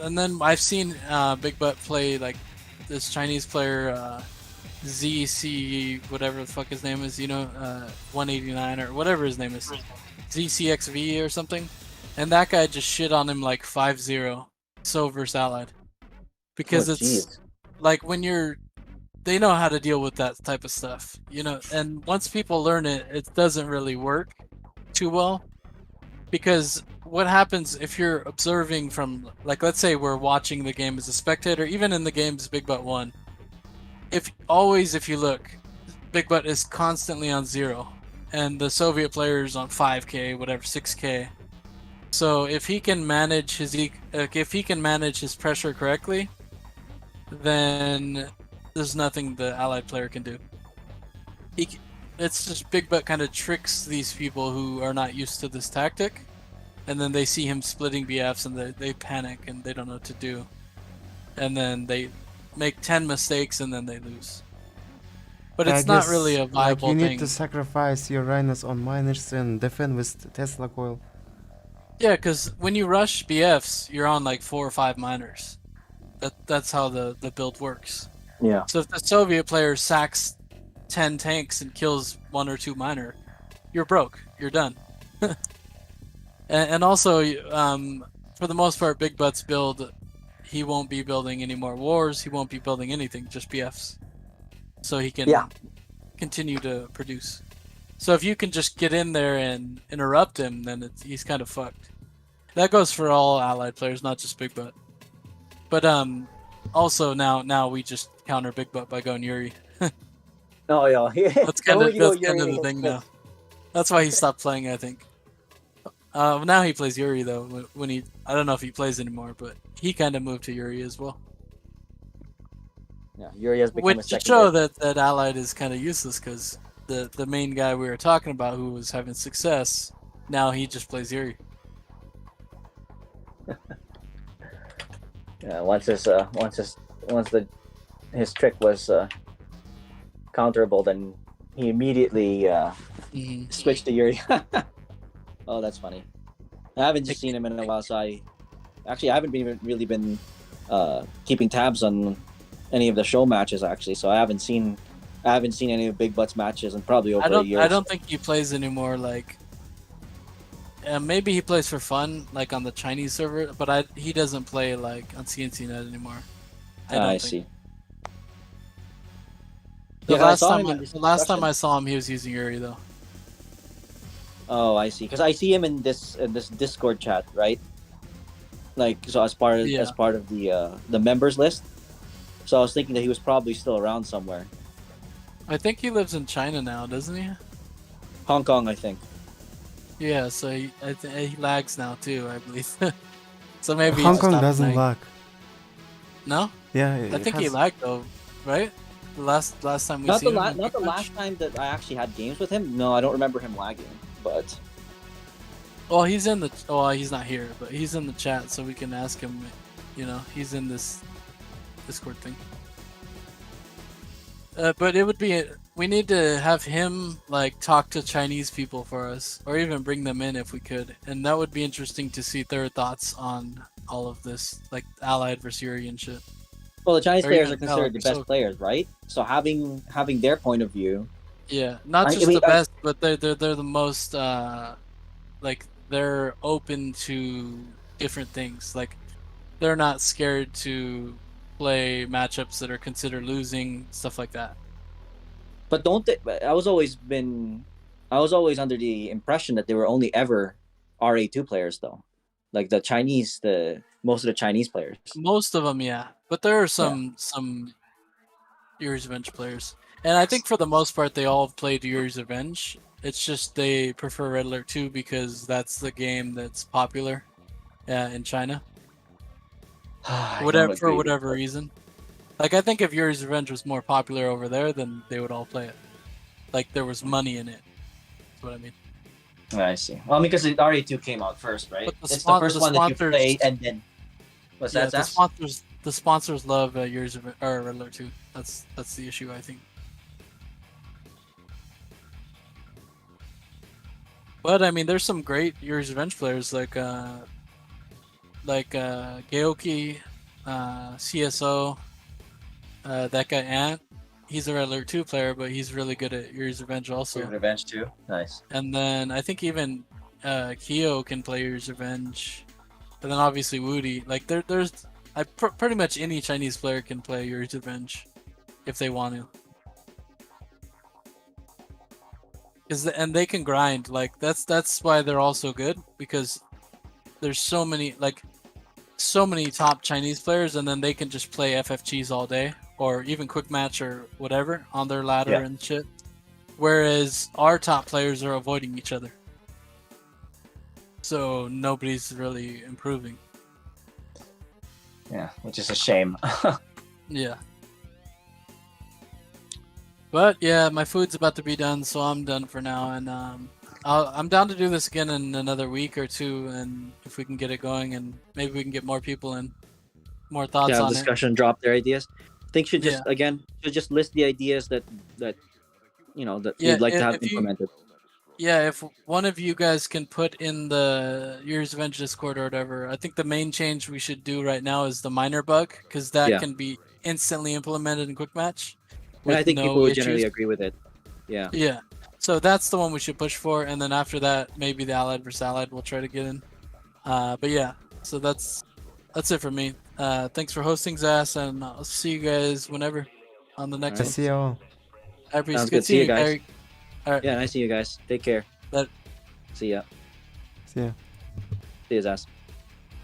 and then I've seen Big Butt play like this Chinese player ZC whatever the fuck his name is, 189 or whatever his name is, ZCXV or something. And that guy just shit on him like 5-0 So vs Allied. Because it's like when they know how to deal with that type of stuff, and once people learn it, it doesn't really work too well. Because what happens if you're observing from, like, let's say we're watching the game as a spectator, even in the games Big Butt won. If you look, Big Butt is constantly on 0, and the Soviet player is on 5k, whatever, 6k. So if he can manage his pressure correctly, then there's nothing the Allied player can do. It's just Big Butt kind of tricks these people who are not used to this tactic, and then they see him splitting BFs and they panic and they don't know what to do, and then they make 10 mistakes and then they lose. But it's not really a viable you need thing. to sacrifice your rhinos on miners and defend with Tesla coil. Yeah, because when you rush BFs, you're on like 4 or 5 miners. That's how the build works. Yeah. So if the Soviet player sacks 10 tanks and kills 1 or 2 miner, you're broke. You're done. and also, for the most part, Big Butt's build, he won't be building any more wars. He won't be building anything, just BFs. So he can continue to produce. So if you can just get in there and interrupt him, then he's kind of fucked. That goes for all Allied players, not just Big Butt. But also now we just counter Big Butt by going Yuri. Oh yeah. That's kind of the thing now. That's why he stopped playing, I think. Now he plays Yuri though. When I don't know if he plays anymore, but he kind of moved to Yuri as well. Yeah, Yuri has become a Which second. show that Allied is kind of useless because the main guy we were talking about who was having success, now he just plays Yuri. Yeah, once his trick was counterable, then he immediately switched to Yuri. Oh, that's funny. I haven't just seen him in a while, so I haven't really been keeping tabs on any of the show matches actually. So I haven't seen any of Big Butt's matches in probably over a year. I don't think he plays anymore. Like, maybe he plays for fun, like on the Chinese server, but he doesn't play like on CnCnet anymore. I see. The last time I saw him, he was using Yuri though. Oh, I see. Because I see him in this Discord chat, right? Like, so as part of the members list. So I was thinking that he was probably still around somewhere. I think he lives in China now, doesn't he? Hong Kong, I think. Yeah, so he lags now too, I believe. So maybe Hong Kong doesn't lag. No? Yeah, I think he lagged though, right? The last time we Not seen the him. in not the quick match? last time that I actually had games with him. No, I don't remember him lagging. But Well, he's in the. Oh, he's not here, but he's in the chat, so we can ask him. You know, he's in this Discord thing. But it would be. We need to have him like talk to Chinese people for us, or even bring them in if we could, and that would be interesting to see their thoughts on all of this, like Allied versus Yuri and shit. well, the Chinese Or players even are considered the best so- players, right? So having their point of view. Yeah, not I just mean, the best, but they're the most like they're open to different things. Like they're not scared to play matchups that are considered losing, stuff like that. But don't they, I was always under the impression that they were only ever RA2 players though. Like the Chinese, most of the Chinese players. Most of them, yeah, but there are some Yuri's Revenge players, and I think for the most part they all have played Yuri's Revenge. It's just they prefer Red Alert 2 because that's the game that's popular in China. For whatever reason. Like I think if Yuri's Revenge was more popular over there, then they would all play it. Like there was money in it. That's what I mean. I see. Well, because the RA2 came out first, right? But It's the first one that you sponsors- play, and then what's Yeah, that? Zhas? the sponsors love Yuri's Revenge or Red Alert 2. That's the issue, I think. But I mean, there's some great Yuri's Revenge players like Gaoki, CSO, that guy Ant. He's a Red Alert 2 player, but he's really good at Yuri's Revenge also. Revenge 2. Nice. And then I think even Kyo can play Yuri's Revenge. And then obviously Woody. Like there's pretty much any Chinese player can play Yuri's Revenge if they want to. And they can grind. Like that's why they're all so good, because there's so many top Chinese players, and then they can just play FFGs all day, or even quick match or whatever on their ladder and shit. Whereas our top players are avoiding each other, so nobody's really improving. Yeah, which is a shame. Yeah. But yeah, my food's about to be done, so I'm done for now, and I'm down to do this again in another week or two, and if we can get it going, and maybe we can get more people in, more thoughts on discussion, drop their ideas. I think should just list the ideas that you'd like to have implemented. Yeah, if one of you guys can put in the Yuri's Revenge Discord or whatever, I think the main change we should do right now is the minor bug, because that can be instantly implemented in quick match. And I think no people would issues. generally agree with it. Yeah. Yeah. So that's the one we should push for, and then after that, maybe the Allied versus Allied we'll try to get in. But yeah, so that's it for me. Thanks for hosting, Zhas, and I'll see you guys whenever on the next I one. see you all. I appreciate Sounds it. good. See you guys. Eric. All right. Yeah, nice to see you guys. Take care. Later. See ya. See ya. See you, Zhas.